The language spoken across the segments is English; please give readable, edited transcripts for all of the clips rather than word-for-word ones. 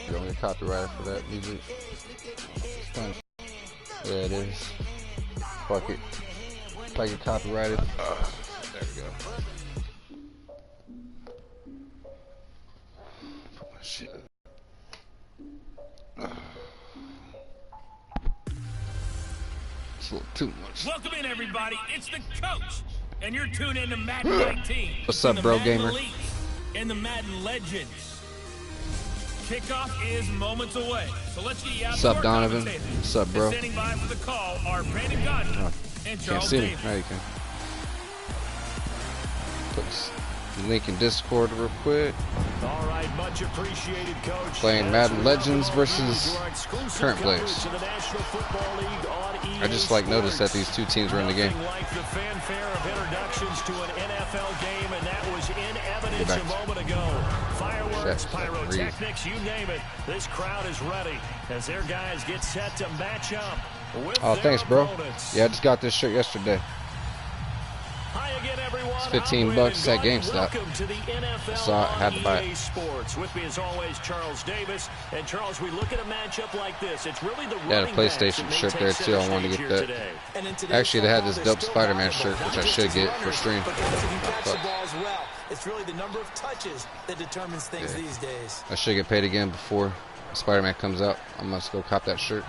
You don't get copyrighted for that music. Yeah, it is. Fuck it. If I get copyrighted. There we go. Put my shit. It's a little too much. Welcome in, everybody. It's the coach, and you're tuned in to Madden 19. What's up, bro, gamer? And the Madden Legends. Kickoff is moments away, so let's get you out. What's up, Donovan? What's up, bro? Standing by for the call are Brandon Godwin and Charles Can't see me. Davis. Now you can. Put the link in Discord real quick. All right, much appreciated, Coach. Playing Madden Legends versus current players. I just noticed that these two teams were in the game. Like the fanfare of introductions to an NFL game, and that was in evidence a moment ago. Fireworks, pyrotechnics, you name it. This crowd is ready as their guys get set to match up with Oh, thanks, bro. opponents. Yeah, I just got this shirt yesterday. Hi again, everyone. It's 15 bucks at GameStop. Welcome to the NFL So I had to buy it. EA Sports. With me as always, Charles Davis. And Charles, we look at a matchup like this. It's really the They had a PlayStation shirt there too. I wanted to get that. Actually, they had this dope Spider-Man shirt, which I should get for stream. It's really the number of touches that determines things these days. I should get paid again before Spider-Man comes out. I must go cop that shirt.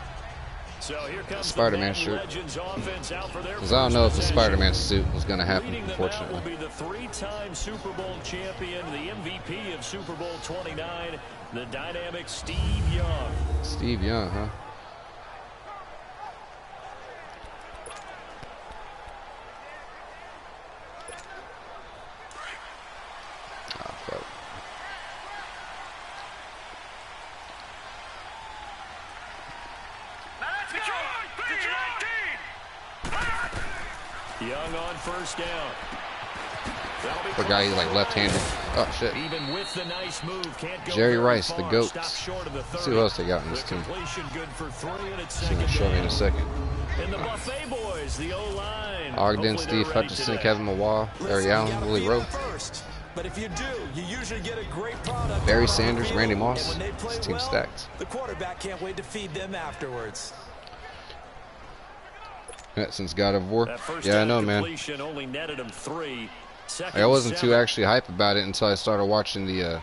So here comes Spider-Man shirt. Because I don't know if the Spider-Man suit was going to happen, unfortunately. Will be the three-time Super Bowl champion, the MVP of Super Bowl 29, the dynamic Steve Young. Steve Young, huh? Oh, fuck. Young on first down. The guy, he's like left-handed. Oh, shit. Even with the nice move, can't go Jerry very Rice, far. the GOAT. Stop short of the Let's see what else they got in this The team. completion good for 3, and it's She's going second to show me in down. a second. And the Buffet boys, the O-line. Ogden, Hopefully Steve they're ready Hutchinson, today. Kevin Mawar, Larry Allen, Willie Rowe, But if you do, you usually get a great product. Barry Sanders, Randy Moss. And when they play This team well, stacked. the quarterback can't wait to feed them afterwards. Yeah, since God of War. That first Yeah, I down know, man. completion only netted him 3. Second I wasn't too 7. actually hype about it until I started watching the,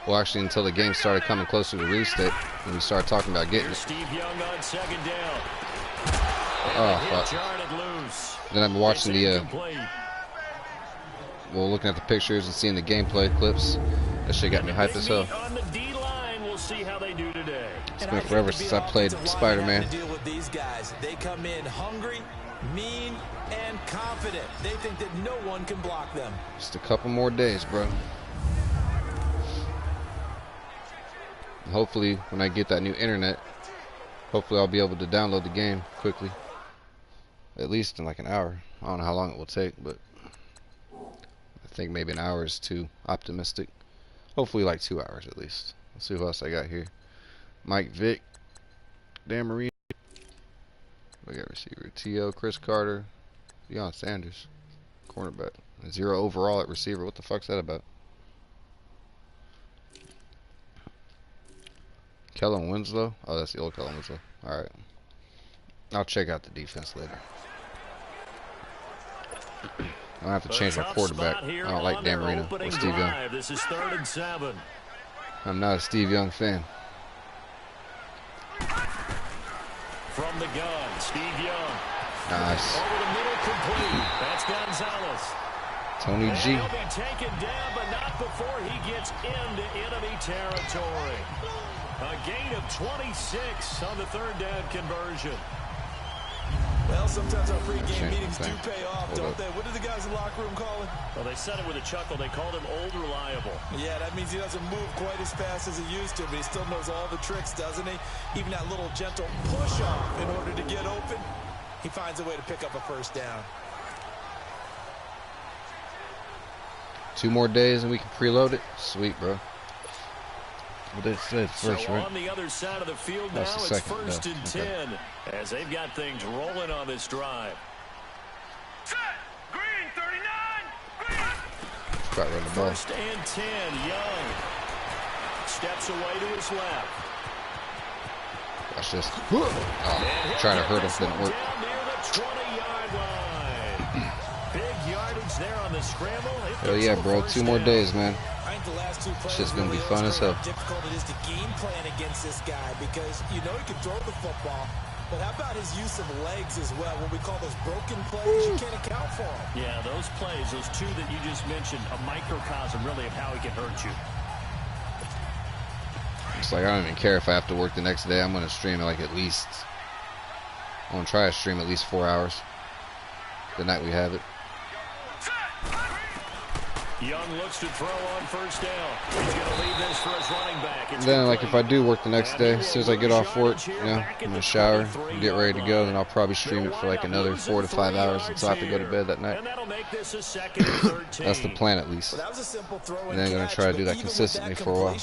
well, actually until the game started coming closer to release date, and we started talking about getting Here's it. Steve Young on second down. Oh, fuck. Jarred loose. Then I've been watching It's the, incomplete. well, looking at the pictures and seeing the gameplay clips. That shit got me hype as hell. On the D-line, we'll see how they do today. It's been forever since I played Spider-Man. Deal with these guys. They come in hungry, mean, and confident. They think that no one can block them. Just a couple more days, bro. And hopefully, when I get that new internet, hopefully I'll be able to download the game quickly. At least in like an hour. I don't know how long it will take, but I think maybe an hour is too optimistic. Hopefully like 2 hours at least. Let's see who else I got here. Mike Vick, Dan Marino. We got receiver T.O. Chris Carter, Deion Sanders, cornerback. 0 overall at receiver. What the fuck's that about? Kellen Winslow. Oh, that's the old Kellen Winslow. All right. I'll check out the defense later. I have to change my quarterback. I don't like Dan Marino or Steve Young. This is 3rd and 7. I'm not a Steve Young fan. From the gun, Steve Young. Nice. Over the middle, complete. That's Gonzalez. Tony And G. he'll be taken down, but not before he gets into enemy territory. A gain of 26 on the 3rd down conversion. Well, sometimes our pregame Change meetings the do thing. pay off, Hold don't up. they? What did the guys in the locker room call him? Well, they said it with a chuckle. They called him old reliable. Yeah, that means he doesn't move quite as fast as he used to, but he still knows all the tricks, doesn't he? Even that little gentle push-off in order to get open, he finds a way to pick up a first down. 2 more days and we can preload it. Sweet, bro. Well, they said first, So right? on the other side of the field now, That's the it's second, 1st and okay. 10 as they've got things rolling on this drive. Set. Green 39. Green. Try to run the ball. First and 10, Young. Steps away to his left. Watch this. Oh, trying to hurt him, didn't work. Down near the 20-yard line. Big yardage there on the scramble. Hell yeah, bro. 2 more days, man. I think the last 2 plays Shit's gonna be really fun as hell. illustrate how difficult it is to game plan against this guy because you know he can throw the football, but how about his use of legs as well? What we call those broken plays, you can't account for them. Yeah, those plays, those 2 that you just mentioned, a microcosm really of how he can hurt you. It's like I don't even care if I have to work the next day. I'm gonna stream it like at least. I'm gonna try to stream at least 4 hours. The night we have it. Young looks to throw on first down. He's going to leave this for his running back. It's Then, like, if I do work the next day, as soon as I get off work, you know, I'm gonna shower, get ready to go, then I'll probably stream it for like another 4 to 5 hours until I have to go to bed that night. That's the plan, at least. That was a simple throw And then I'm gonna try to do that consistently for a while.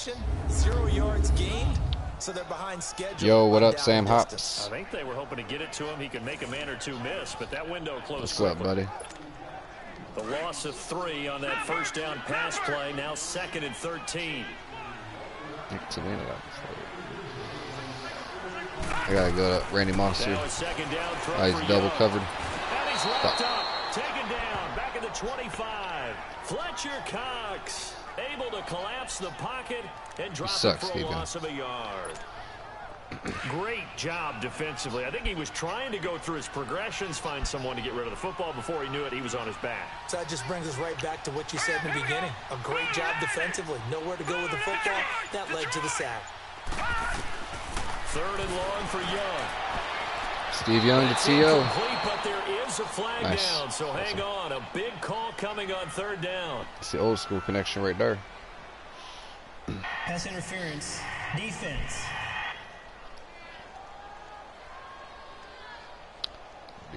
0 yards gained, so they're behind schedule. Yo, what up, Down Sam distance. Hops? I think they were hoping to get it to him. He could make a man or 2 miss, but that window closed. What's up, buddy? The loss of 3 on that first down pass play. Now 2nd and 13. I gotta go to Randy Moss here. Now a second down throw Oh, he's for double Young. covered. And he's left Stop. up. Taken down. Back at the 25. Fletcher Cox able to collapse the pocket and drop sucks, it for a Steve Young. loss of a yard. Great job defensively. I think he was trying to go through his progressions, find someone to get rid of the football. Before he knew it, he was on his back. So that just brings us right back to what you said in the beginning. A great job defensively. Nowhere to go with the football. That led to the sack. 3rd and long for Young. Steve Young to It's T.O. incomplete, but there is a flag Nice. down, so hang on. A big call coming on 3rd down. It's the old school connection right there. Pass interference. Defense.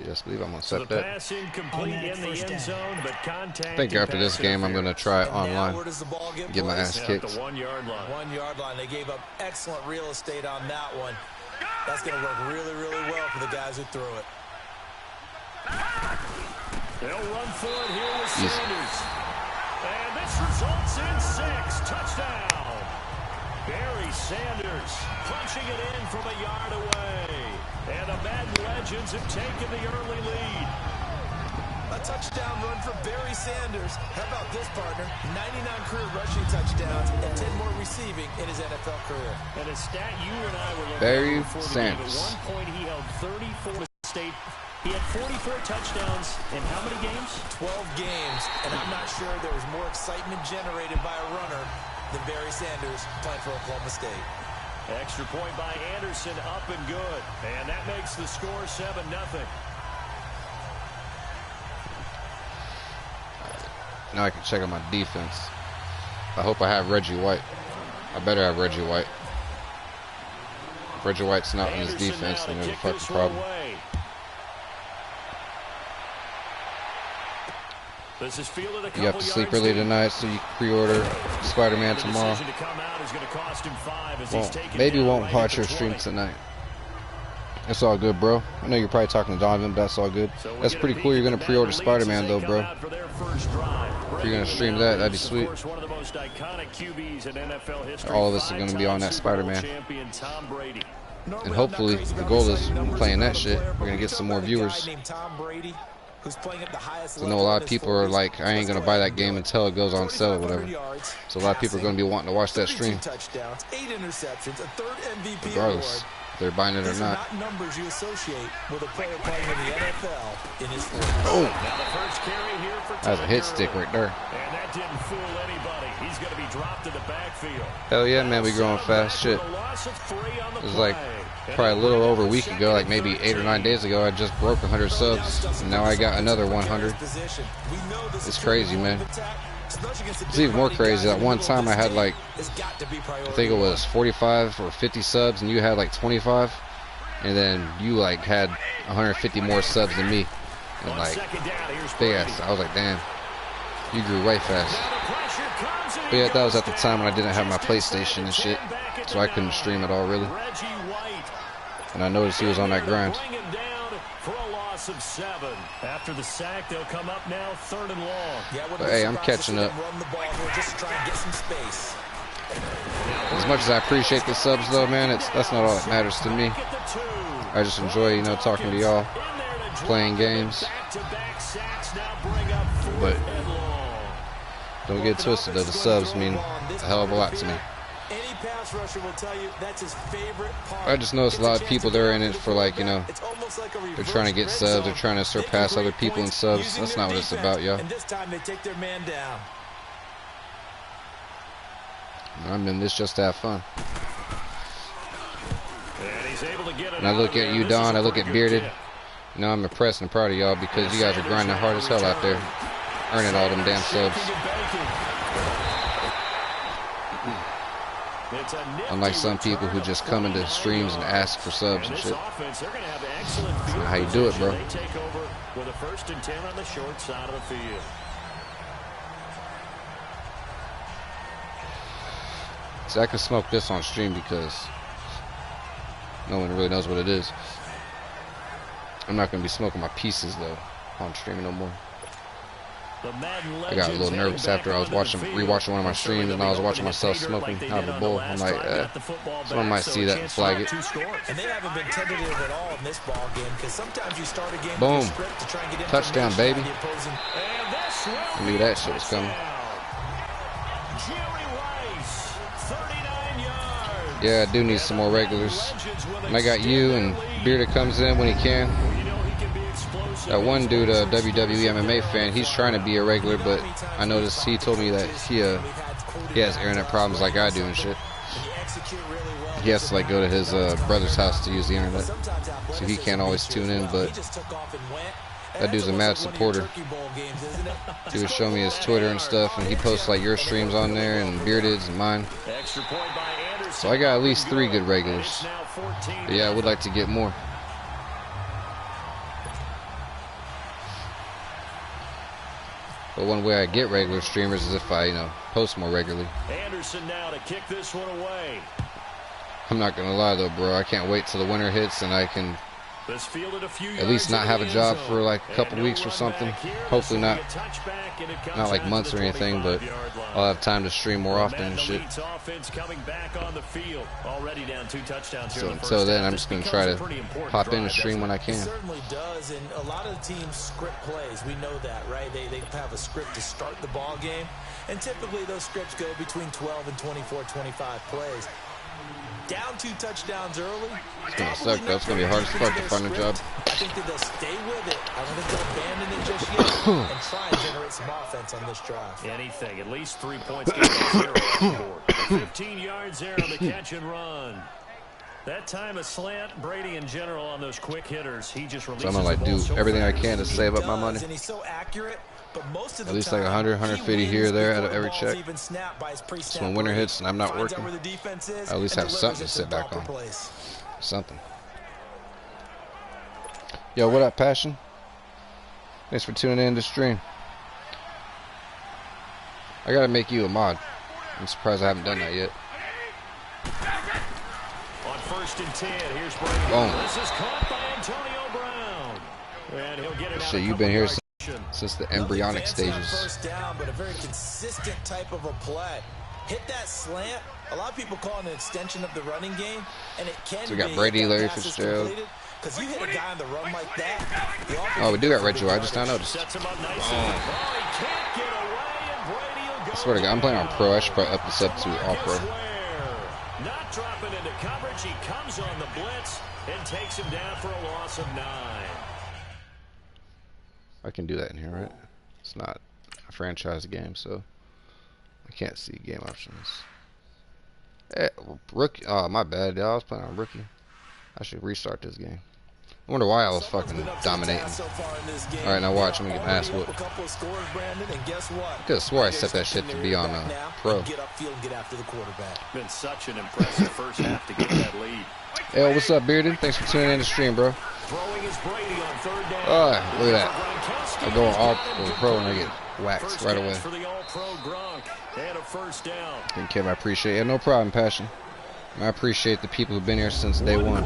Yes, believe I'm gonna So set the that. pass incomplete in the end zone, but contact. I think after this game, I'm gonna try it online. Where does the ball Get my ass At kicked. the 1-yard line. 1 yard line. They gave up excellent real estate on that one. That's going to work really, really well for the guys who threw it. They'll run for it here with Easy. Sanders. And this results in 6. Touchdown. Barry Sanders punching it in from a yard away. And the Madden legends have taken the early lead. A touchdown run for Barry Sanders. How about this, partner? 99 career rushing touchdowns and 10 more receiving in his NFL career. And a stat you and I were looking Barry at before the game. Sanders. At one point, he held 34 state. He had 44 touchdowns in how many games? 12 games, and I'm not sure there was more excitement generated by a runner than Barry Sanders playing for Oklahoma State. Extra point by Anderson, up and good. And that makes the score 7-0. Now I can check out my defense. I hope I have Reggie White. I better have Reggie White. If Reggie White's not in his Anderson defense, now then to there's a kick fucking this one problem. away. This is fielded a couple You have to sleep yards early deep. tonight so you can pre-order Spider-Man The tomorrow. decision to come out is going to cost him 5 as Well, he's taken maybe down won't right watch at your the stream 20. tonight. It's all good, bro. I know you're probably talking to Donovan, but that's all good. So we That's get a pretty peek cool. You're at gonna the pre-order Madden Spider-Man leads though, as they bro. come out for their first drive. If you're gonna stream that, that'd be sweet. Of course, one of the most iconic QBs in NFL history. All of us are gonna be on that Five-time Super Bowl Spider-Man. champion Tom Brady. And hopefully, the goal is playing that shit. We're gonna get some more viewers. So I know a lot of people are like, I ain't gonna buy that game until it goes on sale or whatever. So a lot of people are gonna be wanting to watch that stream, Touchdowns, 8 interceptions, a 3rd MVP regardless award. if they're buying it or These are not. not numbers you associate with a player playing in the NFL in his career. Oh, Now the first carry here for that was a hit Todd stick Gurley. right there. And that didn't fool anybody. He's going to be dropped to the backfield. Hell yeah, man, we growing fast. Shit. It was like probably a little over a week ago, like maybe 8 or 9 days ago, I just broke 100 subs, and now I got another 100. It's crazy, man. It's even more crazy. At one time, I had like, I think it was 45 or 50 subs, and you had like 25, and then you like had 150 more subs than me, and like big ass. I was like, damn, you grew way fast. But yeah, that was at the time when I didn't have my PlayStation and shit, so I couldn't stream at all really. And I noticed he was on that grind. loss of 7. After the sack, they'll come up now 3rd and long. Yeah, but hey, I'm catching up. Run the ball here just to try and get some space. As much as I appreciate the subs, though, man, that's not all that matters to me. I just enjoy, talking to y'all, playing games. But don't get twisted, though. The subs mean a hell of a lot to me. I just noticed a lot of people, they're in it for, like, they're trying to get subs, they're trying to surpass other people in subs. That's not what it's about, y'all. I'm in this just to have fun. And I look at you, Don, I look at Bearded. I'm impressed and proud of y'all because you guys are grinding hard as hell out there, earning all them damn subs. Unlike some people who just come into streams and ask for subs and shit. That's not how you do it, bro. With a 1st and 10 on the short side of the field. See, I can smoke this on stream because no one really knows what it is. I'm not going to be smoking my pieces, though, on stream no more. I got a little nervous after I was rewatching one of my streams and I was watching myself smoking out of the bowl. I'm like, someone might see that and flag it. And they haven't been tentative at all in this ball game because sometimes you start a game boom, with a script to try and get touchdown, baby. I knew that shit was coming. Yeah, I do need some more regulars. And I got you and Bearded comes in when he can. That one dude, a WWE MMA fan, he's trying to be a regular, but I noticed he told me that he has internet problems like I do and shit. He has to, like, go to his brother's house to use the internet, so he can't always tune in, but that dude's a mad supporter. He was showing me his Twitter and stuff, and he posts, like, your streams on there and Bearded's and mine. So I got at least 3 good regulars. But yeah, I would like to get more. But one way I get regular streamers is if I, post more regularly. Anderson now to kick this one away. I'm not gonna lie though, bro. I can't wait till the winter hits and I can at least not have a job for like a couple weeks or something. Hopefully not like months or anything, but I'll have time to stream more often and shit. So until then, I'm just gonna try to pop in and stream when I can. It certainly does, and a lot of the teams script plays. We know that, right? They have a script to start the ball game, and typically those scripts go between 12 and 24, 25 plays. Down 2 touchdowns early. It's gonna suck though. It's gonna be hard as fuck to find a job. I think that they'll stay with it. I don't think they'll abandon it just yet and try and generate some offense on this drive. Anything, at least 3 points. 15 yards there on the catch and run. That time a slant. Brady in general on those quick hitters. He just releases. So I'm gonna like do everything I can to save up my money. And he's so accurate. But most of the at least like 100, 150 here or there at every check. So when winter hits and I'm not working, I at least have something to sit back on. Something. Yo, what up, Passion? Thanks for tuning in to stream. I gotta make you a mod. I'm surprised I haven't done that yet. On 1st and 10, here's Brady. Boom. This is caught by Antonio Brown. And he'll get it out. Shit, you've been here since the embryonic stages. First down, but a very consistent type of a play. Hit that slant. A lot of people call it an extension of the running game, and it can. So we got Brady, Larry Fitzgerald. Because you hit a guy on the run like that. Oh, we do got Red Joe. I just now noticed. I swear to God, I'm playing on Pro. I should probably up this up to All Pro. Not dropping into coverage. He comes on the blitz and takes him down for a loss of 9. I can do that in here, right? It's not a franchise game, so I can't see game options. Hey, rookie. Oh, my bad, y'all. I was playing on rookie. I should restart this game. I wonder why I was fucking dominating. Alright, now watch. I'm gonna get my ass whooped. I could have swore I set that shit to be on Pro. Been such an impressive first half to get that lead. Hey, what's up, Bearded? Thanks for tuning in to stream, bro. Oh, look at that. I go on All Pro and I get waxed right away. Thank you, I appreciate it. No problem, Passion. I appreciate the people who've been here since day one.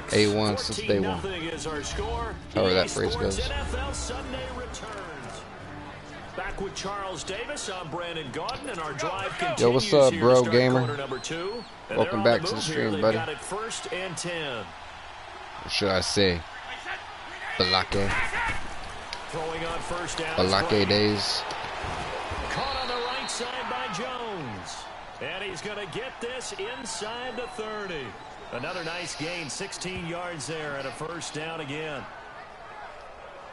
books. A1 since day one. 14-0 is our score. However that EA phrase Sports goes. NFL Sunday returns. Back with Charles Davis, I'm Brandon Gaudin, and our drive continues. Yo, what's up, here bro, to start gamer? quarter number 2. And Welcome they're on back to the move stream, here. buddy. They've got it 1st and 10. Or should I say, Balake? Throwing on 1st down. Balake days. Caught on the right side by Jones. And he's going to get this inside the 30. Another nice gain, 16 yards there, and a 1st down again.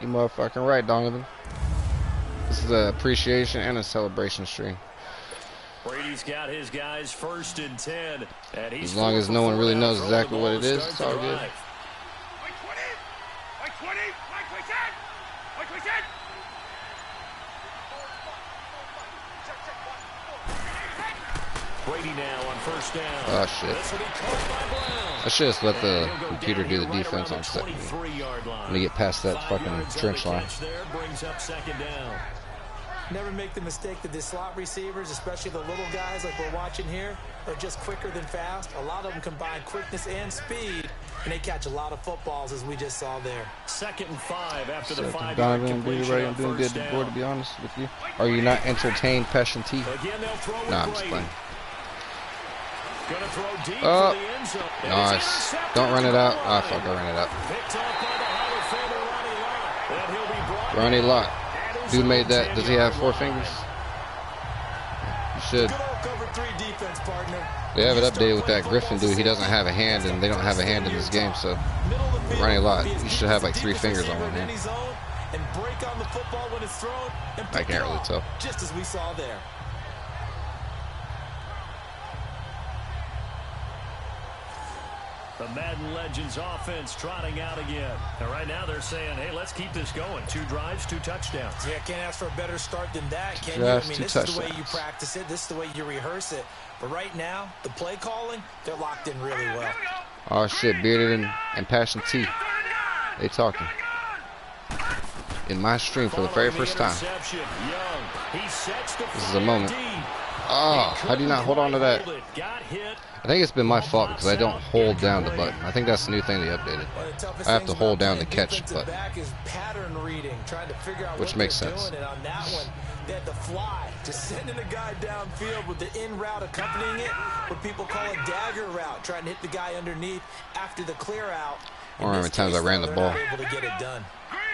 You motherfucking right, Donovan. This is an appreciation and a celebration stream. Brady's got his guys 1st and 10. And he's As long as no one really knows exactly what it is, Start it's all the good. drive. Brady now on 1st down. Oh, shit. This will be caught by Brown. I should just let the And he'll go computer down do the here right defense around on the second. 23-yard line. Let me get past that 5 fucking yards on trench the line. catch there brings up 2nd down. Never make the mistake that the slot receivers, especially the little guys like we're watching here, are just quicker than fast. A lot of them combine quickness and speed, and they catch a lot of footballs, as we just saw there. 2nd and 5 after the So, 5-yard Donovan, completion right, on I'm doing good 1st to down. board, to be honest with you. Are you not entertained, Passion T? Again, they'll throw with Nah, I'm just Brady. playing. Gonna throw deep Oh, for the end zone. And nice. it's intercepted Don't run at it the out. goal Ah, line. fuck, I ran it out. Picked off by the Hall of Famer Ronnie Lott. And he'll be brought Ronnie Lott. at his Dude own made that. Does he have 4 10-yard line. fingers? You should. Good old cover 3 defense, partner. They have it You start updated with that playing Griffin football dude. He as a doesn't have a hand, and they don't have a hand in this game, so Middle of the field, Ronnie Lott, be as you deep should as have the like 3 deepest fingers on receiver one in hand. any zone and break on the football when it's thrown and I pick can't it really off, tell. just as we saw there. The Madden Legends offense trotting out again. And right now they're saying, hey, let's keep this going. 2 drives, 2 touchdowns. Yeah, can't ask for a better start than that, can you? Drives, I mean, 2 this is the way you touchdowns. practice it. This is the way you rehearse it. But right now, the play calling, they're locked in really well. Oh shit, Bearded and Passion T. They talking. In my stream for the very first time. This is a moment. Oh, how do you not hold on to that? I think it's been my fault because I don't hold down the button. I think that's the new thing they updated. One of the toughest I have things to hold about down the playing catch defensive button. back is pattern reading, trying to figure out Which what makes they're sense. doing. And on that one, they had to fly, just sending a guy downfield with the in route accompanying it, what people call a dagger route, trying to hit the guy underneath after the clear out. I don't remember how many times I ran the they're ball. not able to get it done.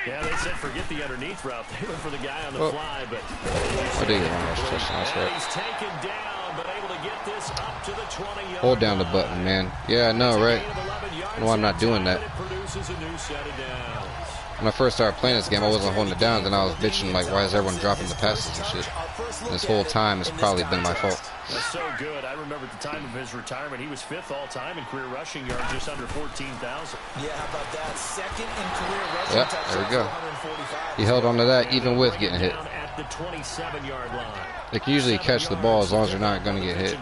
Yeah, they said forget the underneath route. They went for the guy on the Oh. fly, but I did get one of those touchdowns, and right? he's taken down, but able to get this up to the 20-yard Hold down the line. button, man. Yeah, I know, right? No, I'm not doing that. It produces a new set of downs. When I first started playing this game, I wasn't holding it down. Then I was bitching like, why is everyone dropping the passes and shit? This whole time it's probably been my fault. That's so good. I remember at the time of his retirement, he was 5th all-time in career rushing yards, just under 14,000. Yeah, how about that? Second in career rushing Yep, touchdowns there we go. for 145. He held on to that even with Bring getting it hit. down at the 27-yard line. They can usually catch the ball as long as you're not going to get hit.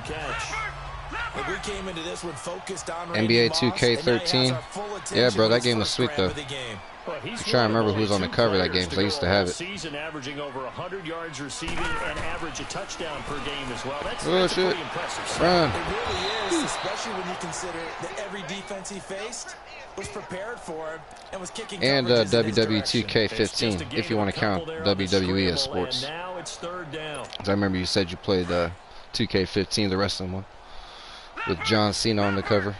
Look, we came into this one focused on NBA Randy Moss, 2K13. and now he has our full attention Yeah, bro, that with his game was first sweet, grab though. of the game. I'm trying to remember who's on the cover of that game, 'cause I used to have it. Season averaging over 100 yards receiving and average a touchdown per game as well. That's Oh, that's a shit. pretty impressive stat. Run. It really is, especially when you consider that every defense he faced was prepared for him and was kicking And coverages in his WWE direction. 2K15, if you want to count WWE as sports. And now it's 3rd down. 'Cause I remember you said you played 2K15, the wrestling one, with John Cena on the cover.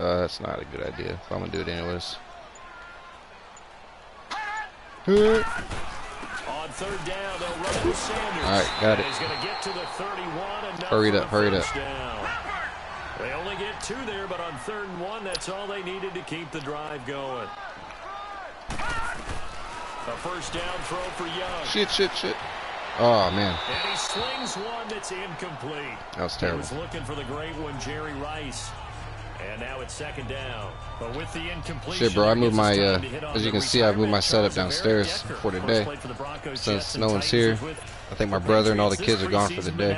That's not a good idea. But I'm gonna do it anyways. On 3rd down, they'll run it with Sanders. All right, got it. He's going to get to the 31 and Hurry it up, hurry it up. Down. They only get 2 there, but on 3rd and 1, that's all they needed to keep the drive going. A 1st down throw for Young. Shit. Oh, man. And he slings one that's incomplete. That was He terrible. was looking for the great one, Jerry Rice. And now it's 2nd down. But with the incompletion, Shit, bro, I moved my, it gives us time to hit on as you the can see, I've moved my retirement. setup Charles downstairs Decker, for first today. played for the Broncos, Since Jets, and no one's Titans, here, was with I think my brother and all the kids are gone for the day.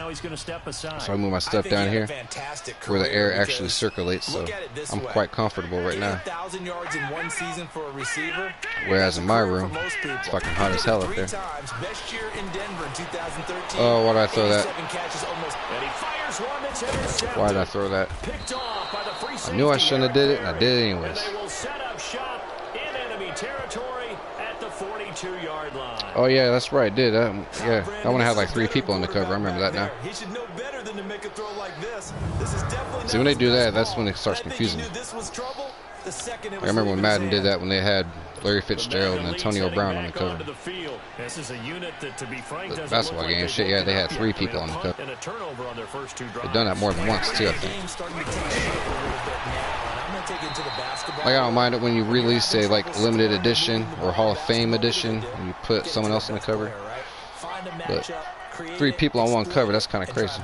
So I move my stuff down here where the air actually circulates, so I'm quite comfortable right now. Whereas in my room, it's fucking hot as hell up there. Oh, why did I throw that? Why did I throw that? I knew I shouldn't have did it, and I did it anyways. Oh yeah, that's right, I did. Yeah, I want to have like 3 people on the cover. I remember that now. See, when they do that, that's when it starts confusing me. I remember when Madden did that when they had Larry Fitzgerald and Antonio Brown on the cover. The basketball game, shit, yeah, they had 3 people on the cover. They've done that more than once too, I think. Like, I don't mind it when you release a like limited edition or Hall of Fame edition and you put someone else on the cover. But 3 people on one cover, that's kind of crazy.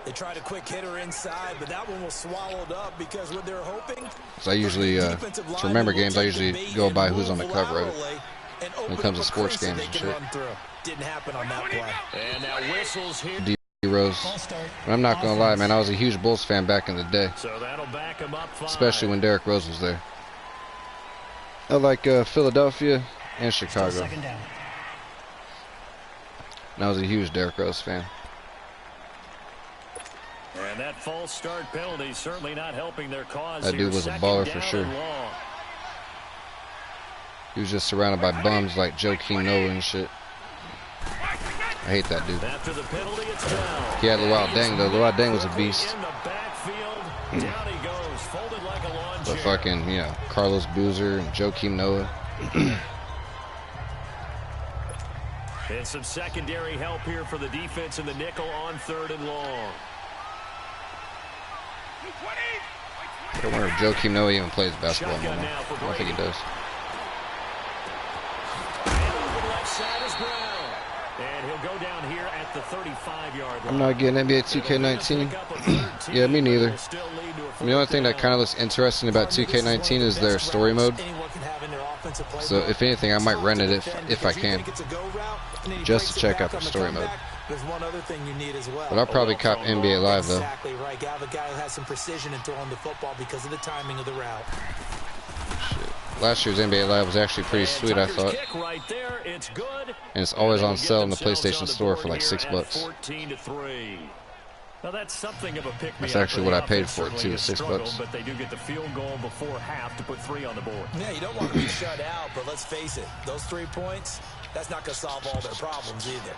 They tried a quick hitter inside, but that one was swallowed up because what they're hoping. So I usually, to remember games, I usually go by who's on the cover of it when it comes to sports games and shit. Didn't happen on that play. And now whistles here. D-Rose. And I'm not gonna lie, man, I was a huge Bulls fan back in the day. So that'll back him up 5. Especially when Derrick Rose was there. I like Philadelphia and Chicago. And I was a huge Derrick Rose fan. And that false start penalty certainly not helping their cause. That dude was a baller for sure. He was just surrounded by bums like Joakim Noah and shit. I hate that dude. After the penalty, it's down. He had Luau Deng though. Luau Deng was a beast. Down he goes, folded like a lawn But chair. fucking, you know, Carlos Boozer and Joakim Noah. And some secondary help here for the defense in the nickel on 3rd and long. I don't wonder if Joakim Noah even plays basketball anymore. I don't think he does. And he'll go down here at the 35-yard line. I'm not getting NBA 2K19. Yeah, me neither. I mean, the only thing that kind of looks interesting about 2K19 is their story mode. So if anything, I might rent it if I can, just to check out the story mode. There's one other thing you need as well. But I'll probably cop NBA Live though. Exactly right. Have a guy who has some precision in throwing the football because of the timing of the route. Shit. Last year's NBA Live was actually pretty sweet, I thought. And it's always on sale in the PlayStation Store for like $6. Now that's something of a pick-me-up. That's actually what I paid for it too, $6. But they do get the field goal before half to put 3 on the board. Yeah, you don't want to be shut out, but let's face it, those 3 points, that's not going to solve all their problems either.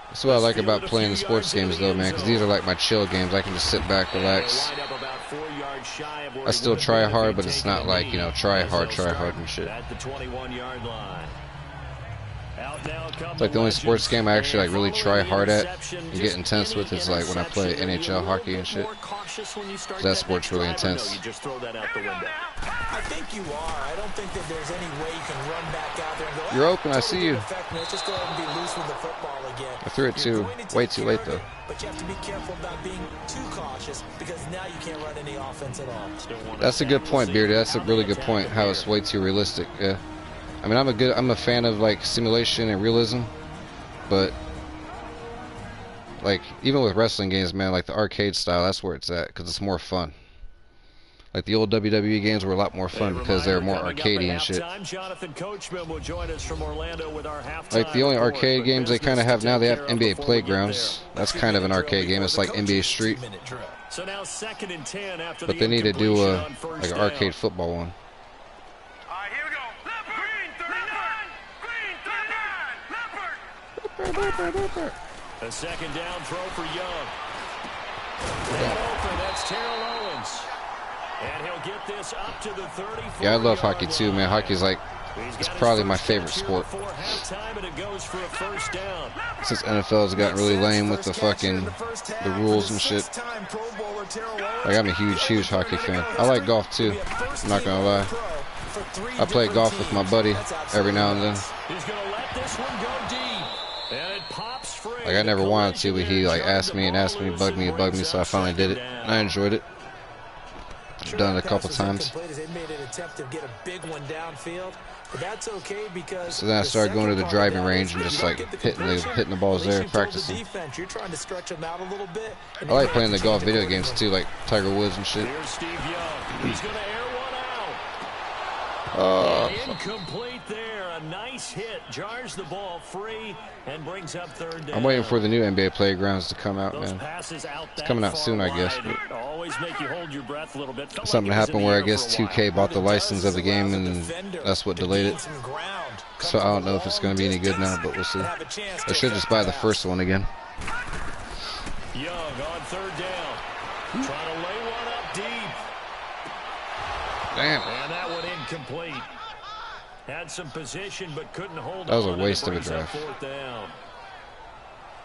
That's what I like about playing the sports games though, man, because these are like my chill games. I can just sit back, relax. I still try hard, but it's not like, you know, try hard and shit. It's like the only sports game I actually like really try hard at and get intense with is like when I play NHL hockey and shit. That sport's really intense. I think you are. I don't think that there's any way you can run back out there and go, you're open, I see you. Let's just go ahead and be loose with the football again. I threw it too, way too late though. But you have to be careful about being too cautious because now you can't run any offense at all. That's a good point, Beardy. That's a really good point, how it's way too realistic. Yeah. I mean, I'm a fan of like simulation and realism, but like even with wrestling games, man, like the arcade style, that's where it's at because it's more fun. Like the old WWE games were a lot more fun because they were more arcadey and shit. Like the only arcade games they kind of have now, they have NBA Playgrounds. That's kind of an arcade game. It's like NBA Street. But they need to do like an arcade football one. A second down throw for Young. That's Terrell Owens. And he'll get this up to the 30. Yeah, I love hockey too, man. Hockey's like, it's probably my favorite sport. Since NFL has gotten really lame with the fucking the rules and shit. Like I'm a huge hockey fan. I like golf too. I'm not gonna lie. I play golf with my buddy every now and then. Like I never wanted to, but he like asked me, bugged me, so I finally did it. And I enjoyed it. I've done it a couple times. They made an attempt to get a big one downfield, but that's okay because so then I started going to the driving range and just like hitting the balls there, practicing. You're trying to stretch them out a little bit. I like playing the golf video games too, like Tiger Woods and shit. Here's Steve Young. He's going to air one out. Incomplete there. A nice hit. Jars the ball free and brings up third down. I'm waiting for the new NBA Playgrounds to come out, man. It's coming out soon, I guess. Always make you hold your breath a little bit. Something happened where I guess 2K bought the license of the game and that's what delayed it. So I don't know if it's going to be any good now, but we'll see. I should just buy the first one again. Young on third down. Trying to lay one up deep. Damn. And that one incomplete. Had some position but couldn't hold on. That was a waste of a drive. Fourth down.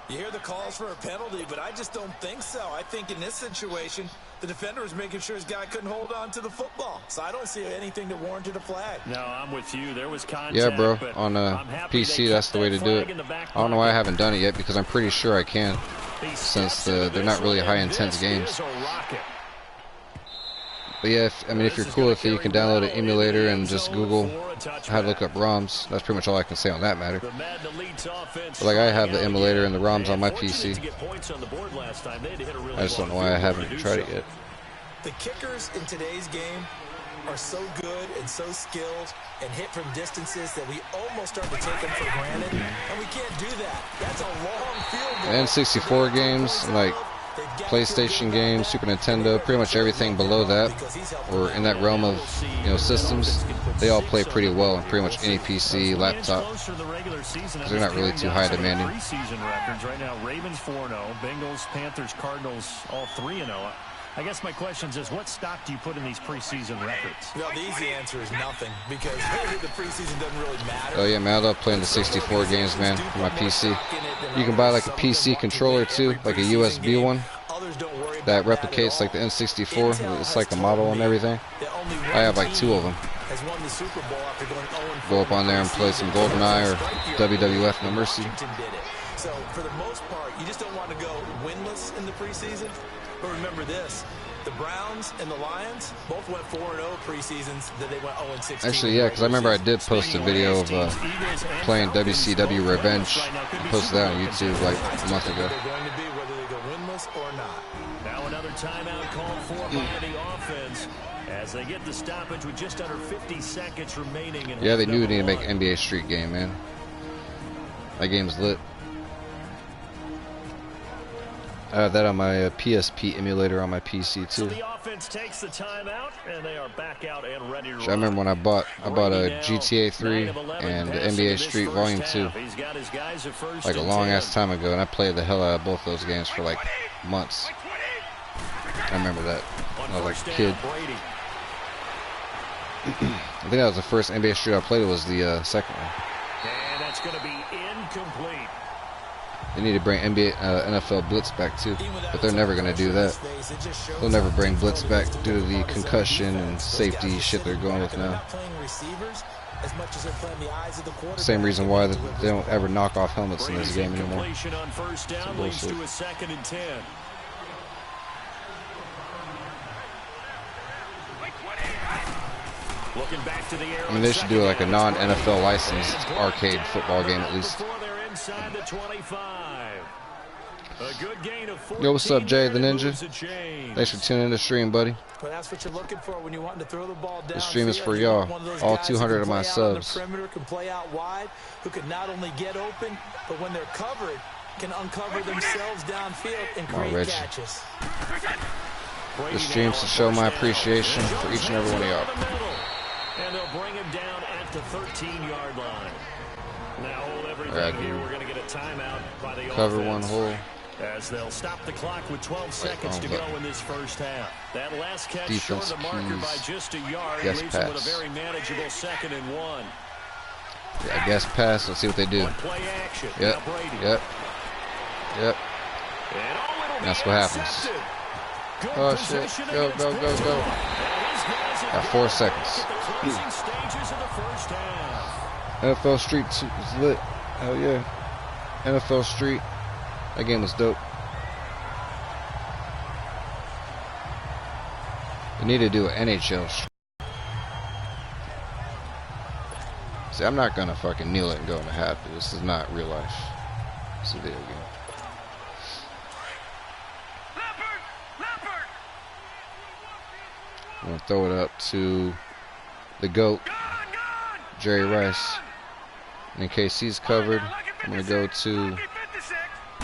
You hear the calls for a penalty, but I just don't think so. I think in this situation, the defender was making sure his guy couldn't hold on to the football. So I don't see anything that warranted a flag. No, I'm with you. There was contact. Yeah, bro. On PC, that's the way to do it. I don't know why I haven't done it yet because I'm pretty sure I can, since they're not really high-intense games. But yeah, if you're cool with it, you can download an emulator and just Google how to look up ROMs. That's pretty much all I can say on that matter. But like I have the emulator and the ROMs on my PC. I just don't know why I haven't tried it yet. The kickers in today's game are so good and so skilled and hit from distances that we almost start to take them for granted, and we can't do that. That's a long field goal. N64 games, like PlayStation games, Super Nintendo, pretty much everything below that, or in that realm of systems, they all play pretty well on pretty much any PC, laptop. Because they're not really too high demanding. Preseason records right now: Ravens 4-0, Bengals, Panthers, Cardinals, all 3-0. I guess my question is, what stock do you put in these preseason records? No, the easy answer is nothing, because really the preseason doesn't really matter. Oh yeah, man, I love playing the 64 games, man, on my PC. You can buy like a PC controller too, like a USB one, that replicates like the N64. It's like a model and everything. I have like 2 of them. Go up on there and play some GoldenEye or WWF No Mercy. So for the most part, you just don't want to go winless in the preseason. But remember this, the Browns and the Lions both went 4-0 preseasons, then they went 0-16. Actually, yeah, because I remember I did post a video of playing WCW Revenge. I posted that on YouTube like a month ago. They're going to be whether they go winless or not. Now another timeout called for by the offense as they get the stoppage with just under 50 seconds remaining. Yeah, they knew we needed to make an NBA Street game, man. That game's lit. I have that on my PSP emulator on my PC too. So the offense takes the timeout, and they are back out and ready to I remember when I bought a GTA 3 and the NBA Street Volume 2 like a long ass time ago, and I played the hell out of both those games for like months. I remember that when I was like a kid. I think that was the first NBA Street I played. Was the second one. And that's going to be incomplete. They need to bring NFL Blitz back too, but they're never going to do that. They'll never bring Blitz back due to the concussion and safety shit they're going with now. Same reason why they don't ever knock off helmets in this game anymore. I mean, they should do like a non-NFL licensed arcade football game at least. Yo, what's up, Jay the Ninja? Thanks for tuning in to the stream, buddy. That's what you're looking for when you want to throw the ball down. This stream is for y'all, all 200 of my subs. Can play out wide, who can not only get open, but when they're covered, can uncover themselves downfield and create catches. This stream's to show my appreciation for each and every one of y'all. And they'll bring him down at the 13-yard line. Now hold everything here. We're going to get a timeout by the cover offense. one hole. As they'll stop the clock with 12 seconds to go in this first half. That last catch short of the marker by just a yard leaves them with a very manageable 2nd and 1. Yeah, I guess pass. Let's see what they do. Play action. Yep. That's what happens. Oh shit! Go! Got 4 seconds. NFL Street is lit. Hell yeah. NFL Street. That game was dope. I need to do an NHL. See, I'm not gonna fucking kneel it and go into half. This is not real life. It's a video game. I'm gonna throw it up to the GOAT, Jerry Rice. And in case he's covered, I'm gonna go to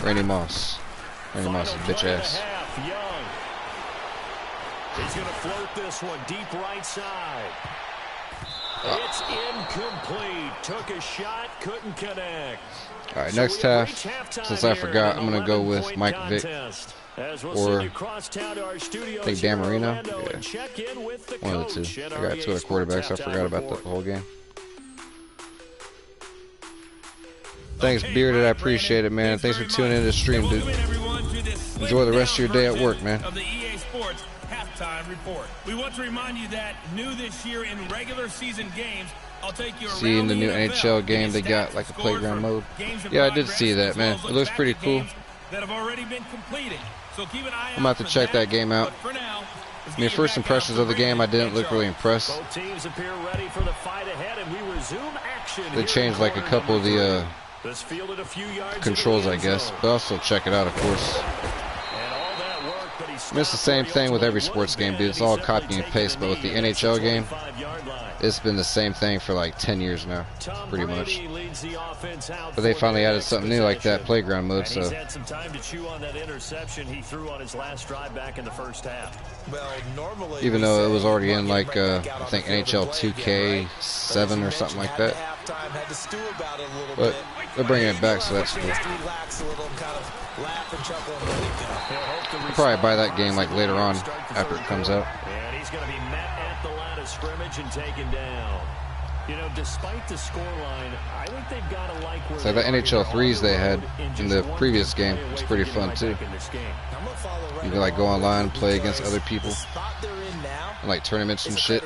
Randy Moss. Randy Moss is bitch ass. He's gonna float this one deep right side. It's incomplete. Took a shot, couldn't connect. All right, next half. Since I forgot, I'm gonna go with Mike Vick or I think Dan Marino. Yeah, one of the two. I got two other quarterbacks. I forgot about the whole game. Thanks, Bearded. I appreciate it, man. Thanks for tuning in to the stream, dude. Enjoy the rest of your day at work, man. Report. We want to remind you that new this year in regular season games, I'll take you see in the new NHL game they got like a playground mode. Yeah, I did see that, man. It looks pretty cool. That have already been completed. So keep an eye I'm about to check that game out. I mean, first impressions of the game, I didn't look really impressed. They changed like a couple of the controls, I guess, but I'll still check it out, of course. I mean, it's the same thing with every sports game, dude. It's all copy and paste, but with the NHL game, it's been the same thing for like 10 years now, pretty much. But they finally added something new like that playground mode, so. Even though it was already in like, I think NHL 2K7 or something like that. But they're bringing it back, so that's cool. I'll probably buy that game like later on after it comes out. And he's going to be met at the line of scrimmage and taken down. You know, despite the scoreline, I think they've got to like where so the NHL 3s they had in the previous game was pretty fun too. You can like go online and play against other people in like tournaments and shit.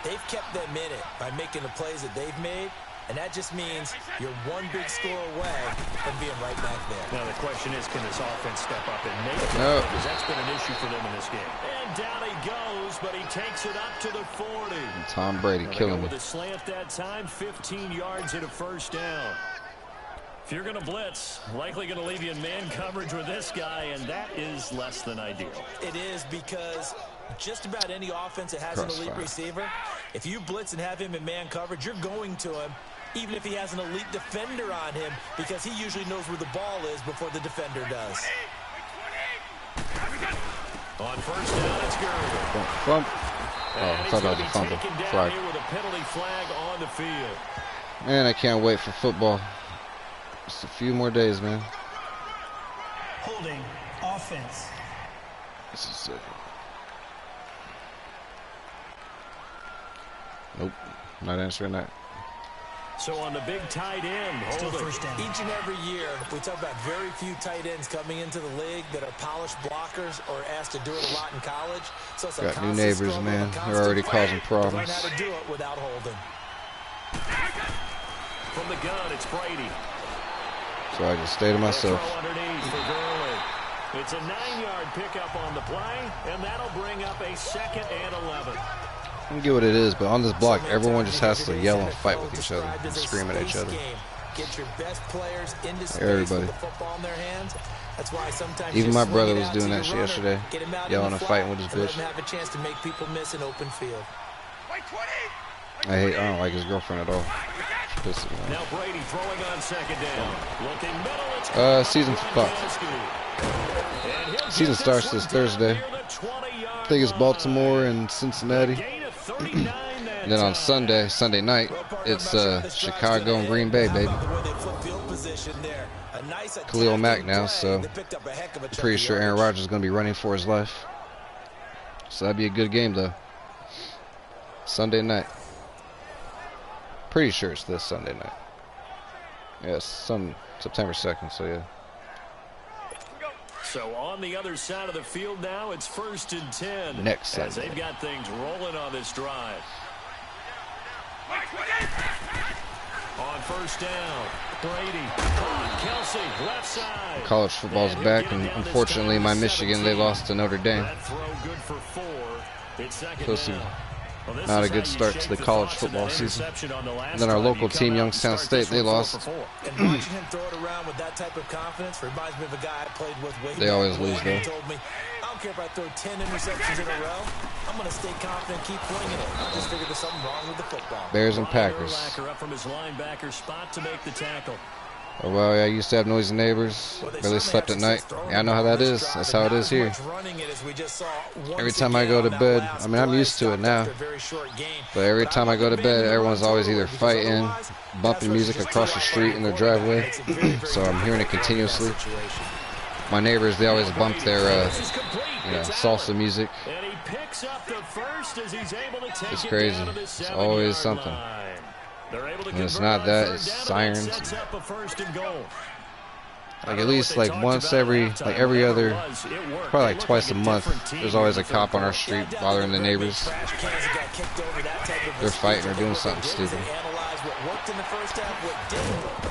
They've kept them in it by making the plays that they've made. And that just means you're one big score away from being right back there. Now the question is, can this offense step up and make it? No. Because that's been an issue for them in this game. And down he goes, but he takes it up to the 40. And Tom Brady killing me. With a slant that time, 15 yards and a first down. If you're going to blitz, likely going to leave you in man coverage with this guy, and that is less than ideal. It is, because just about any offense that has an elite receiver, if you blitz and have him in man coverage, you're going to him, even if he has an elite defender on him, because he usually knows where the ball is before the defender does. On first down, it's Gurley. Bump. Oh, I thought that was a fumble. Flag. With a penalty flag on the field. Man, I can't wait for football. Just a few more days, man. Holding offense. This is sick. Nope, not answering that. So on the big tight end, still first down. Each and every year, we talk about very few tight ends coming into the league that are polished blockers or asked to do it a lot in college. So it's got new neighbors, man. They're already causing problems. Learn how to do it without holding. From the gun, it's Brady. So I just stay to myself. It's a 9-yard pickup on the play, and that'll bring up a 2nd and 11. I don't get what it is, but on this block, everyone just has to yell and fight with each other and scream at each other. Get your best players into space everybody. with the football in their hands. That's why sometimes even my brother was doing that shit yesterday, yelling and fighting with his bitch. Have a chance to make people miss an open field. I don't like his girlfriend at all. She's pissing me off. Now Brady throwing on 2nd down. Looking middle, season starts this Thursday. I think it's Baltimore and Cincinnati. And then on Sunday night, it's Chicago and Green Bay, baby. Khalil Mack now, so I'm pretty sure Aaron Rodgers is going to be running for his life. So that'd be a good game, though. Sunday night. Pretty sure it's this Sunday night. Yeah, it's September 2nd, so yeah. So on the other side of the field now, it's 1st and 10. Next Sunday. As they've got things rolling on this drive. On first down, Brady, Kelsey, left side. College football's back, and unfortunately, my Michigan, they lost to Notre Dame. That throw good for 4. Close to not a good start to the college football season. And then our local team, Youngstown State, they lost. And watching him throw it around with that type of confidence reminds me of a guy I played with way They always back when. lose, though. He told me, I don't care if I throw 10 interceptions in a row. I'm going to stay confident, keep flinging it. I just figured there's something wrong with the football. Bears and Packers. Up from his linebacker spot to make the tackle. Oh, well, yeah, I used to have noisy neighbors. Barely slept at night. Yeah, I know how that is. That's how it is here. Every time I go to bed, I mean, I'm used to it now. But every time I go to bed, everyone's always either fighting, bumping music across the street in their driveway. So I'm hearing it continuously. My neighbors, they always bump their, salsa music. It's crazy. It's always something. And it's not that, it's sirens. Like at least like once every other, probably like twice a month, there's always a cop on our street bothering the neighbors. They're fighting or doing something stupid.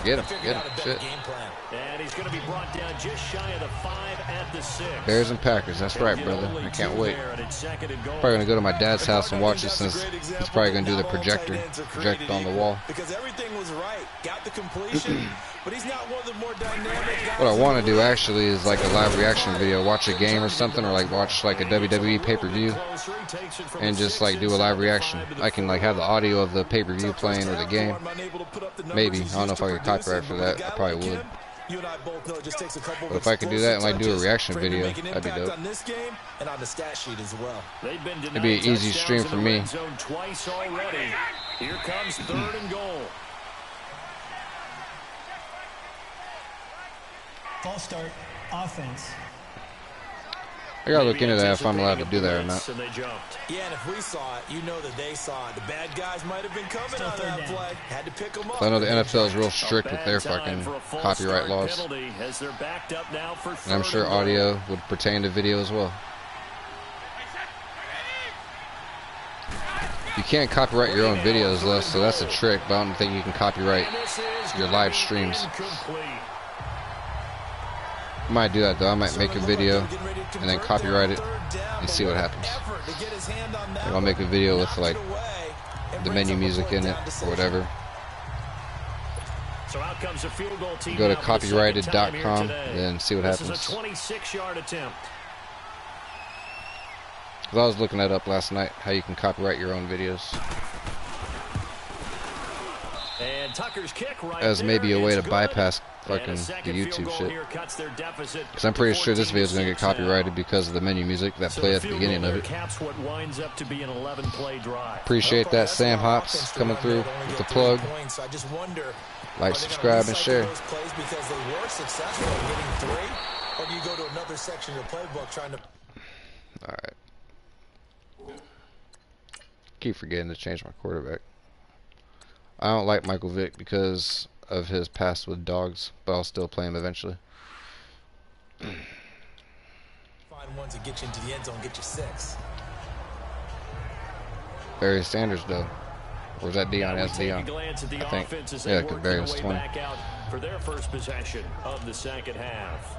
Get him, shit. And he's going to be brought down just shy of the 5 at the 6. Bears and Packers, that's right, brother. I can't wait. Probably going to go to my dad's house and watch it since he's probably going to do the project on the wall. Because everything was right. Got the completion, but he's not one of the more dynamic guys. What I want to do actually is like a live reaction video, watch a game or something, or like watch like a WWE pay-per-view and just like do a live reaction. I can like have the audio of the pay-per-view playing or the game. Maybe. I don't know if I could copyright for that. I probably would. But if I could do that and like do a reaction video, that'd be dope. It'd be an easy stream for me. Here comes 3rd and goal. False start, offense. I gotta look into that if I'm allowed to do that or not. Yeah, and if we saw it, you know that they saw it. The bad guys might have been coming on that play. Had to pick them up. I know the NFL is real strict with their fucking copyright laws. And I'm sure audio would pertain to video as well. You can't copyright your own videos though, so that's a trick, but I don't think you can copyright your live streams. I might do that though. I might make a video and then copyright it and see what happens. Maybe I'll make a video with like the menu music in it or whatever. So out comes a field goal team. Go to copyrighted.com and see what happens. This is a 26-yard attempt. I was looking that up last night, how you can copyright your own videos. And Tucker's kick right as maybe a way to good. bypass fucking the YouTube shit. Because I'm pretty sure this video is going to get copyrighted because of the menu music that play at the beginning of it. Appreciate that, Sam Hops, coming through with the plug. Like, subscribe, and share. Alright. Keep forgetting to change my quarterback. I don't like Michael Vick because of his past with dogs, but I'll still play him eventually. Find ones that get you into the end zone, get you 6. Barry Sanders, though. Or was that Dion? That's Dion. I think. Yeah, because Barry was 20. For their first possession of the second half.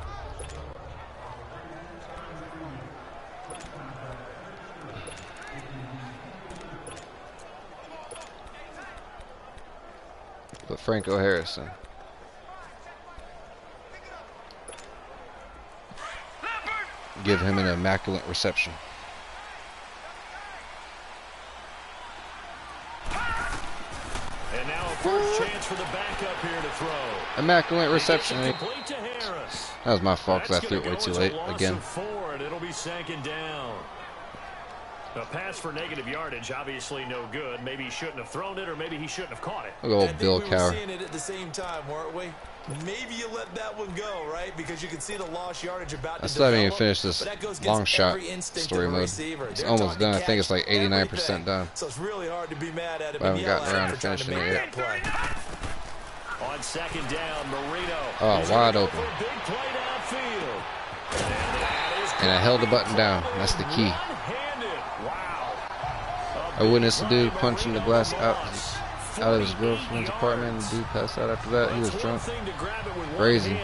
But Franco Harrison. Give him an immaculate reception. And now a first chance for the backup here to throw. Immaculate reception. That was my fault because I threw it way too late again. It'll be second down. A pass for negative yardage, obviously no good. Maybe he shouldn't have thrown it, or maybe he shouldn't have caught it. Look at old Bill Cowher. We were seeing it at the same time, weren't we? Maybe you let that one go, right? Because you can see the lost yardage about to I still haven't even develop, finished this long shot story mode. It's almost done. I think it's like 89% done. So it's really hard to be mad at it. I haven't gotten around to finishing it yet. On second down, Marino. Oh, wide open. And I held the button down. That's the key. I witnessed a dude punching the glass out of his girlfriend's apartment, and the dude passed out after that. He was drunk. Crazy.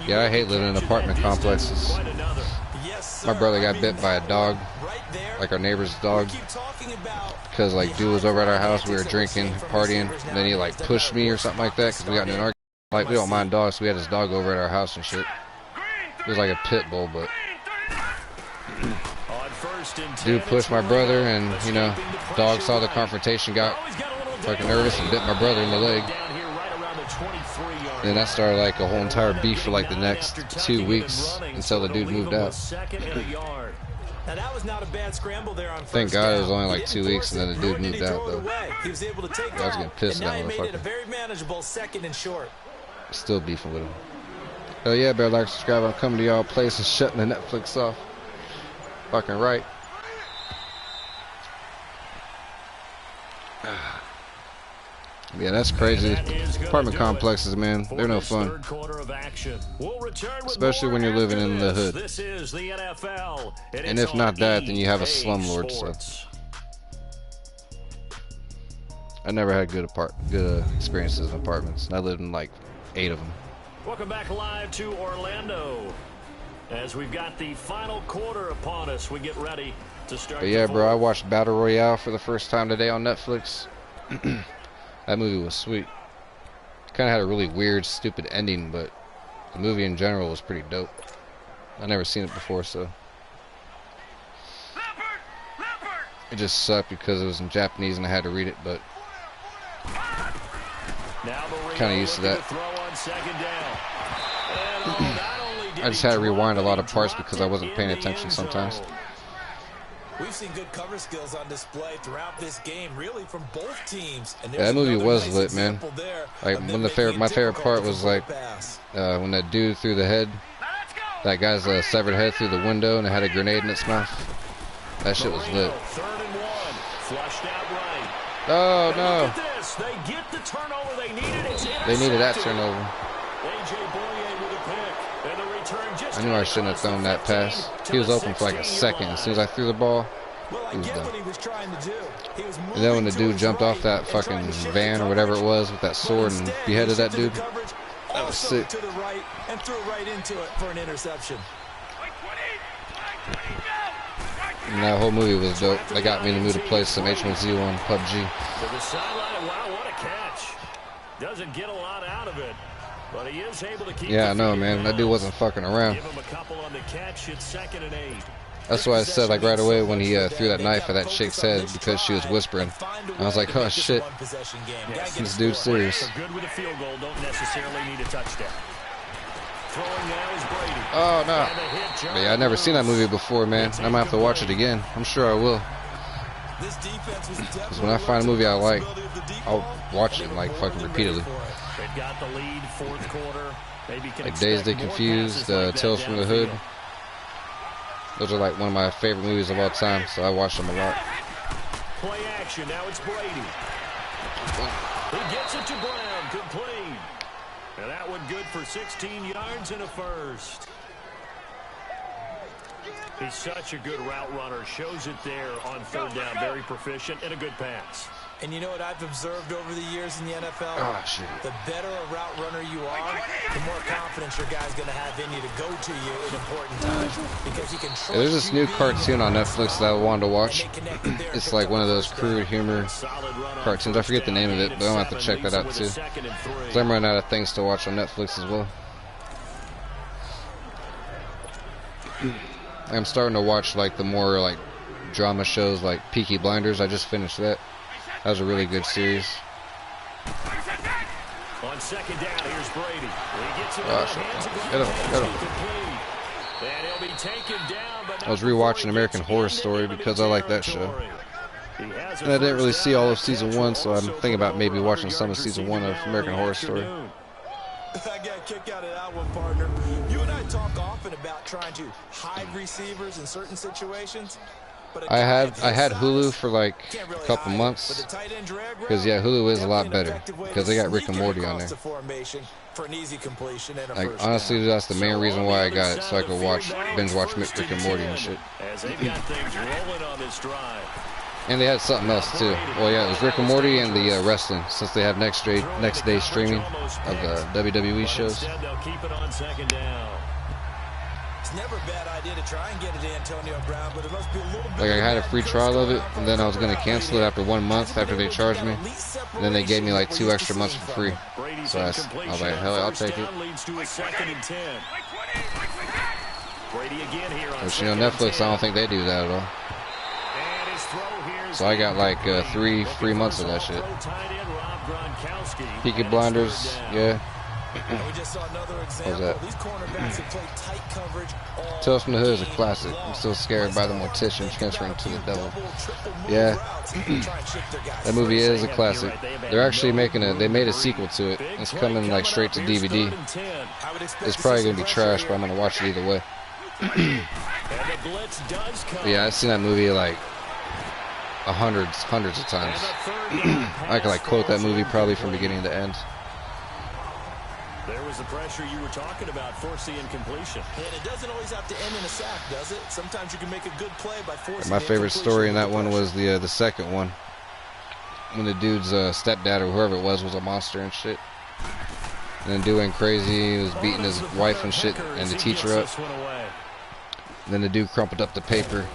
Yeah, I hate living in apartment complexes. My brother got bit by a dog like our neighbor's dog, because like dude was over at our house, we were drinking, partying, and then he like pushed me or something like that, because we got in an argument. Like, we don't mind dogs, so we had this dog over at our house and shit. It was like a pit bull, but dude pushed my brother, and you know, dog saw the confrontation, got fucking nervous and bit my brother in the leg. And that started like a whole entire beef for like the next 2 weeks until the dude moved out. Now that was not a bad scramble there on Thank God it was only like 2 weeks, and then the dude moved out though. He was able to take I was getting pissed at that motherfucker. Very manageable second and short. Still beefing with him. Hell yeah, better like, subscribe. I'm coming to y'all place and shutting the Netflix off. Fucking right. Yeah, that's crazy. Apartment complexes, man, they're no fun. Especially when you're living in the hood. And if not that, then you have a slumlord, so. I never had good experiences in apartments. I lived in like 8 of them. Welcome back live to Orlando. As we've got the final quarter upon us, we get ready to start. But yeah, bro, I watched Battle Royale for the first time today on Netflix. That movie was sweet. It kind of had a really weird, stupid ending, but the movie in general was pretty dope. I never seen it before, so it just sucked because it was in Japanese and I had to read it, but kind of used to that. I just had to rewind a lot of parts because I wasn't paying attention sometimes. We've seen good cover skills on display throughout this game, really from both teams. And yeah, that movie was lit, man. Like when my favorite part was like when that dude threw the head, that guy's severed head through the window, and it had a grenade in its mouth. That shit was lit. Oh no! They needed that turnover. I knew I shouldn't have thrown that pass. He was open for like a second. As soon as I threw the ball, he was done. And then when the dude jumped off that fucking van or whatever it was with that sword and beheaded that dude, that was sick. And that whole movie was dope. They got me in the mood to play some H1Z1 PUBG. Wow, what a catch. Doesn't get a lot out of it. But he is able to keep. Yeah, I know, man. That dude wasn't fucking around. Give him a couple on the catch. It's 2nd and 8. That's why I said like right away when he threw that knife at that chick's head because she was whispering. I was like, oh shit, this dude's serious. Oh no. But yeah, I never seen that movie before, man. I might have to watch it again. I'm sure I will. Because when I find a movie I like, I'll watch it like fucking repeatedly. They've got the lead, 4th quarter. Maybe like Dazed and Confused, Tales from the Hood. Those are like one of my favorite movies of all time, so I watch them a lot. Play action, now it's Brady. He gets it to Brown, complete. And that one good for 16 yards and a first. He's such a good route runner. Shows it there on 3rd down. Very proficient and a good pass. And you know what I've observed over the years in the NFL? Oh, shit. The better a route runner you are, the more confidence your guy's going to have in you to go to you in important times. Because he can trust there's this new cartoon on Netflix that I wanted to watch. It's like one of those crude humor cartoons. I forget the name of it, but I'm going to have to check that out too. Because I'm running out of things to watch on Netflix as well. I'm starting to watch like the more like drama shows like Peaky Blinders. I just finished that. That was a really good series. On 2nd down, here's Brady. He gets it Get him. And he'll be taken down, but I was rewatching American Horror Story because I like that show. And I didn't really see all of season 1, so I'm thinking about maybe watching some of season 1 of American Horror Story. I got a kick out of that one, partner. You and I talk often about trying to hide receivers in certain situations. I had Hulu for like a couple months because yeah, Hulu is a lot better because they got Rick and Morty on there. Like honestly, that's the main reason why I got it, so I could binge watch Rick and Morty and shit. And they had something else too. Well, yeah, it was Rick and Morty and the wrestling, since they have next day streaming of the WWE shows. It's never a bad idea to try and get it to Antonio Brown, but it must be a little bit. Like, I had a free trial of it, and then I was going to cancel it after 1 month after they charged me. And then they gave me like 2 extra months for free. So I was like, hell, I'll take it. But you know, Netflix, I don't think they do that at all. So I got like 3 free months of that shit. Peaky Blinders, yeah. What was that? Tales from the Hood is a classic. I'm still scared by the mortician transferring to the devil. Yeah. That movie is a classic. They're actually they made a sequel to it. It's coming like straight to DVD. It's probably going to be trash, but I'm going to watch it either way. Yeah, I've seen that movie like hundreds of times. I could like quote that movie probably from beginning to end. There was the pressure you were talking about, forcing incompletion. And it doesn't always have to end in a sack, does it? Sometimes you can make a good play by forcing. My favorite story in that one was the second one, when the dude's stepdad or whoever it was a monster and shit, and then doing crazy, he was beating his wife and shit, and the teacher up. And then the dude crumpled up the paper.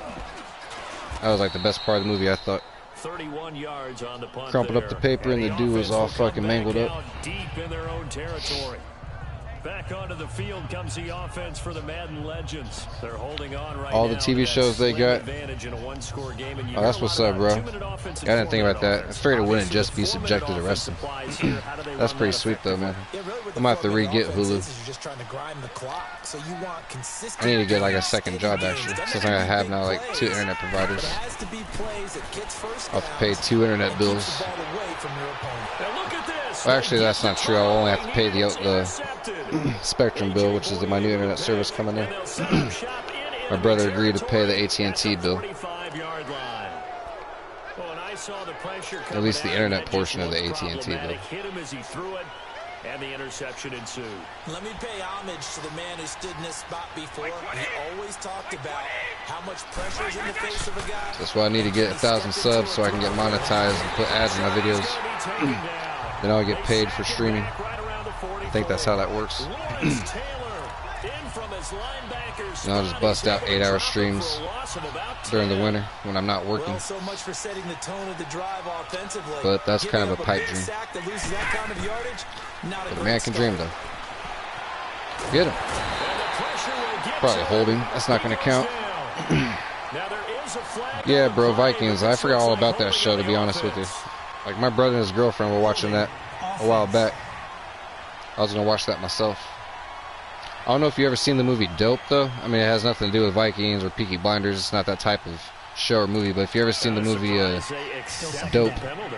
That was like the best part of the movie, I thought. 31 yards on the punt. Crumpled up the paper, and the dude was all fucking mangled up. Deep in their own territory. Back onto the field comes the offense for the Madden Legends. They're holding on right now. All the TV shows they got. Oh, that's what's up, bro. I didn't think about that. I figured it wouldn't just be subjected to wrestling. That's pretty sweet, though, man. I'm gonna have to re-get Hulu. I need to get like a second job, actually, since I have now like 2 internet providers. I'll have to pay 2 internet bills. Well, actually, that's not true. I'll only have to pay the Spectrum bill, which is my new internet service coming in. My brother agreed to pay the AT&T bill. At least the internet portion of the AT&T bill. And the interception ensued. Let me pay homage to the man who stood in this spot before. He always talked about how much pressure is in the face of a guy. That's why I need to get 1,000 subs so I can get monetized and put ads in my videos. Then I'll get paid for streaming. I think that's how that works. And I'll just bust out 8-hour streams during the winter when I'm not working. But that's kind of a pipe dream. But a man can dream, though. Get him. Probably holding. That's not going to count. Yeah, bro, Vikings. I forgot all about that show, to be honest with you. Like, my brother and his girlfriend were watching that a while back. I was going to watch that myself. I don't know if you ever seen the movie Dope, though. I mean, it has nothing to do with Vikings or Peaky Blinders. It's not that type of show or movie. But if you ever seen the movie Dope,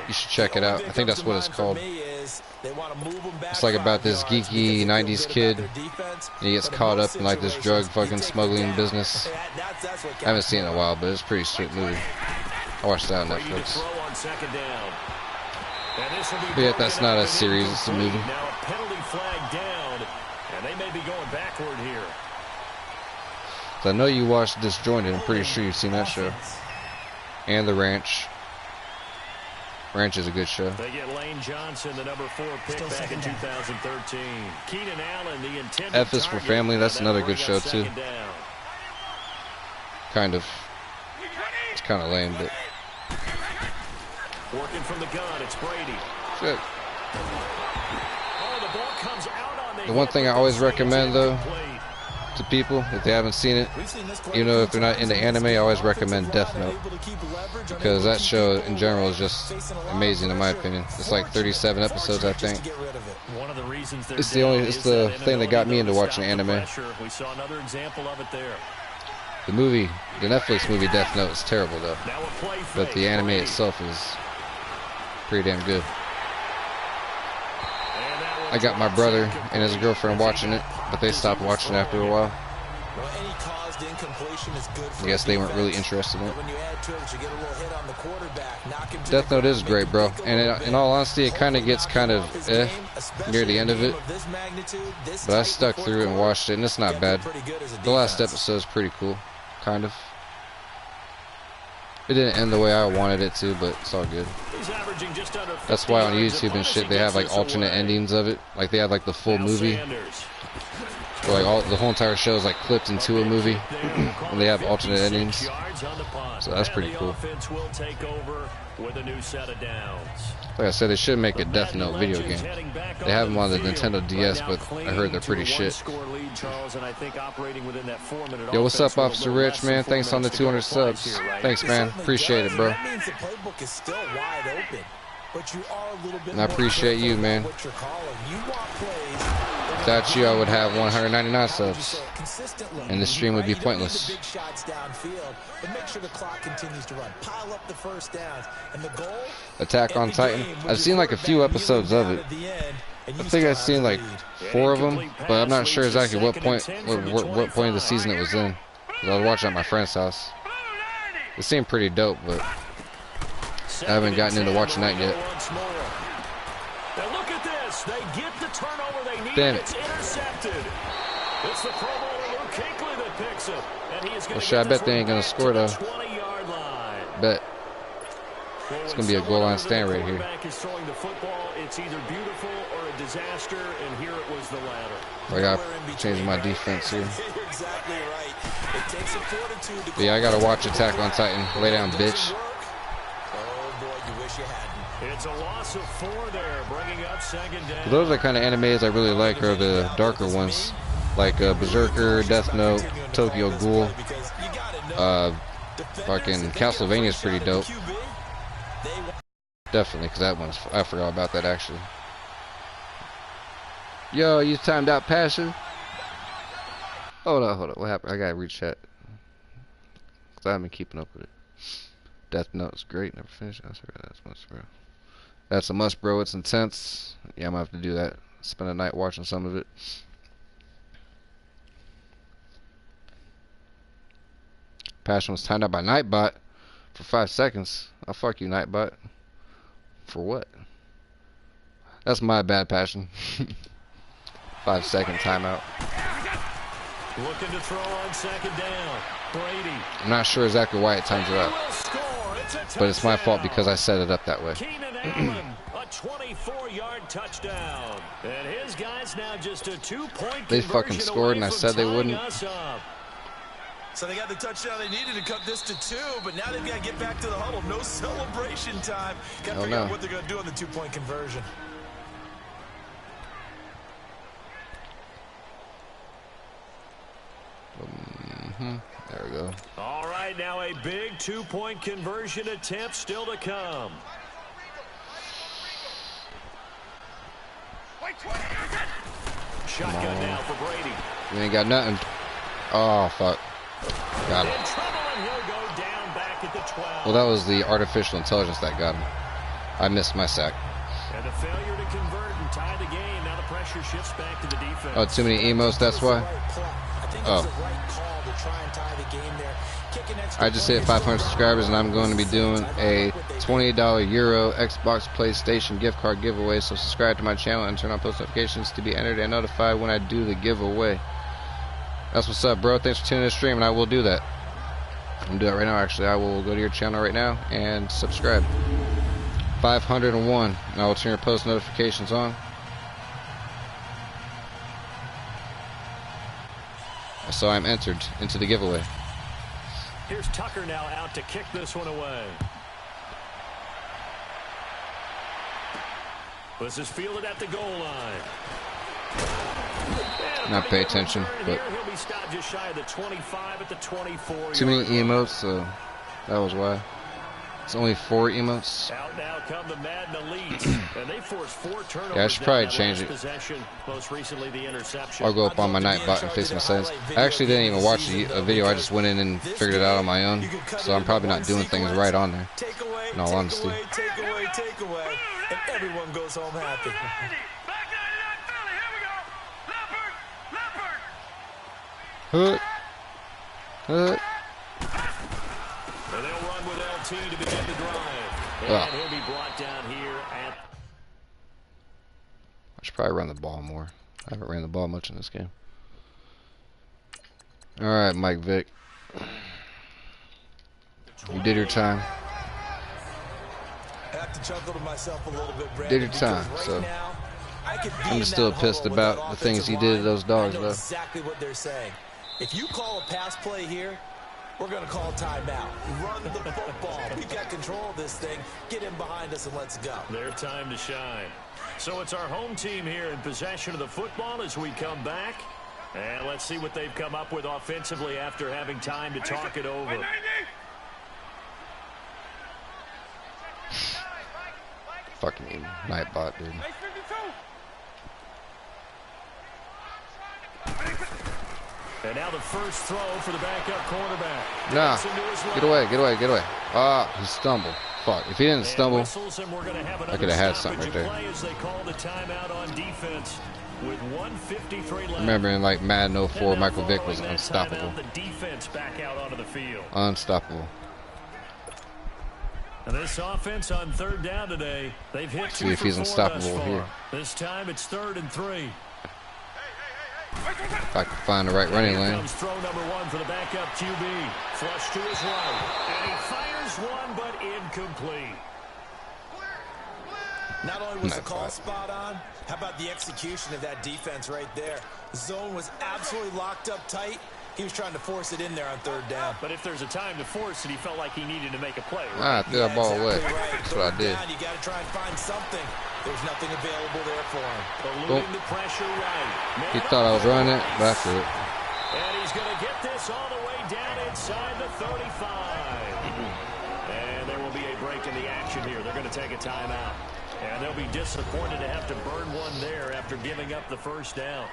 you should check it out. I think that's what it's called. It's like about this geeky 90s kid. He gets caught up in like this drug fucking smuggling business. I haven't seen it in a while, but it's a pretty sweet movie. I watched that on Netflix. But yet, that's not a series, it's a movie. And they may be going backward here. So I know you watched Disjointed. I'm pretty sure you've seen that show. And The Ranch. Ranch is a good show. They get Lane Johnson, the number 4 pick back in 2013. Keenan Allen, the intended F is for Family. That's another good show too. Kind of. It's kind of lame, but. Working from the gun, it's Brady. Shit. Oh, the ball comes out. The one thing I always recommend, though, to people, if they haven't seen it, even though if they're not into anime, I always recommend Death Note. Because that show, in general, is just amazing, in my opinion. It's like 37 episodes, I think. It's the thing that got me into watching anime. The movie, the Netflix movie Death Note is terrible, though. But the anime itself is pretty damn good. I got my brother and his girlfriend watching it, but they stopped watching after a while. I guess they weren't really interested in it. Death Note is great, bro. And in all honesty, it kind of gets near the end of it. But I stuck through it and watched it, and it's not bad. The last episode is pretty cool, kind of. It didn't end the way I wanted it to, but it's all good. That's why on YouTube and shit, they have like alternate endings of it. Like they have like the full movie. Where like the whole entire show is like clipped into a movie, and they have alternate endings. So that's pretty cool. Like I said, they should make a Death Note video game. They have them on the Nintendo DS, but I heard they're pretty shit. Yo, what's up, Officer Rich, man? Thanks on the 200 subs. Thanks, man. Appreciate it, bro. And I appreciate you, man. Without you, I would have 199 subs, and this stream would be pointless. Attack on Titan. I've seen like a few episodes of it. I think I've seen like 4 of them, but I'm not sure exactly what point of the season it was in. 'Cause I was watching at my friend's house. It seemed pretty dope, but I haven't gotten into watching that yet. Look at this. They get the turnover they need. Damn it. It's intercepted. It's the Pro Bowler Luke Kuechly that picks it. And he is going to I bet they ain't going to score, though. Bet. It's going to be a goal line stand right here. Is throwing the football, it's either beautiful or a disaster, and here it was the latter. I got to change my defense here. Exactly right. It takes a fortitude to yeah, I got to watch Attack on Titan. Lay down, bitch. Oh, boy, you wish you hadn't. It's a loss of 4 there, bringing up second down. Those are the kind of animes I really like, are the darker ones. Like Berserker, Death Note, Tokyo Ghoul. Fucking Castlevania is pretty dope. Definitely, because that one's... I forgot about that, actually. Yo, you timed out Passion? Hold on. What happened? I gotta recheck. Because I haven't been keeping up with it. Death Note's great. Never finished. That's a must, bro. That's a must, bro. It's intense. Yeah, I'm gonna have to do that. Spend a night watching some of it. Passion was timed out by Nightbot for 5 seconds. I'll fuck you, Nightbot. For what? That's my bad, Passion. 5-second timeout. Looking to throw on second down. Brady. I'm not sure exactly why it times it out, but it's my fault because I set it up that way. A 24-yard touchdown. And his guys now just a 2-point They fucking scored, and I said they wouldn't. So they got the touchdown they needed to cut this to 2, but now they've got to get back to the huddle. No celebration time. Got to figure out what they're going to do on the 2-point conversion. There we go. All right, now a big 2-point conversion attempt still to come. Shotgun now for Brady. You ain't got nothing. Oh, fuck. Got him. Well, that was the artificial intelligence that got him. I missed my sack. And the failure to convert and tie the game. Now the pressure shifts back to the defense. Oh, too many emotes, that's why? Oh. I just hit 500 subscribers, and I'm going to be doing a $20 Euro Xbox PlayStation gift card giveaway. So subscribe to my channel and turn on post notifications to be entered and notified when I do the giveaway. That's what's up, bro. Thanks for tuning in the stream, and I will do that. I'm going to do that right now, actually. I will go to your channel right now and subscribe. 501, and I will turn your post notifications on. So I'm entered into the giveaway. Here's Tucker now out to kick this one away. This is fielded at the goal line. Not pay attention, but too many emotes, so that was why. It's only 4 emotes. Out now come the Madden Elite, and they forced 4 turnovers. Yeah, I should probably change it. Most recently, the interception. I'll go up on my Nightbot and fix my settings. I actually didn't even watch a video. I just went in and figured it out on my own. So I'm probably not doing things right on there, in all honesty. Take away, and everyone goes home happy. Hood. And they'll run with LT to begin the drive. And he'll be brought down here at... I should probably run the ball more. I haven't ran the ball much in this game. Alright, Mike Vick. You did your time. I have to chuckle to myself a little bit, Brandon, Did your time, so I'm just still pissed about the things he did to those dogs, though. Exactly what they're saying. If you call a pass play here, we're going to call timeout. Run the football. We've got control of this thing. Get him behind us and let's go. Their time to shine. So it's our home team here in possession of the football as we come back. And let's see what they've come up with offensively after having time to talk it over. Fucking Nightbot, dude. And now the first throw for the backup quarterback. Nah, get away, get away, get away. Ah, he stumbled. Fuck, if he didn't stumble, I could have had something right there. I remember in like Madden 04, Michael Vick was unstoppable. Unstoppable. And this offense on third down today, they've hit See if he's unstoppable here. This time it's 3rd and 3. If I can find the right running lane. Comes throw number 1 for the backup QB. Flush to his right. And he fires one, but incomplete. Not only was the call spot on, how about the execution of that defense right there? The zone was absolutely locked up tight. He was trying to force it in there on 3rd down. But if there's a time to force it, he felt like he needed to make a play. Right? I threw that ball away. That's what I did. You got to try and find something. There's nothing available there for him. Eluding the pressure right. He thought I was running it, but I threw it. And he's going to get this all the way down inside the 35. And there will be a break in the action here. They're going to take a timeout. And they'll be disappointed to have to burn one there after giving up the first down.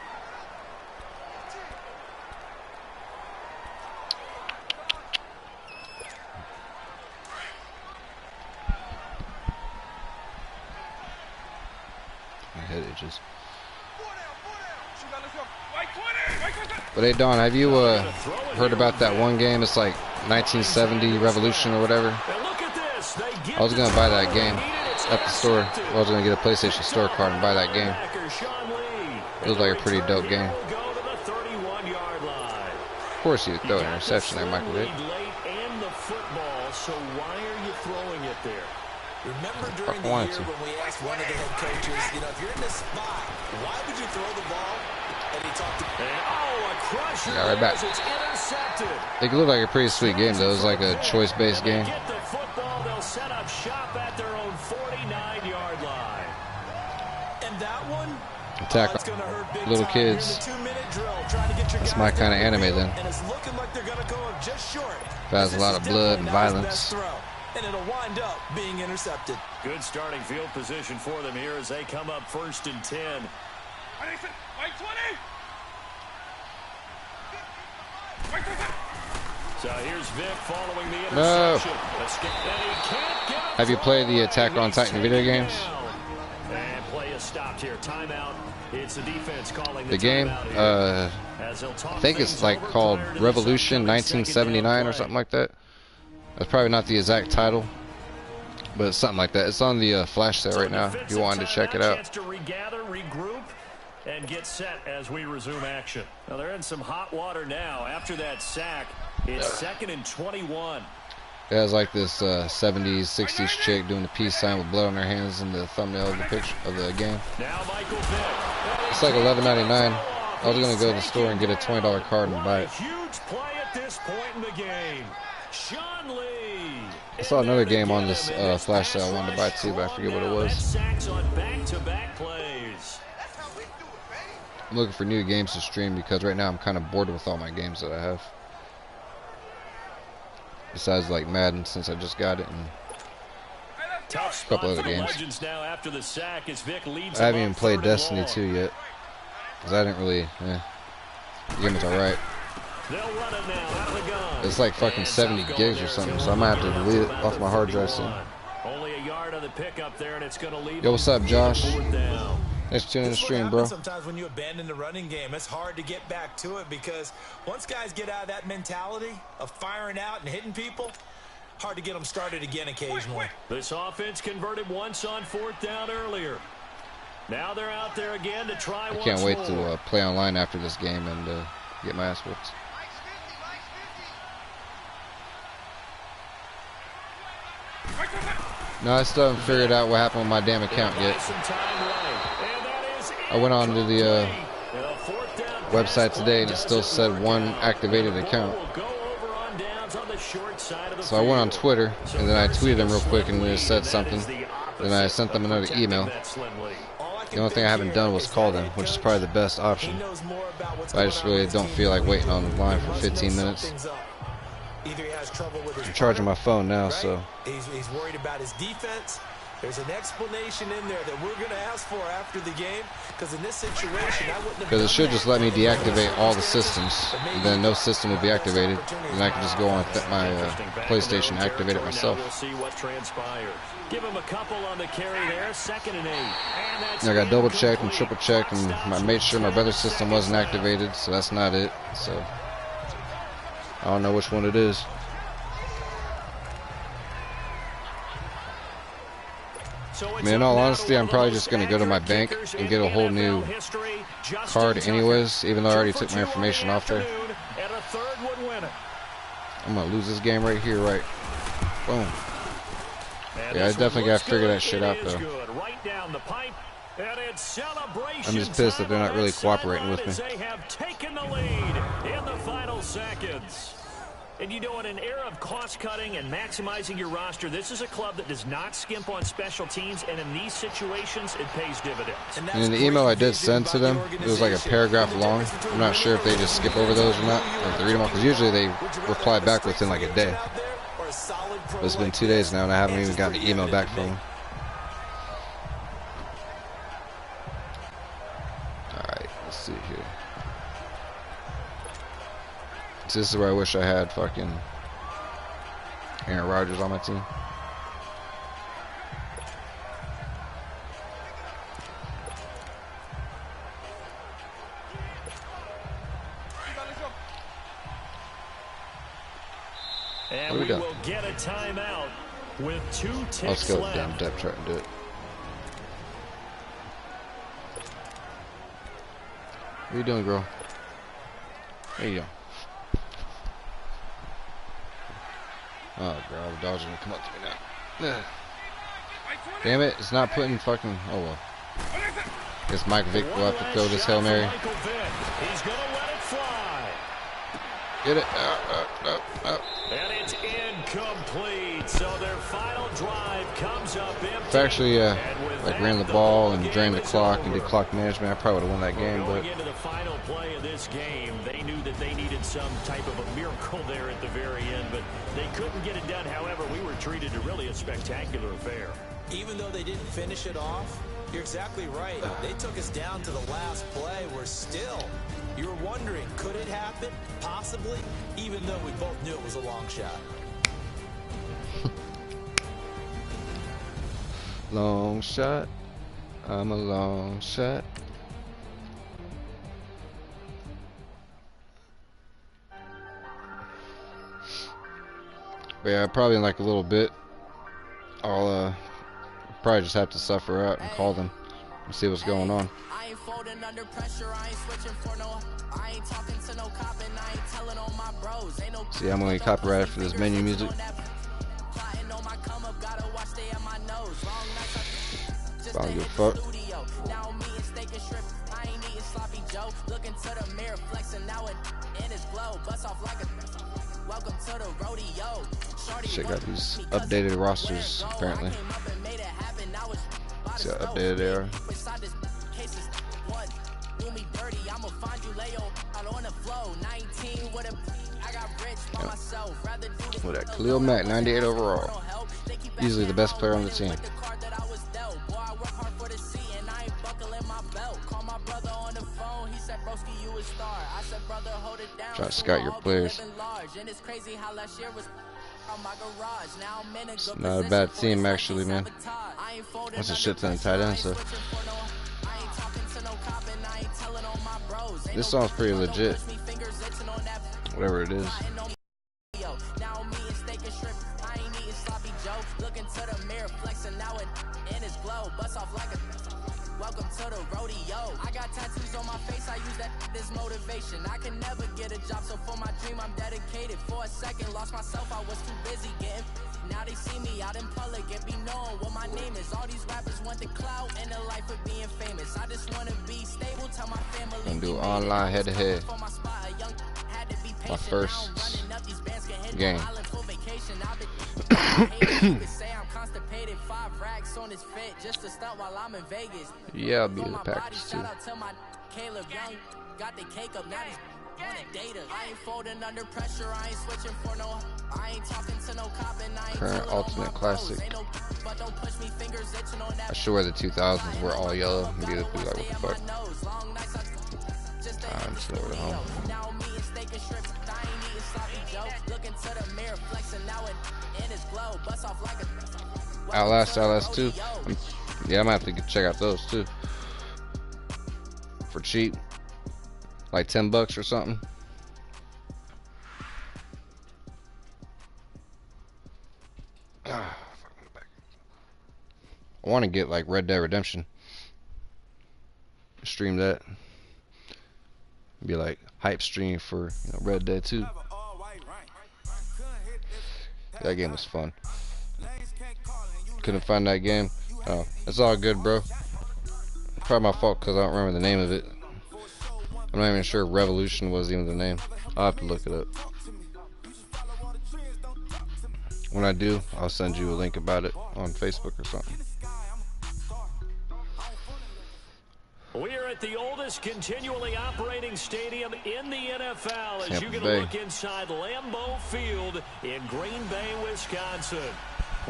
Head itches. But hey, Don, have you heard about that one game? It's like 1970 Revolution or whatever. I was gonna buy that game at the store. I was gonna get a PlayStation Store card and buy that game. It was like a pretty dope game. Of course, you throw an interception there, Michael Vick. So why are you throwing it there? Remember during the year when we asked one of the head coaches, you know, if you're in this spot, why would you throw the ball? And he talked to a crusher. Yeah, right back. It looked like a pretty sweet game, though. It was like a choice-based game. Get the football, they'll set up shop at their own 49-yard line. And that one, attack little kids. That's my kind of anime then. And it's looking like they're gonna go just short. Has a lot of blood and violence. And it'll wind up being intercepted. Good starting field position for them here as they come up 1st and 10. So here's Vick following the interception. Have you played the Attack on Titan video games? And play is stopped here. Timeout. It's the defense calling the game. I think it's like called Revolution 1979 or something like that. That's probably not the exact title, but it's something like that. It's on the flash sale right now if you wanted to check it out. Chance to regather, regroup, and get set as we resume action. Now they're in some hot water now. After that sack, it's 2nd and 21. It has like this 70s, 60s chick doing the peace sign with blood on her hands in the thumbnail of the picture of the game. Now Michael Vick. It's like $11.99. I was gonna go to the store and get a $20 card and buy it. Huge play at this point in the game. Sean Lee. I saw another game on this flash sale I wanted to buy too, but I forget what it was. Sacks on back-to-back plays. I'm looking for new games to stream because right now I'm kind of bored with all my games that I have. Besides like Madden, since I just got it, and a couple other games. Now after the sack as Vick leads I haven't even played Destiny 2 yet, because I didn't really. The game is alright. It's like fucking 70 gigs or something, so I might have to delete it off my hard drive soon. Only a yard on the pickup there, and it's going to leave. Yo, what's up, Josh? Thanks for tuning in the stream, bro. Sometimes when you abandon the running game, it's hard to get back to it because once guys get out of that mentality of firing out and hitting people, hard to get them started again occasionally. This offense converted once on 4th down earlier. Now they're out there again to try once more. I can't wait to play online after this game and get my ass whooped. No, I still haven't figured out what happened with my damn account yet. And that is I went on to the website today and it still said 1 activated account. So I went on Twitter and then I tweeted them real quick and it said something. Then I sent them another email. The only thing I haven't done was call them, which is probably the best option. But I just really don't feel like waiting on the line for 15 minutes. I'm charging my phone now, so. He's worried about his defense. There's an explanation in there that we're going to ask for after the game, because in this situation, I wouldn't have. Because it should just let me deactivate all the systems, and then no system will be activated, and I can just go on my PlayStation, activate it myself. We'll see what transpires. Give him a couple on the carry there, 2nd and 8. And I got double checked and triple checked, and I made sure my brother's system wasn't activated, so that's not it. So I don't know which one it is. I mean, in all honesty, I'm probably just going to go to my bank and get a whole new card anyways, even though I already took my information off there. I'm going to lose this game right here, right? Boom. Yeah, I definitely got to figure that shit out, though. I'm just pissed that they're not really cooperating with me. They have taken the lead in the final seconds. And you know, in an era of cost-cutting and maximizing your roster, this is a club that does not skimp on special teams, and in these situations, it pays dividends. And in the email I did send to them, it was like a paragraph long. I'm not sure if they just skip over those or not, or if they read them off, because usually they reply back within like a day. But it's been 2 days now, and I haven't even gotten the email back from them. Alright, let's see here. So this is where I wish I had fucking Aaron Rodgers on my team. And we will get a timeout with 2 ticks left. Let's go down depth chart and do it. What are you doing, girl? There you go. Oh, bro, the dogs are gonna come up to me now. Damn it, it's not putting fucking. Oh well. Guess Mike Vick will have to throw this Hail Mary. He's gonna let it fly. Get it. And it's incomplete. So their final drive comes up empty. If I actually like ran the ball and drained the clock and did clock management, I probably would have won that game. But going into the final play of this game, they knew that they needed some type of a miracle there at the very end, but they couldn't get it done. However, we were treated to really a spectacular affair. Even though they didn't finish it off, you're exactly right. They took us down to the last play. We're still. You were wondering, could it happen? Possibly, even though we both knew it was a long shot. Long shot. I'm a long shot. But yeah, probably in like a little bit, I'll probably just have to suffer out and call them and see what's going on. I ain't folding under pressure, I ain't switching for no. I ain't talking to no cop and I ain't telling on my bros. Ain't no. See, I'm gonna get copyrighted for this menu music. I don't give a fuck. Looking to the mirror, flexing now in his glow. Bust off like a welcome to the rodeo. Shit got these updated rosters apparently. See how updated they are. With that Khalil Mack, 98 overall. Easily the best player on the team. Try to scout your players. It's not a bad team actually, man. That's a shit ton of tight ends, so. This song's pretty legit. Whatever it is. Looking to the mirror, flexing now in his glow. Bust off like a welcome to the rodeo. I got tattoos on my my face, I use that as motivation. I can never get a job, so for my dream I'm dedicated. For a second, lost myself, I was too busy getting. Now they see me out in public and be known what my name is. All these rappers want the clout and the life of being famous. I just want to be stable, tell my family. Gonna do online head to head. My first game. Yeah, I'll be in the Packers too. Got the cake up, now he's on a data. I ain't folding under pressure, I ain't switching for no. I ain't talking to no cop and I ain't Current Ultimate Classic. I swear the 2000s were all yellow. Maybe this be like, what the fuck? I'm just over at home. Outlast 2. Yeah, I might have to check out those too. For cheap. Like $10 or something. I want to get like Red Dead Redemption. Stream that. Be like hype stream for Red Dead 2. That game was fun. Couldn't find that game. Oh, it's all good, bro. Probably my fault because I don't remember the name of it. I'm not even sure Revolution was even the name. I'll have to look it up. When I do, I'll send you a link about it on Facebook or something. We are at the oldest continually operating stadium in the NFL as Tampa you get Bay. a look inside Lambeau Field in Green Bay, Wisconsin.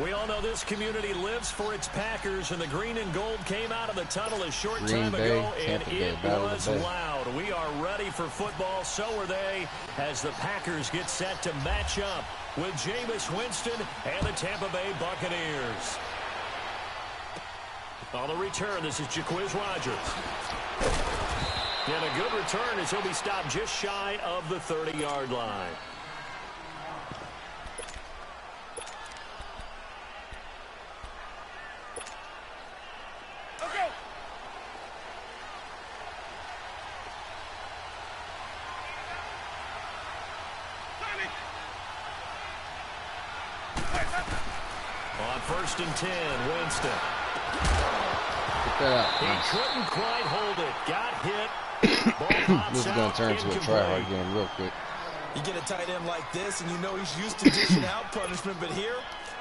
We all know this community lives for its Packers, and the green and gold came out of the tunnel a short Green time Bay, ago, and Tampa Bay, it Battle of was the Bay. loud. We are ready for football, so are they, as the Packers get set to match up with Jameis Winston and the Tampa Bay Buccaneers. On the return, this is Jaquiz Rogers. And a good return as he'll be stopped just shy of the 30-yard line. On 1st and 10, Winston. He couldn't quite hold it. Got hit. This is going to turn into a try-hard game real quick. You get a tight end like this, and you know he's used to dishing out punishment, but here,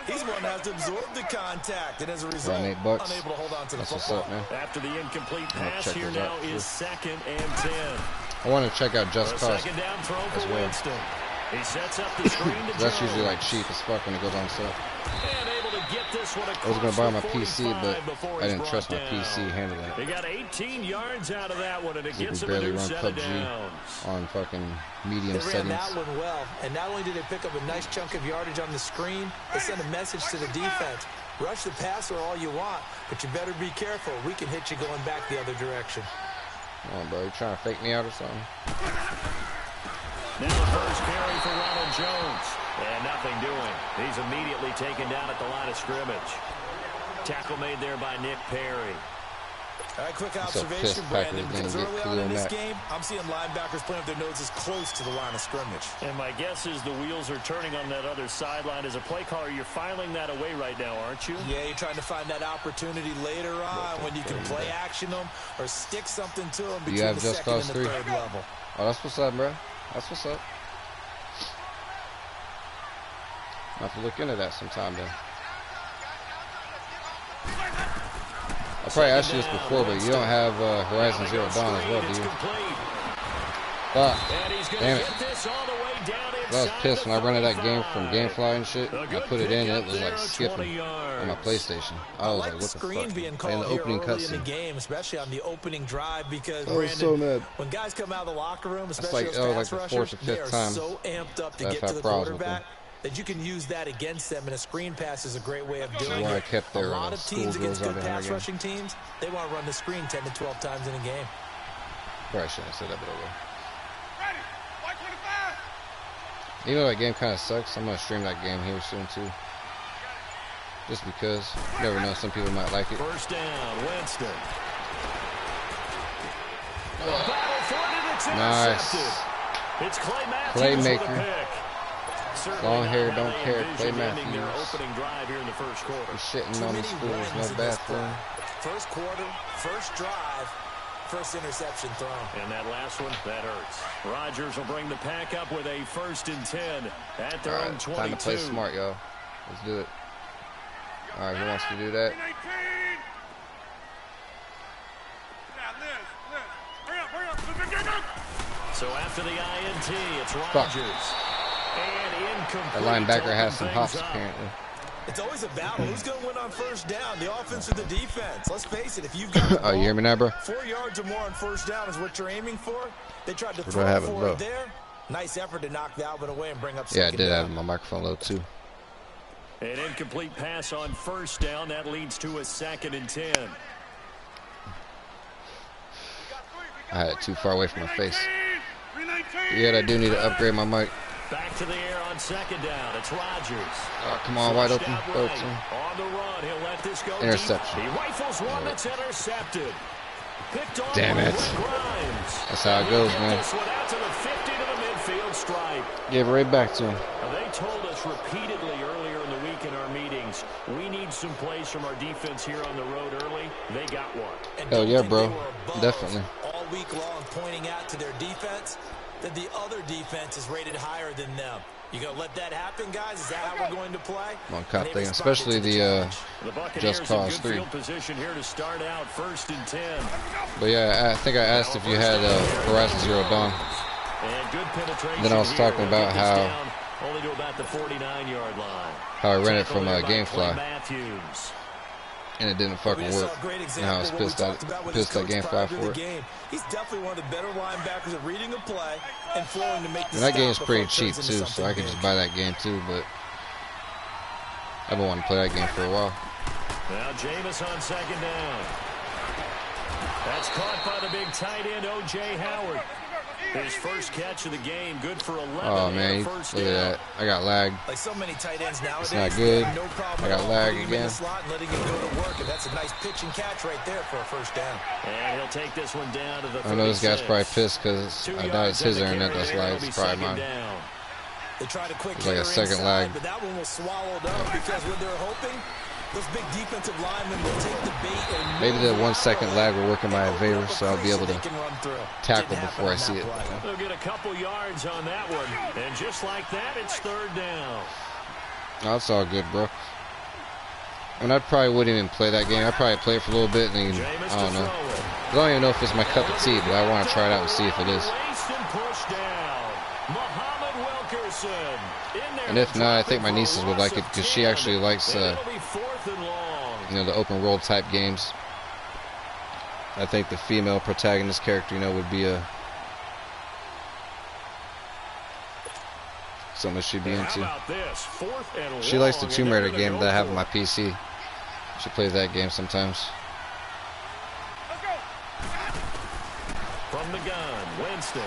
he's one that has to absorb the contact, and as a result, unable to hold on to the football. What's up, man? After the incomplete pass, here now is 2nd and 10. I want to check out Just Cause Second down throw as for well. Winston. He sets up the screen to That's Jones. usually like cheap as fuck when it goes on sale. And able to get this one I was going to buy my PC, 45 but before I he's didn't trust my brought down. PC handling They it. got 18 yards out of that one, and it You gets can him a barely new run set of PUBG downs. on fucking medium They ran settings. that one well, and not only did they pick up a nice chunk of yardage on the screen, they sent a message to the defense. Rush the passer all you want, but you better be careful. We can hit you going back the other direction. Come on, bro. You trying to fake me out or something? Now the first carry for Ronald Jones. And nothing doing. He's immediately taken down at the line of scrimmage. Tackle made there by Nick Perry. All right, quick So observation, pissed Brandon, Packers because didn't early get on in Khalil this Mack. game, I'm seeing linebackers playing with their noses close to the line of scrimmage. And my guess is the wheels are turning on that other sideline. As a play caller, you're filing that away right now, aren't you? Yeah, you're trying to find that opportunity later on when you can play action them or stick something to them between have the Just second and Cause the 3? third level. Oh, that's what's up, bro. That's what's up. I'll have to look into that sometime then. I probably asked you this before, but you don't have Horizon Zero Dawn as well, do you? Fuck. Damn it. I was pissed when I rented that game from Gamefly and shit. I put it in and it was like skipping on my PlayStation. I was like, what the screen fuck? being And called the here opening early in the cutscene. game, especially on the opening drive, because I was so mad. when guys come out of the locker room, That's especially like- those that was pass like the rushers, 4th or they 5th are time so amped up to I've get to had the problems with quarterback that you can use that against them, and a screen pass is a great way of doing why I it. kept A their lot of teams schoolgirls against out good behind pass the game. rushing teams, they want to run the screen 10 to 12 times in a game. Probably shouldn't have said that, but I will. Even though that game kind of sucks, I'm going to stream that game here soon too. Just because. You never know, some people might like it. First down, Winston. Nice. It's Clay Matthews with a Playmaker. pick. Long hair, don't care. Clay Their Matthews. opening drive here in the first quarter. He's shitting on the schools. No bathroom. First quarter, first drive, first interception thrown. And that last one, that hurts. Rodgers will bring the pack up with a 1st and 10 at their own 22. Time to play smart, y'all. Let's do it. All right, who wants to do that? So after the INT, it's Rodgers. And incomplete. That linebacker has some hops, apparently. It's always a battle. Who's going to win on first down, the offense or the defense? Let's face it, if you've got the ball, oh, you hear me now, bro? 4 yards or more on first down is what you're aiming for. They tried to Or do throw I have it for low? it there. Nice effort to knock that one away and bring up Yeah, I second did down. have my microphone low, too. An incomplete pass on first down. That leads to a 2nd and 10. I had it too far away from my face. Yeah, I do need to upgrade my mic. Back to the air on 2nd down. It's Rodgers. Oh, come on, wide open. Right. On the run, he'll let this go Interception. Deep. He rifles one that's intercepted. Picked on Damn by it. Grimes. That's how it goes, man. This one out to the 50 to the midfield stripe. Give it right back to him. They told us repeatedly earlier in the week in our meetings, we need some plays from our defense here on the road early. They got one. And Hell don't yeah, think bro. they were above Definitely. all week long pointing out to their defense that the other defense is rated higher than them. You gonna let that happen, guys? Is that how we're going to play? On cop thing, especially the just cause 3. Position here to start out 1st and 10. But yeah, I think I asked if you had Horizon Zero Dawn. And good penetration. Then I was here. talking about They'll get this how down only to about the 49-yard line. how I rented from Tackle there by Clay GameFly Matthews. and it didn't fucking work. And I was pissed at GameFly for it. He's definitely one of the better linebackers at reading a play and flowing to make the And that stop game's before pretty it cheap turns into too, so I something could just big. buy that game too. But I've been wanting to play that game for a while. Now Jameis on 2nd down. That's caught by the big tight end, O.J. Howard. His first catch of the game, good for 11. Oh man, and a look first at down. that. I got lagged. Like so many tight ends nowadays, It's not they good. have no problem I got at all lag putting him in again. the slot and letting him go to work, and that's a nice pitch and catch right there for a first down. And he'll take this one down to the I know this guy's 36. probably pissed because 2 I thought yards it's his on the internet. carry That's there. why It'll it's be probably 2nd mine. down. They tried a quick It's like a hitter second inside, lag. but that one was swallowed up because what they're hoping, those big defensive linemen will take the bait and Maybe move the 1 second lag will work in my and open favor, up a so I'll be crease able that to they can run through. tackle Didn't happen before I on see that it. play. They'll get a couple yards on that one. And just like that, it's 3rd down. No, that's all good, bro. And I probably wouldn't even play that game. I'd probably play it for a little bit and then, Jameis I don't to know. throw it. I don't even know if it's my cup of tea, but I want to try it out and see if it is. Raced and pushed down. Muhammad Wilkerson in there And if to not, I drop think it my for niece a would like loss it of because she 10. actually likes, And it'll be 4th and long. you know, the open world type games. I think the female protagonist character, you know, would be something she'd be And how into. about this? 4th and She likes the long, Tomb and Raider they're gonna game go that I have for on my it. PC. She plays that game sometimes. From the gun, Winston.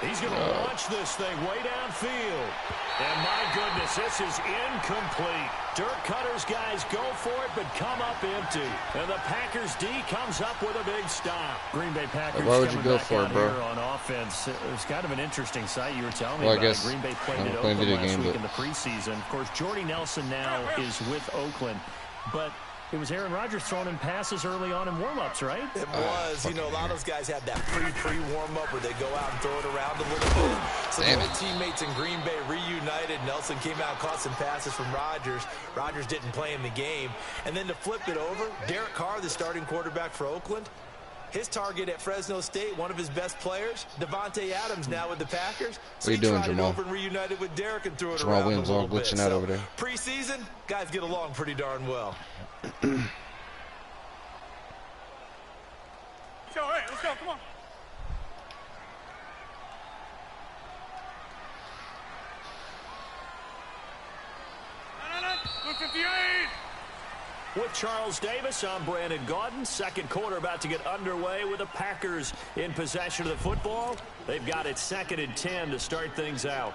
He's going to launch this thing way downfield. And my goodness, this is incomplete. Dirk Cutter's guys go for it, but come up empty. And the Packers D comes up with a big stop. Green Bay Packers Why would you coming go back for it, out bro? here on offense. It was kind of an interesting sight. You were telling me Well, I about it. guess Green Bay played I'm at playing Oakland video last game, week but- in the preseason. Of course, Jordy Nelson now is with Oakland. But it was Aaron Rodgers throwing in passes early on in warm-ups, right? It was. You know, a lot of those guys have that pre-warm-up where they go out and throw it around a little bit. So Damn the it. old teammates in Green Bay reunited. Nelson came out, caught some passes from Rodgers. Rodgers didn't play in the game. And then to flip it over, Derek Carr, the starting quarterback for Oakland, his target at Fresno State, one of his best players, Devontae Adams, now with the Packers. So What are you he doing, tried it Jamal? over and reunited with Derek and threw it Jamal around Williams a all little bit. glitching out So over there. Preseason, guys get along pretty darn well. Let's go, come on. With Charles Davis, I'm Brandon Gaudin. Second quarter about to get underway with the Packers in possession of the football. They've got it 2nd and 10 to start things out.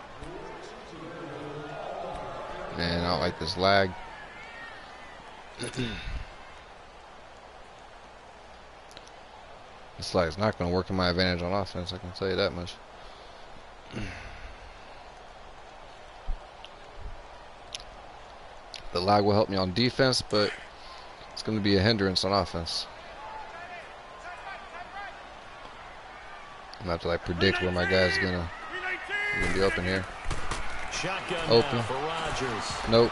Man, I don't like this lag. It's like it's not going to work in my advantage on offense. I can tell you that much. The lag will help me on defense, but it's going to be a hindrance on offense. I'm going to have to like predict where my guy's going to be open here. Shotgun open. For Rodgers. Nope.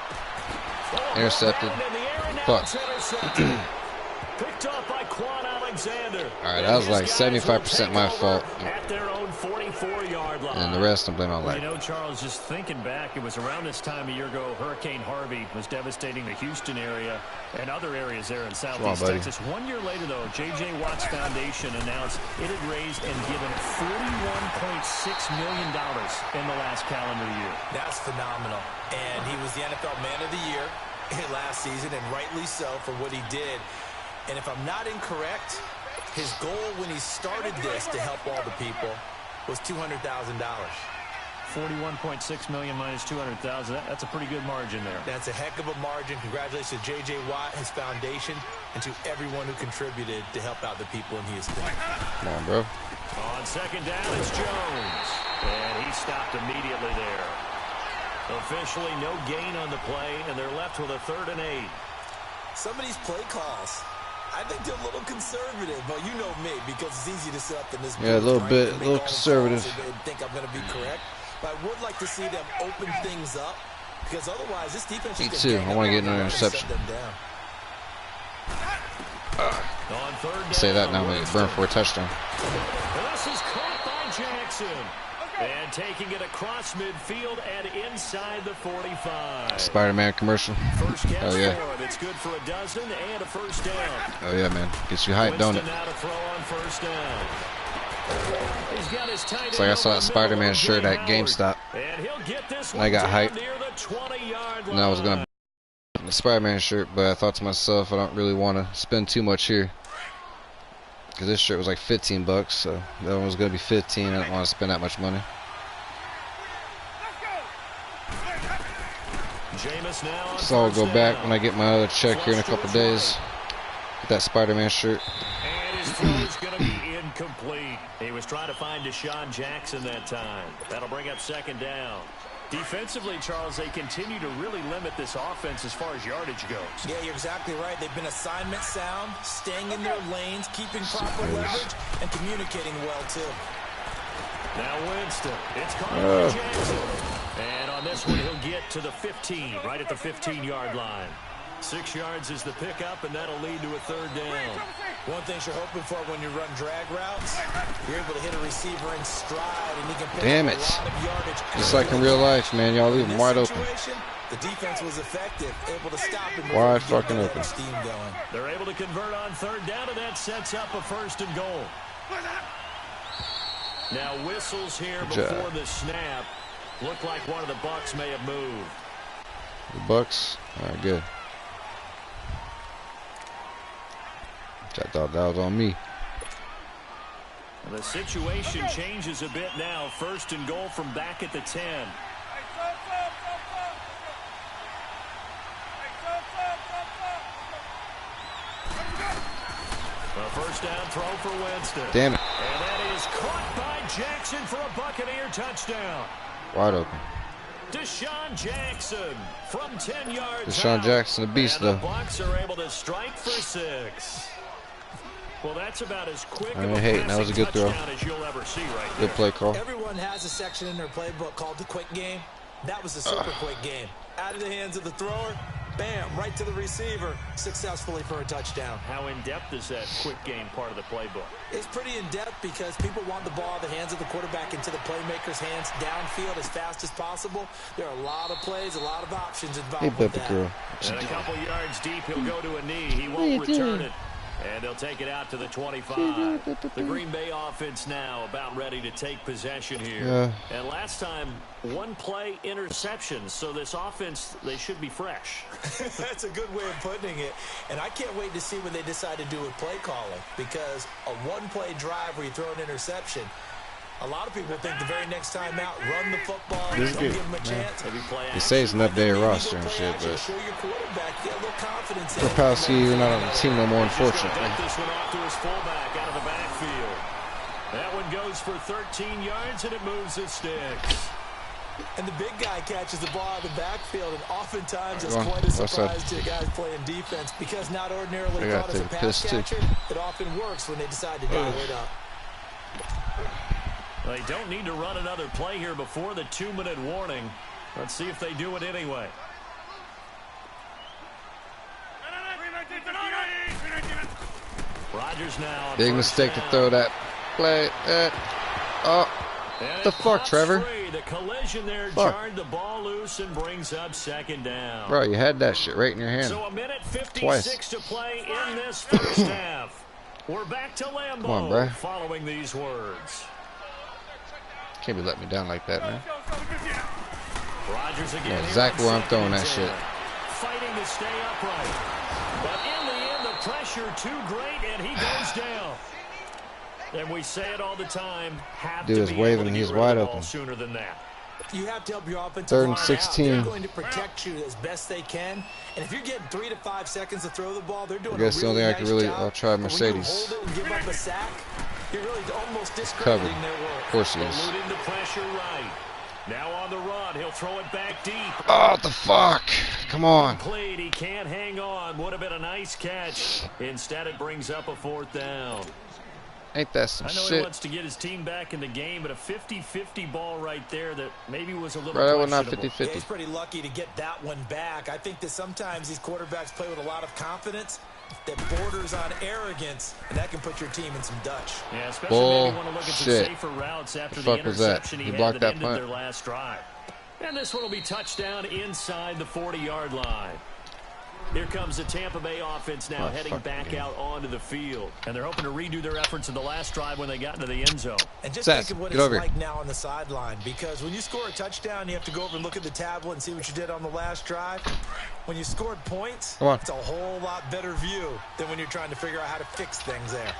Intercepted. Fuck. Picked up by Quan Alexander. Alright, that was like 75% my fault. At their own 44-yard line. And the rest I'm blaming on lag. You know, Charles, just thinking back, it was around this time a year ago, Hurricane Harvey was devastating the Houston area and other areas there in Southeast Texas. 1 year later, though, J.J. Watt's Foundation announced it had raised and given $41.6 million in the last calendar year. That's phenomenal. And he was the NFL Man of the Year last season, and rightly so for what he did. And if I'm not incorrect, his goal when he started this to help all the people was $200,000. 41.6 million minus 200,000. That's a pretty good margin there. That's a heck of a margin. Congratulations to J.J. Watt, his foundation, and to everyone who contributed to help out the people in Houston. Come on, bro. On second down, it's Jones. And he stopped immediately there. Officially no gain on the play, and they're left with a 3rd and 8. Some of these play calls, I think they're a little conservative, but you know me, because it's easy to sit up in this. Yeah, a little bit, a little conservative. They think I'm going to be correct, but I would like to see them open things up, because otherwise this defense is Me too. I want to get an interception. On 3rd down, Say that now, I'm going to get burned for a touchdown. This is caught by Jackson. And taking it across midfield and inside the 45. Spider-Man commercial. First catch Oh yeah. for him. It's good for a dozen and a first down. Oh yeah, man. Gets you hyped, don't it? Now to throw on first down. He's got his tight It's like I saw that Spider-Man shirt at GameStop. And he'll get this and I got hyped. near the 20-yard line. And I was gonna buy the Spider-Man shirt, but I thought to myself, I don't really want to spend too much here. Because this shirt was like 15 bucks, so that one was going to be 15. I didn't want to spend that much money. So I'll go back when I get my other check here in a couple days. Get that Spider-Man shirt. And his throw is going to be incomplete. He was trying to find Deshaun Jackson that time. That'll bring up second down. Defensively, Charles, they continue to really limit this offense as far as yardage goes. Yeah, you're exactly right. They've been assignment sound, staying in their lanes, keeping proper leverage, and communicating well, too. Now Winston. It's Carter Jackson. And on this one, he'll get to the 15, right at the 15-yard line. 6 yards is the pickup, and that'll lead to a 3rd down. One thing you're hoping for when you run drag routes, you're able to hit a receiver in stride, and he can pick up a lot of yardage. Just like in real life, man. Y'all leave him wide open. The defense was effective, able to stop him. Wide fucking open. Steam going. They're able to convert on 3rd down, and that sets up a 1st and goal. Now whistles here before the snap. Looked like one of the Bucs may have moved. The Bucs? All right, good. I thought that was on me. The situation changes a bit now. 1st and goal from back at the 10. A 1st down throw for Winston. Damn it. And that is caught by Jackson for a Buccaneer touchdown. Wide open. Deshaun Jackson from 10 yards Deshaun out. Jackson, a beast, and though. The Bucs are able to strike for 6. Well, that's about as quick of a that was a good throw. as you'll ever see right Good there. play call. Everyone has a section in their playbook called the quick game. That was the super quick game. Out of the hands of the thrower, bam, right to the receiver, successfully for a touchdown. How in-depth is that quick game part of the playbook? It's pretty in-depth because people want the ball in the hands of the quarterback into the playmaker's hands downfield as fast as possible. There are a lot of plays, a lot of options involved with that. Girl. And a couple yards deep, he'll go to a knee. He won't return it. And they'll take it out to the 25. The Green Bay offense now about ready to take possession here. Yeah. And last time, 1 play interception. So this offense, they should be fresh. That's a good way of putting it. And I can't wait to see what they decide to do with play calling. Because a 1-play drive where you throw an interception, A lot of people think the very next time out, run the football, This is don't good, give them a man. chance. They say it's an updated roster and shit, but Kropowski, you're not on the team no more, unfortunately. This one off to his fullback out of the backfield. That one goes for 13 yards, and it moves the sticks. And the big guy catches the ball out of the backfield, and oftentimes it's quite a surprise to guys playing defense because not ordinarily thought as a pass catcher, it often works when they decide to dial it up. They don't need to run another play here before the 2-minute warning. Let's see if they do it anyway. Rodgers now. Big mistake to throw that play. Oh, the fuck, Trevor? The collision there jarred the ball loose and brings up second down. Bro, you had that shit right in your hand. So a minute 56 twice to play in this first half. We're back to Lambeau. Come on, bro. Following these words. Can't be letting me down like that, man. Rodgers again. Yeah, exactly where I'm throwing that shit. Fighting to stay upright. But in the end, the pressure too great, and he goes down. And we say it all the time. Dude is waving, and he's wide open. Sooner than that. You have to help your offensive Third and line out. 16. They're going to protect you as best they can. And if you're getting 3 to 5 seconds to throw the ball, they're doing I guess a the only really thing I nice can really, job. I'll try But Mercedes. when you hold it and give up a sack, you're really almost Covered. discrediting their work. Of course he is. Eluding the pressure right. Now on the run, he'll throw it back deep. Oh, what the fuck? Come on. Complete. He can't hang on. Would have been a nice catch. Instead, it brings up a 4th down. Ain't that some I know he shit? wants to get his team back in the game, but a 50-50 ball right there that maybe was a little Bro, that was not questionable. 50-50. He's pretty lucky to get that one back. I think that sometimes these quarterbacks play with a lot of confidence that borders on arrogance, and that can put your team in some Dutch. Yeah, especially maybe want to look at some Bullshit. safer routes after The the fuck was that? interception He he had blocked that that ended punt? their last drive. And this one will be touchdown inside the 40-yard line. Here comes the Tampa Bay offense now heading back out onto the field. And they're hoping to redo their efforts in the last drive when they got into the end zone. And just Seth, think of what get it's over like here. now on the sideline, because when you score a touchdown, you have to go over and look at the tablet and see what you did on the last drive. When you scored points, Come on. it's a whole lot better view than when you're trying to figure out how to fix things there.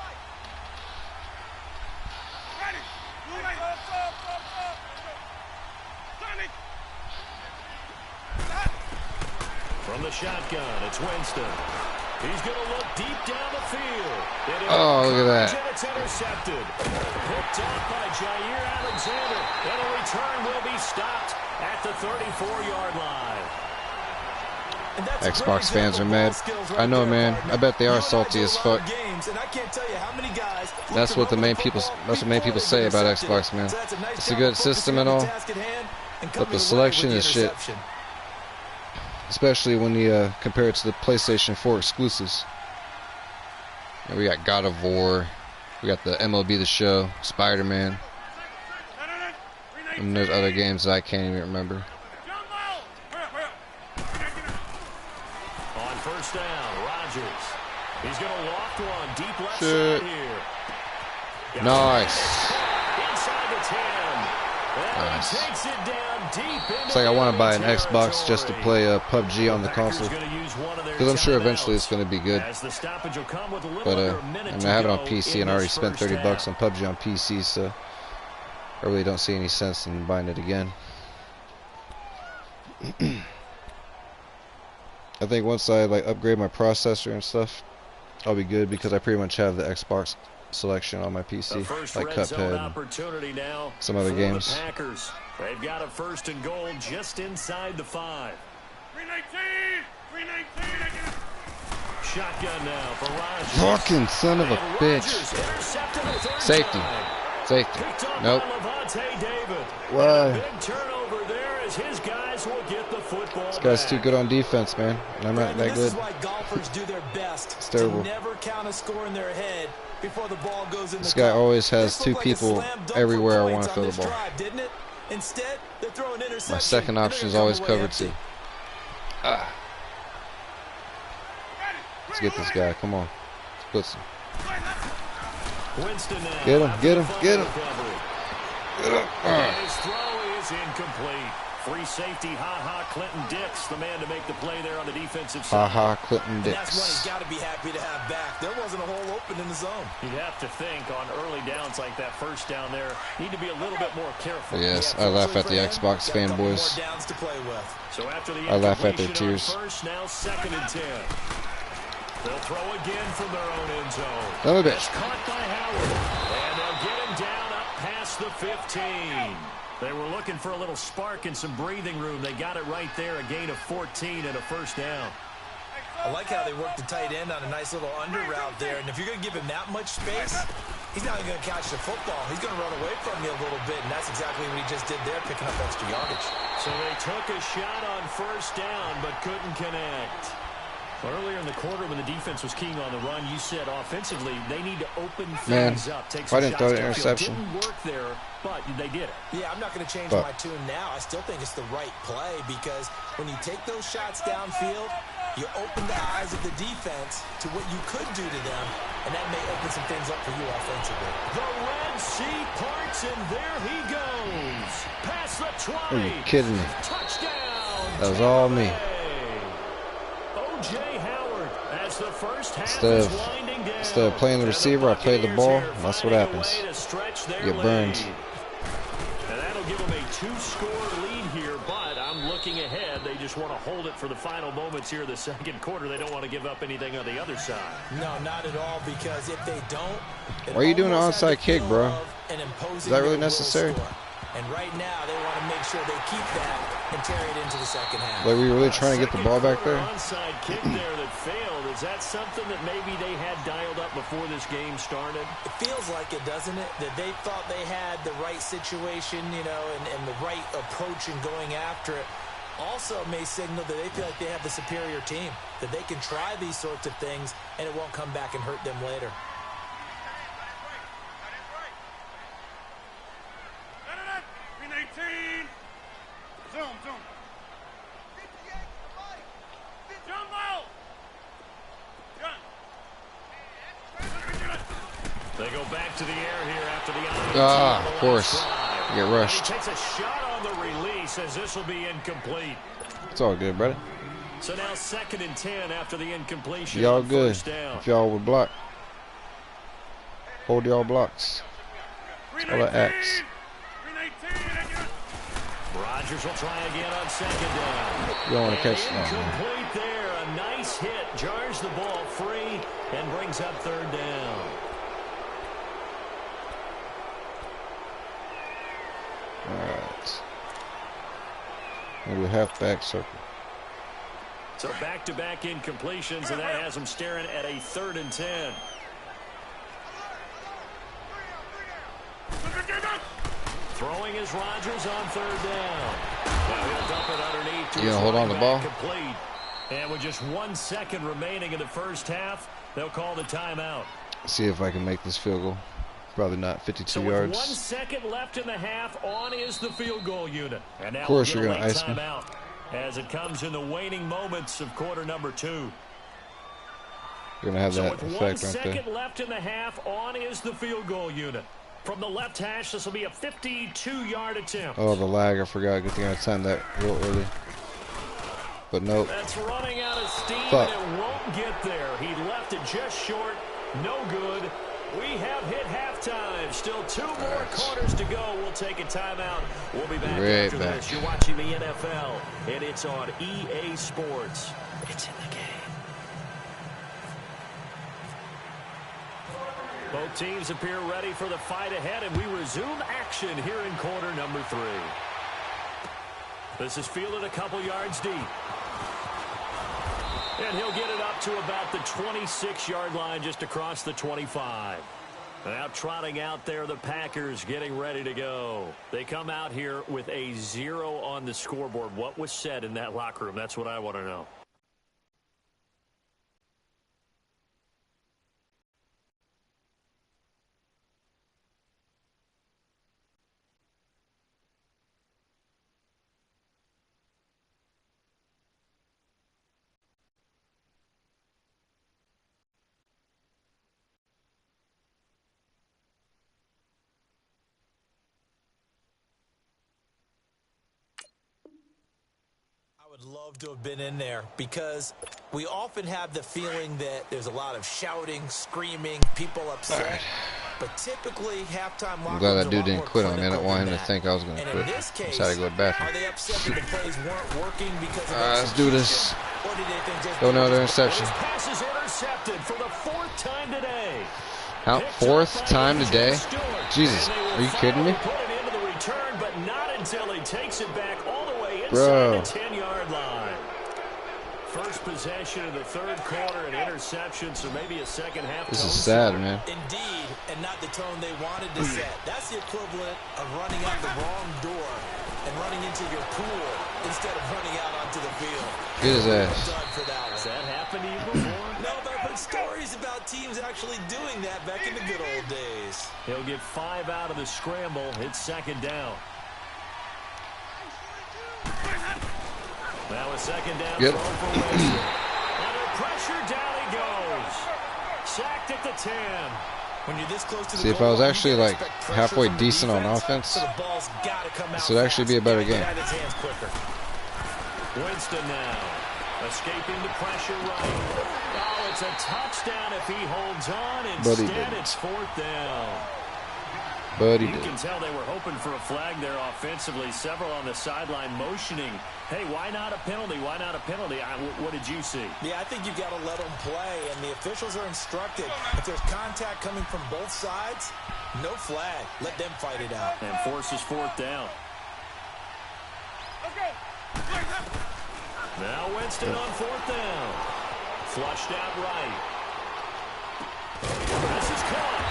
From the shotgun, it's Winston. He's going to look deep down the field. Oh, look at that. And it's intercepted. Picked off by Jair Alexander. And a return will be stopped at the 34-yard line. Xbox fans are mad. I know, man. I bet they are salty as fuck. That's what the main people. That's what main people say about Xbox, man. It's a good system and all, but the selection is shit. Especially when you compare it to the PlayStation 4 exclusives. And we got God of War, we got the MLB The Show, Spider-Man, and there's other games that I can't even remember. On first down, Rodgers. He's going to loft one deep left Shit. side here. Nice. Inside the 10. And Nice. he takes it down deep into It's like I want to buy an enemy Xbox just to play PUBG on the console, because I'm sure eventually it's going to be good. But I have it on PC and I already spent $30 on PUBG on PC, so I really don't see any sense in buying it again. I think once I upgrade my processor and stuff, I'll be good, because I pretty much have the Xbox selection on my PC, like Cuphead and some other games. Packers. They've got a 1st and goal just inside the 5. 319. Shotgun now for Rodgers. Fucking son of a bitch. Safety. Safety. Nope. Why? Big turnover there as his guys will get the football. This guy's too good on defense, man. And I'm not that This good. is why golfers do their best It's terrible. to never count a score in their head before the ball goes in This the guy cup. always has This two looked like a people slam dunk everywhere for I want to points throw on the this ball. drive, didn't it? Instead, they throw an interception. My second and option is they're always gonna come away covered empty. too. Let's get this guy. Come on. Let's put some. Winston Get now. him. Get him. Get him. And his throw is incomplete. Free safety, Clinton Dix, the man to make the play there on the defensive side. Clinton Dix. And that's one he's got to be happy to have back. There wasn't a hole open in the zone. You'd have to think on early downs like that first down there, need to be a little bit more careful. Yes, I laugh at the Xbox fanboys. Downs to play with. So after the I laugh at their tears. First, now 2nd and 10. They'll throw again from their own end zone. Another bit. Caught by Howard. And they'll get him down up past the 15. They were looking for a little spark and some breathing room. They got it right there, a gain of 14 and a first down. I like how they worked the tight end on a nice little under route there. And if you're going to give him that much space, he's not even going to catch the football. He's going to run away from you a little bit, and that's exactly what he just did there, picking up extra yardage. So they took a shot on first down, but couldn't connect. Earlier in the quarter when the defense was keying on the run, you said offensively they need to open things up. Take some I didn't throw the interception. Didn't work there, but they did it. Yeah, I'm not going to change my tune now. I still think it's the right play because when you take those shots downfield, you open the eyes of the defense to what you could do to them, and that may open some things up for you offensively. The Red Sea parts, and there he goes. Past the 20. Are you kidding me? Touchdown. That was all me. O.J. Howard as the first half Instead is winding down. Instead of playing the receiver, I play the ball. That's what happens. You get burned. And that'll give them a 2-score lead here, but I'm looking ahead. They just want to hold it for the final moments here of the second quarter. They don't want to give up anything on the other side. No, not at all, because if they don't... Why are you doing an onside kick, bro? Is that really necessary? And right now, they want to make sure they keep that and carry it into the second half. Like, were you really trying to get the ball back there? Onside kick there that failed. Is that something that maybe they had dialed up before this game started? It feels like it, doesn't it? That they thought they had the right situation, you know, and the right approach in going after it. Also may signal that they feel like they have the superior team, that they can try these sorts of things and it won't come back and hurt them later. They go back to the air here after the of course. You get rushed. He takes a shot on the release as this will be incomplete. It's all good, brother. So now 2nd and 10 after the incompletion. Y'all good. If y'all would block. Hold y'all blocks. That's all I ask. Rodgers will try again on 2nd down. You don't want to catch that. Incomplete there. A nice hit. Jars the ball free and brings up 3rd down. Alright. Maybe a halfback circle. So back-to-back incompletions, and that has them staring at a 3rd and 10. Throwing is Rodgers on 3rd down. Well, he'll dump it underneath. You gonna hold on the ball? Complete. And with just 1 second remaining in the first half, they'll call the timeout. See if I can make this field goal. Probably not. 52 yards. With 1 second left in the half, on is the field goal unit. And now of course we'll you're going to ice me. As it comes in the waning moments of quarter number 2. You're going to have that with effect 1 right second there. left in the half, on is the field goal unit. From the left hash, this will be a 52-yard attempt. Oh, the lag. I forgot. Good thing I timed that real early. But nope. That's running out of steam, Fuck. and it won't get there. He left it just short. No good. We have hit halftime. Still 2 more quarters to go. We'll take a timeout. We'll be back after this. You're watching the NFL, and it's on EA Sports. It's in the game. Both teams appear ready for the fight ahead, and we resume action here in quarter number 3. This is fielded a couple yards deep. And he'll get it up to about the 26-yard line, just across the 25. Now trotting out there, the Packers getting ready to go. They come out here with a 0 on the scoreboard. What was said in that locker room? That's what I want to know. would love to have been in there because we often have the feeling that there's a lot of shouting, screaming, people upset. Right. But typically, halftime I'm glad that dude didn't quit on me. I didn't want him to think I was going to quit. In this case, I decided to go to the bathroom. are they upset that the plays weren't working because of let's do this. Or did they think just Go another interception. This pass is intercepted for the 4th time today. Count 4th time today? Jesus, are you kidding me? Put it into the return, but not until he takes it back all the way inside the 10-yard line. First possession of the 3rd quarter, an interception, so maybe a second half. This is sad, man. Indeed, and not the tone they wanted to set. That's the equivalent of running out the wrong door and running into your pool instead of running out onto the field. Get his ass. Has that happened to you before? No, but I've heard stories about teams actually doing that back in the good old days. He'll get 5 out of the scramble. It's 2nd down. Now a 2nd down Yep. throw for Winston. Under pressure, down he goes. Sacked at the 10. When you're this close to the See, if I was actually like halfway decent on offense, this would actually be a better game. Winston now. Escaping the pressure right. Oh, it's a touchdown if he holds on. Instead, it's 4th down. But he You did. can tell they were hoping for a flag there offensively. Several on the sideline motioning. Hey, why not a penalty? Why not a penalty? What did you see? Yeah, I think you've got to let them play, and the officials are instructed. If there's contact coming from both sides, no flag. Let them fight it out. And forces 4th down. Now Winston on 4th down. Flushed out right. This is caught.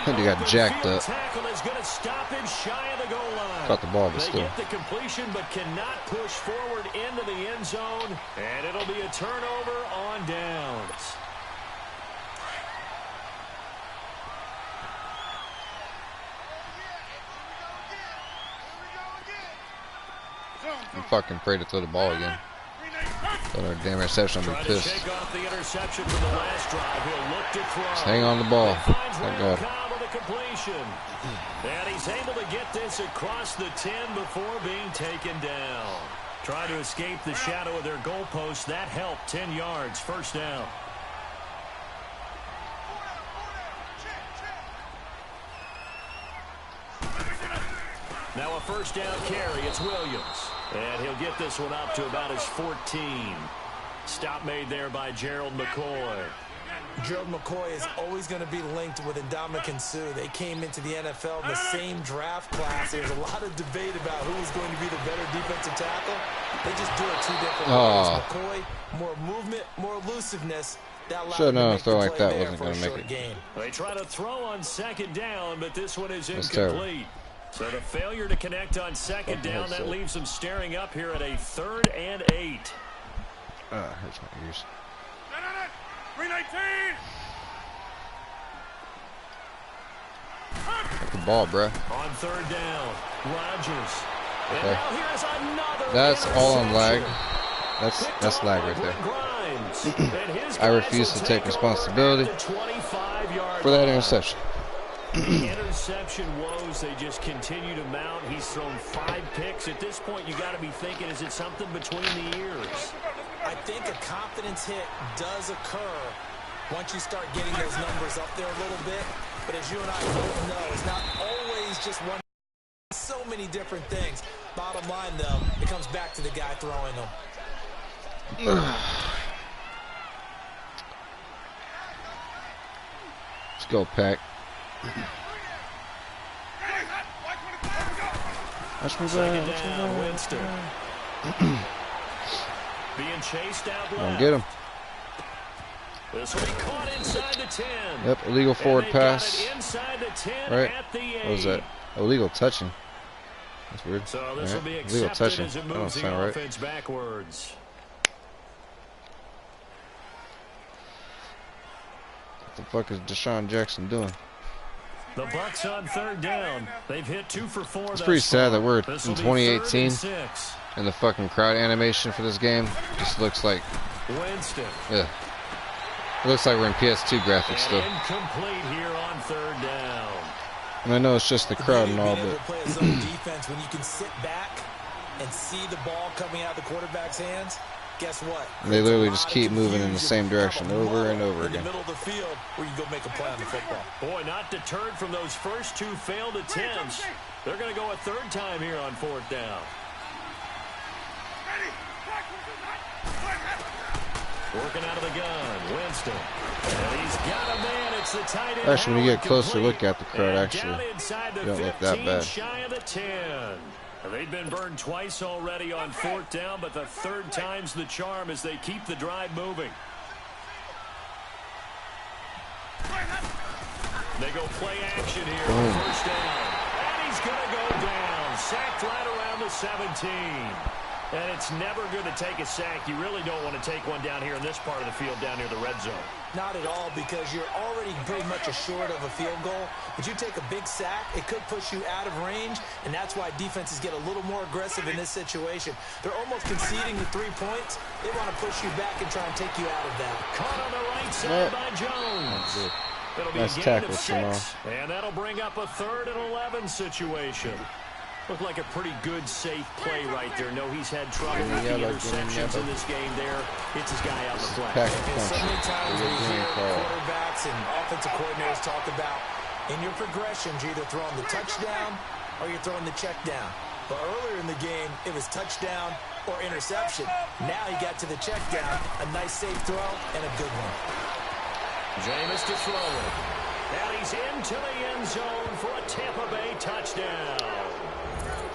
And he got jacked up. Tackle is going to stop him shy of the goal line. Caught the ball, but They still. get the completion, but cannot push forward into the end zone, and it'll be a turnover on downs. I'm fucking afraid to throw the ball again. Throw another damn interception, I'll be pissed. Shake off the interception from the last drive. He'll look to throw. Just hang on the ball. Thank God. With a completion. And he's able to get this across the 10 before being taken down. Trying to escape the shadow of their goalpost. That helped. 10 yards. 1st down. Now a 1st down carry. It's Williams. And he'll get this one up to about his 14. Stop made there by Gerald McCoy. Gerald McCoy is always going to be linked with Ndamukong Suh. They came into the NFL in the same draft class. There's a lot of debate about who is going to be the better defensive tackle. They just do it 2 different ways. McCoy, more movement, more elusiveness. Sure, no, a throw like that wasn't going to make it. Game. They try to throw on 2nd down, but this one is That's incomplete. So the failure to connect on 2nd down, that leaves them staring up here at a 3rd and 8. Hurts my ears. 319. Get the ball, bruh. On 3rd down, Rodgers. And Okay. now here's another That's all on lag. interception. That's lag right there. Grimes. And his I guys refuse will to take over responsibility at the 25-yard for that line. interception. The interception woes, they just continue to mount. He's thrown 5 picks. At this point, you got to be thinking, is it something between the ears? I think a confidence hit does occur once you start getting those numbers up there a little bit. But as you and I both know, it's not always just one. So many different things. Bottom line, though, it comes back to the guy throwing them. Let's go, Pack. Let's move on. Let's move on. Winston. Being chased out Don't left. get him. This will be caught inside the 10. Yep, illegal forward And they've got pass. it inside the 10 Right? at the 8. What was that? Illegal touching. That's weird. So this All will be right. Illegal accepted touching. as it That don't moves the sound right. offense backwards. What the fuck is Deshaun Jackson doing? The Bucks on 3rd down. They've hit 2 for 4. It's pretty sad that we're in This will be 2018 3rd and 6. and the fucking crowd animation for this game just looks like, Winston. yeah. It looks like we're in PS2 graphics And still. incomplete here on 3rd down. And I know it's just the crowd and all, Being able but to play a zone defense when you can sit back and see the ball coming out of the quarterback's hands, guess what? They literally just keep moving in the same direction over and over in the again. middle of the field where you go make a play on the football. Boy, not deterred from those first 2 failed attempts. They're going to go a 3rd time here on 4th down. Working out of the gun, Winston. And he's got a man. It's the tight end. Actually, when you get a closer look at the crowd, And actually, down inside the you don't 15, look that bad. shy of the 10. They've been burned twice already on 4th down, but the 3rd time's the charm as they keep the drive moving. They go play action here on 1st down. And he's going to go down. Sacked right around the 17. And it's never good to take a sack. You really don't want to take one down here in this part of the field, down near the red zone. Not at all, because you're already pretty much assured of a field goal. But you take a big sack, it could push you out of range, and that's why defenses get a little more aggressive in this situation. They're almost conceding the 3 points. They want to push you back and try and take you out of that. Caught on the right side by Jones. It'll be Nice a gain tackle, of 6, Jamal. and that'll bring up a 3rd and 11 situation. Looked like a pretty good, safe play right there. No, he's had trouble with the interceptions in this game there. Hits his guy out in the flat. And so many times we hear quarterbacks and offensive coordinators talk about, in your progressions, you're either throwing the touchdown or you're throwing the check down. But earlier in the game, it was touchdown or interception. Now he got to the check down, a nice safe throw, and a good one. Jameis to throw it. And he's into the end zone for a Tampa Bay touchdown.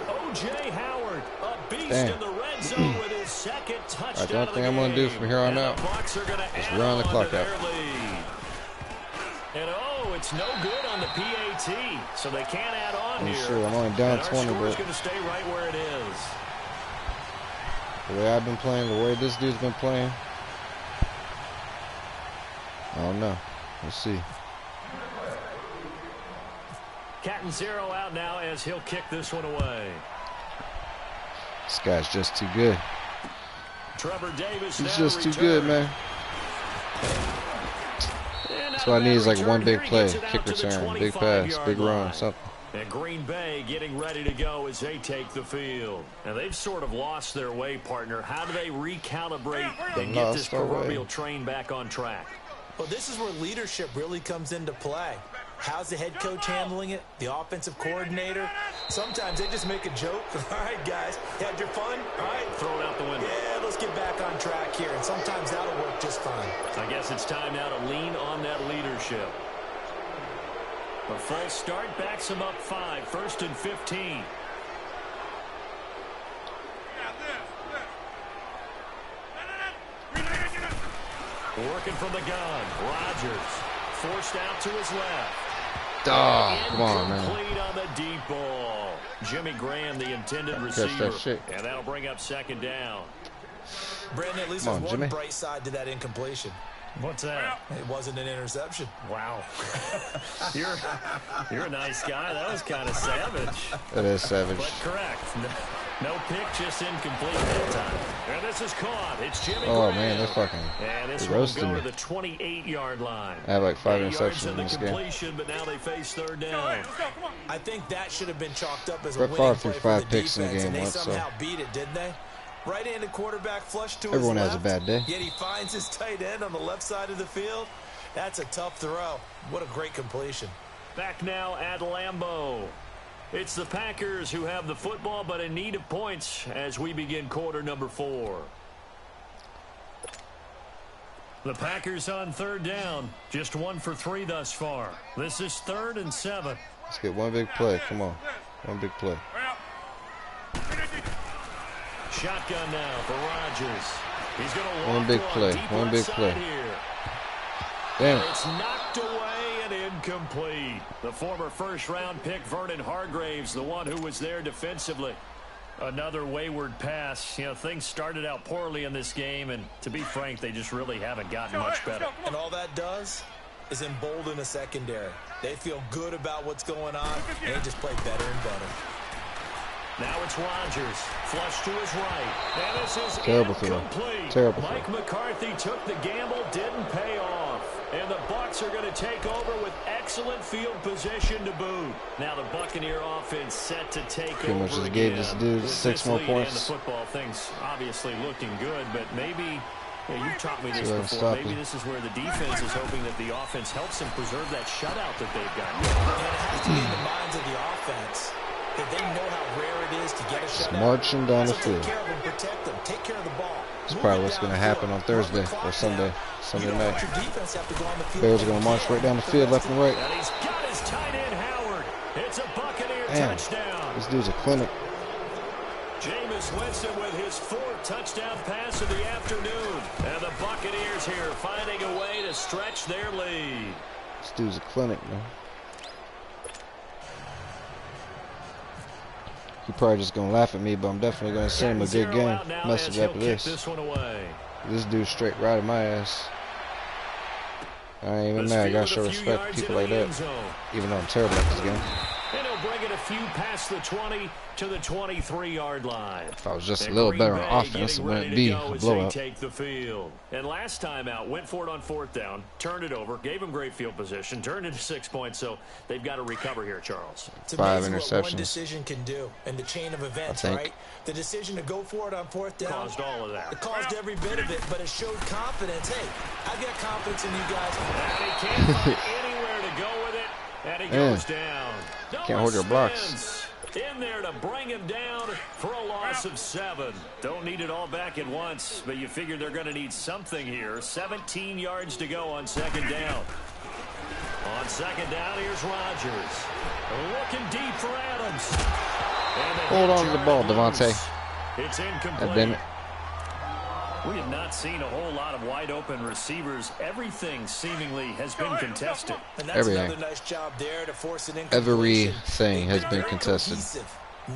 O.J. Howard, a beast in the red zone with his 2nd touchdown. The only thing I'm going to do from here on out is run the clock out. And it's no good on the PAT, so they can't add on here. Sure, I'm only down 20, but going to stay right where it is. The way I've been playing, the way this dude's been playing, I don't know. We'll see. Cat and 0 out now as he'll kick this one away. This guy's just too good. Trevor Davis. He's just too good, man. That's what I need is like one big play, kick return, big pass, big run, something. And Green Bay getting ready to go as they take the field. And they've sort of lost their way, partner. How do they recalibrate and get this proverbial train back on track? Well, this is where leadership really comes into play. How's the head coach handling it? The offensive coordinator? Sometimes they just make a joke. All right, guys, you had your fun? All right. Throw it out the window. Yeah, let's get back on track here. And sometimes that'll work just fine. I guess it's time now to lean on that leadership. A false start backs him up 5. 1st and 15. Working from the gun. Rodgers forced out to his left. Oh, come on, man. Incomplete on the deep ball. Jimmy Graham, the intended receiver. That shit. And that'll bring up 2nd down. Brandon, at least there's one bright side to that incompletion. What's that? It wasn't an interception. Wow. You're a nice guy. That was kind of savage. It is savage. But correct. No pick, just incomplete that time. And this is caught. It's Jimmy Oh, Graham. man, they're fucking roasting me. To the 28-yard line. I have like 5 interceptions in this game. But now they face 3rd down. I think that should have been chalked up as a Brett winning Favre threw play 5 for the picks in the defense, game and they once, so somehow beat it, didn't they? Right-handed quarterback flush to everyone his has left, a bad day. Yet he finds his tight end on the left side of the field. That's a tough throw. What a great completion. Back now at Lambeau. It's the Packers who have the football, but in need of points as we begin quarter number 4. The Packers on 3rd down. Just 1 for 3 thus far. This is 3rd and 7. Let's get one big play. Come on. One big play. Shotgun now for Rodgers. He's going to walk one big play. One big play. Damn it. It's knocked away and incomplete. The former 1st-round pick, Vernon Hargraves, the one who was there defensively. Another wayward pass. You know, things started out poorly in this game, and to be frank, they just really haven't gotten much better. And all that does is embolden a secondary. They feel good about what's going on, and they just play better and better. Now it's Rodgers. Flush to his right. And this is terrible incomplete. Terrible Mike McCarthy took the gamble, didn't pay off. And the Bucs are going to take over with excellent field position to boot. Now the Buccaneer offense set to take Pretty over much just again. gave this dude 6 more And points. the football thing's obviously looking good, but maybe you've taught me this See if I can before. stop Maybe him. this is where the defense is hoping that the offense helps them preserve that shutout that they've got. And it has to be in the minds of the offense that they know how rare it is to get a Just shutout. marching down the So field. take care of them, protect them, take care of the ball. That's probably what's going to happen on Thursday or Sunday night. Bears are going to march right down the field, left and right. And he's got his tight end, Howard. It's a Buccaneer Damn, touchdown. this dude's a clinic. Jameis Winston with his 4th touchdown pass of the afternoon. And the Buccaneers here finding a way to stretch their lead. This dude's a clinic, man. He probably just going to laugh at me, but I'm definitely going to send him a good game message after this. This dude straight right at my ass. I ain't even mad. I gotta show respect to people like that. Even though I'm terrible at this game. And he'll bring it a few past the 20 to the 23-yard line. If I was just a little better on offense, it wouldn't be a blowout. Take the field. And last time out, went for it on 4th down, turned it over, gave him great field position, turned it to 6 points, so they've got to recover here, Charles. It's 5 amazing interceptions. what one decision can do in the chain of events, right? The decision to go for it on 4th down caused all of that. It caused every bit of it, but it showed confidence. Hey, I got confidence in you guys. And he can't find anywhere to go with it, and he goes down. Can't hold your blocks. In there to bring him down for a loss of 7. Don't need it all back at once, but you figure they're going to need something here. 17 yards to go on 2nd down. On 2nd down, here's Rodgers. Looking deep for Adams. Hold on to the ball, Devontae. It's incomplete. Damn it. We have not seen a whole lot of wide open receivers. Everything seemingly has been contested. And that's Everything. another nice job there to force an Everything has been contested.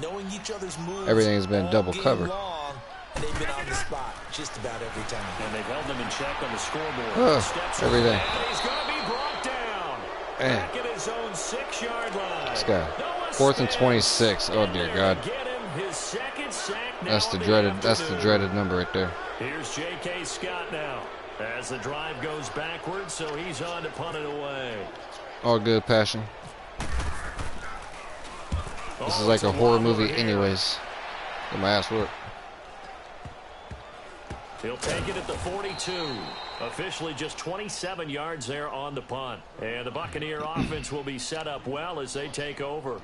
Knowing each other's moves Everything has been all double game covered. long, and they've been on the spot just about every time. And they've held them in check on the scoreboard. Everything. And he's going to be brought down. Back at his own 6-yard line. This guy. 4th and 26. Oh dear God. Get him his 2nd sack now. That's the dreaded number right there. Here's J.K. Scott now as the drive goes backwards, so he's on to punt it away. All good, passion. This is like a horror movie anyways. Get my ass worked. He'll take it at the 42. Officially just 27 yards there on the punt. And the Buccaneer offense will be set up well as they take over.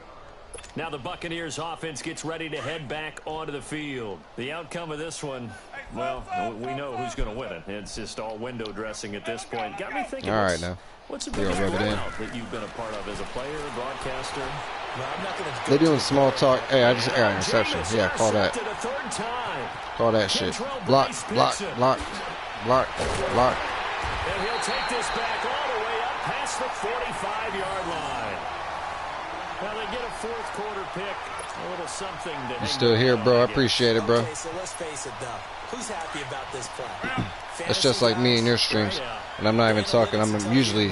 Now the Buccaneers offense gets ready to head back onto the field. The outcome of this one, well, we know who's going to win it. It's just all window dressing at this point. Got me thinking, all right, now. What's the biggest blowout that you've been a part of as a player, broadcaster? Well, I'm not gonna They're doing small talk. Hey, I just got an interception. Yeah, call that. Call that shit. Block, block, block, block, block. And he'll take this back all the way up past the 45-yard line. Well, they get a 4th quarter pick. A little something to You still here, bro? I appreciate it, bro. Okay, so let's face it, though. Who's happy about this play? It's just like me and your streams, and I'm not even talking. I'm usually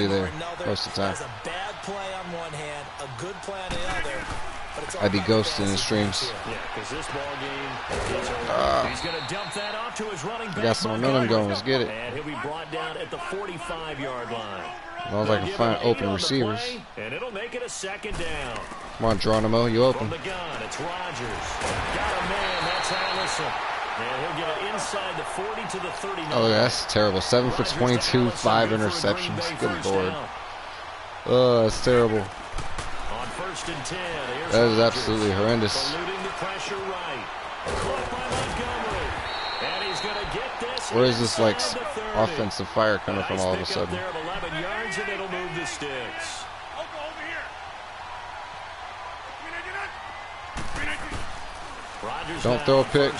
there most of the time. Has a bad play on one hand, a good play on the other. But it's all I'd be about the ghosting in streams. Yeah, because this ball game is over. He's going to dump that off to his running back. Got some momentum going. Let's get it. And he'll be brought down at the 45-yard line. As long as I can find open receivers. And it'll make it a 2nd down. Come on, Geronimo, you open. From the gun, it's Rodgers. Got a man, that's Allison. And he'll get it inside the 40 to the 39. Oh, that's terrible. 7 for 22, 5 interceptions. Good Lord. Oh, that's terrible. On 1st and 10, that is absolutely horrendous. eluding the pressure right. Caught by Montgomery. And he's going to get this. Where is this like inside the 30. offensive fire coming from all of a sudden? There of 11 yards, and it'll move the sticks. Don't throw a pick.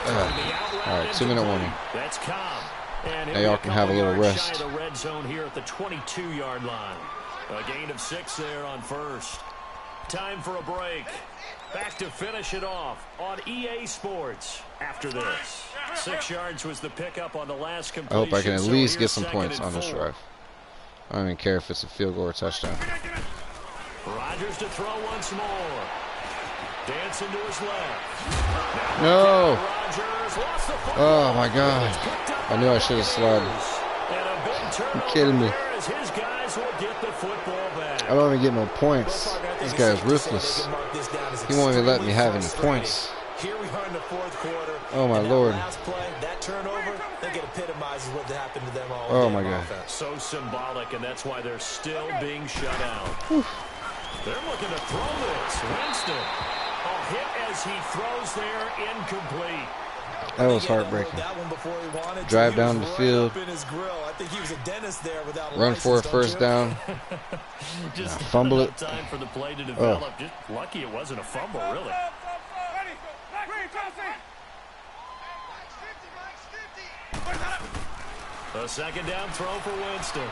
All right, 2-minute warning. That's Cobb. And now y'all can have a little rest. The red zone here at the 22-yard line. A gain of 6 there on 1st. Time for a break. Back to finish it off on EA Sports after this. 6 yards was the pickup on the last completion. I hope I can at so least here's get some points on this drive. I don't even care if it's a field goal or touchdown. Rodgers to throw once more. Dancing to his left. No. Rodgers lost the football. Oh my God. I knew I should have slid. And a You're kidding me. I don't even get no points. This guy is ruthless. He won't even let me have any points. Here we are in the fourth quarter. Oh my lord. Last play, that turnover, I think it epitomizes what happened to them all. Oh my god. So symbolic, and that's why they're still being shut out. They're looking to throw this. Winston. A hit as he throws there, incomplete. That was heartbreaking. Drive down the field. Run for a first down. Just fumble it. Time for the play to develop. Just lucky it wasn't a fumble, really. A second down throw for Winston.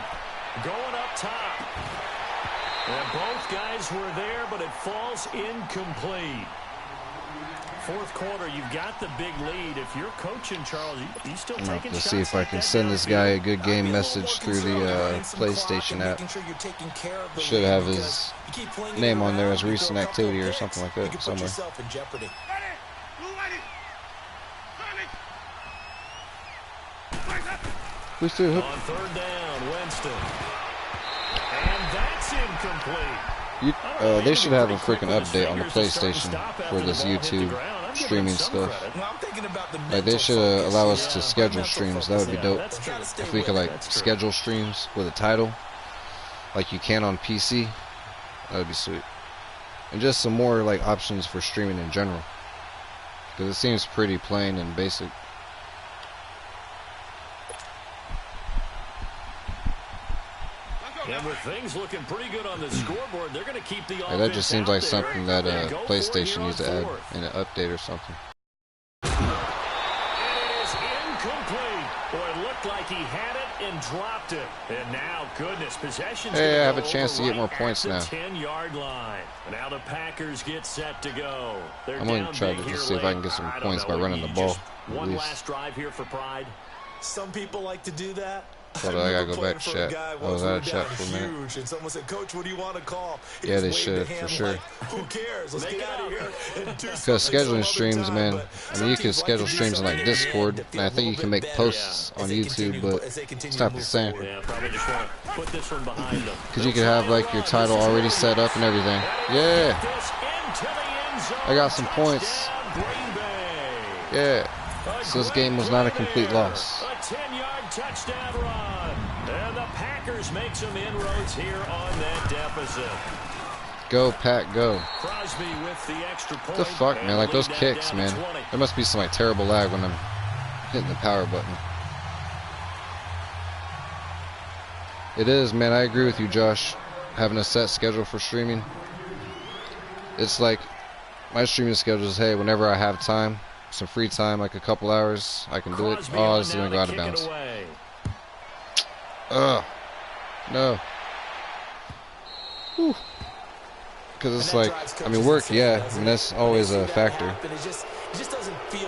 Going up top. And both guys were there, but it falls incomplete. Fourth quarter, you've got the big lead. If you're coaching, Charles, you still taking shots. Let's see if I can send this guy a good game message through the PlayStation app. Should have his name on there as recent activity or something like that somewhere. On third down, Winston. And that's incomplete. They should have a freaking update on the PlayStation for this YouTube streaming stuff. Like, they should allow us to schedule streams. That would be dope. If we could, like, schedule streams with a title, like you can on PC, that would be sweet. And just some more, like, options for streaming in general, because it seems pretty plain and basic. And with things looking pretty good on the scoreboard, they're going to keep the offense. That just seems like something that PlayStation needs to add fourth. in an update or something. And it is incomplete. Boy, it looked like he had it and dropped it. And now, goodness, possession's Hey, I have a go chance to get more right points at the now. 10-yard line. And now the Packers get set to go. They're I'm going down to try big to here just see if I can late. get some I don't points know, by running the maybe ball. just At one least. last drive here for pride. Some people like to do that. Hold on, I gotta go back to chat. I was out of chat for a minute. And someone said, "Coach, what do you want to call?" Yeah, they should, for sure. Like, who cares? Let's get out of here and do Because something scheduling some streams, other man, time. I mean, you can schedule streams in like Discord, and I think you can make posts on YouTube, but it's not the same. Yeah, probably just want to put this one behind them. Because you can have like your title already set up and everything. Yeah, I got some points. Yeah, so this game was not a complete loss. A 10-yard touchdown run. And the Packers make some inroads here on that deficit. Go, Pack, go. Crosby with the extra point. What the fuck, man? Like, those kicks, man. There must be some like terrible lag when I'm hitting the power button. It is, man. I agree with you, Josh. Having a set schedule for streaming. It's like my streaming schedule is, hey, whenever I have time, some free time, like a couple hours, I can do it. Oh, this is gonna go out of bounds. Ugh. No. Because it's like, I mean, work, yeah. I mean, that's always a factor.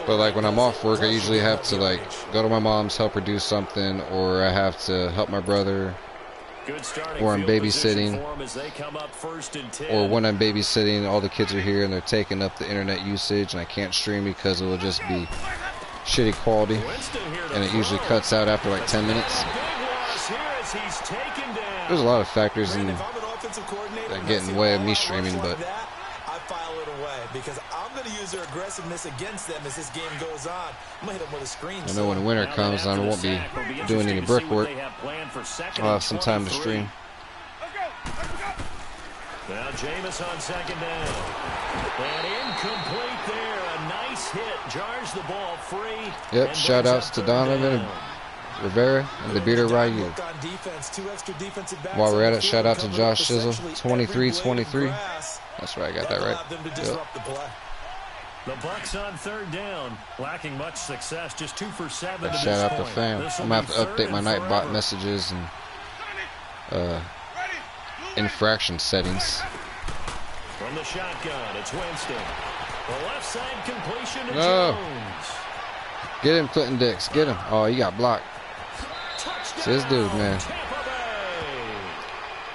But like when I'm off work, I usually have to like go to my mom's, help her do something, or I have to help my brother, or I'm babysitting, or when I'm babysitting, all the kids are here and they're taking up the internet usage, and I can't stream because it will just be shitty quality, and it usually cuts out after like 10 minutes. There's a lot of factors in that get in the way of me streaming, but I file it away because I'm going to use their aggressiveness against them as this game goes on. I'm going to hit them with a screen. I know when winter comes, I won't be doing any brickwork. I'll have some time to stream. Now Jameis on second down. And incomplete there. A nice hit. Jars the ball free. Yep, shout outs to Donovan and Rivera and the beater Ryu. While we're at it, shout out to Josh Shizzle, 23-23. That's right, I got that right. Yep. The Bucks on third down, lacking much success, just 2 for 7. Shout out to fam. I'm gonna have to update my Nightbot messages and infraction settings. From the shotgun, it's Winston. The left side completion to No. Jones. Get him, Clinton Dix. Get him. Oh, he got blocked. See, this dude, man.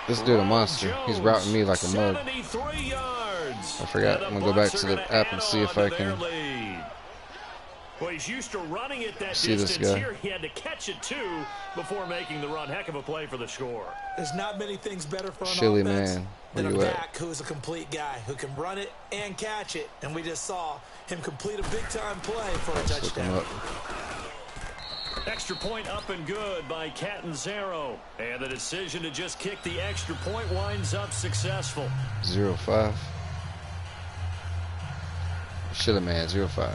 This dude a monster. He's routing me like a mug. I forgot. I'm going to go back to the app and see if I can Well, he's used to running it that See this distance. guy? Here he had to catch it too before making the run. Heck of a play for the score. There's not many things better for an Chili offense man, than where a you at? back who's a complete guy who can run it and catch it. And we just saw him complete a big-time play for a Let's look him touchdown. up. Extra point up and good by Catanzaro. And the decision to just kick the extra point winds up successful. 0-5. Chili man, 0-5.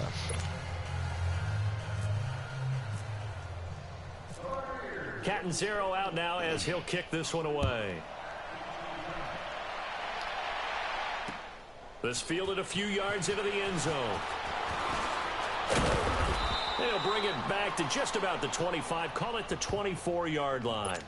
Catanzaro out now as he'll kick this one away. This fielded a few yards into the end zone. They'll bring it back to just about the 25. Call it the 24-yard line.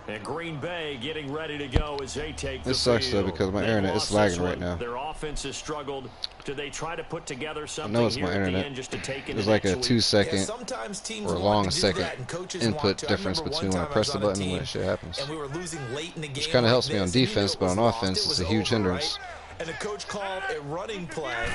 And Green Bay getting ready to go as they take the This sucks though field. because my They internet is lost lagging this right one. now. Their offense has struggled. Do they try to put together something know it's here my at the internet. end just to take it There's in like a next 2 week? second Sometimes teams or a want long to do second that, and coaches input want to. I difference remember between one when I time press was the on a button and when team, that shit happens. and we were losing late in the game. Which kind of helps like me on this, and you knew defense, it but was on lost. offense, It it's was a huge over, hindrance. right? And the coach called a running play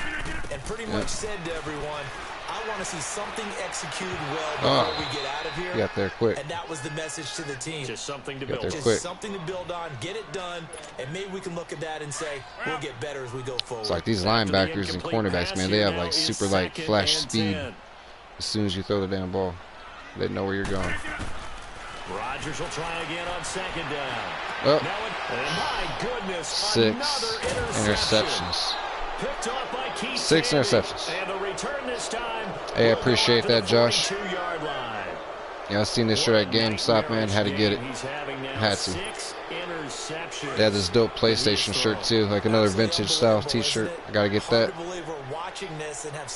and pretty much said to everyone, I want to see something executed well before we get out of here. Got there quick. And that was the message to the team. Just something to Got build there on. Just quick. something to build on, get it done, and maybe we can look at that and say, we'll get better as we go forward. It's like these linebackers and cornerbacks, man, they have like super like flash speed. As soon as you throw the damn ball, they know where you're going. Rodgers will try again on second down. Oh, And my goodness, 6 another interceptions. Picked off by Keith 6 Sanders. interceptions. And the return this time. Hey, I will go appreciate out to that, the Josh. 42-yard line. Yeah, I seen this shirt at GameStop, man. Had to get it. He's having now Had to. 6 interceptions. They had this dope PlayStation shirt too, like another vintage style T-shirt. I gotta get that.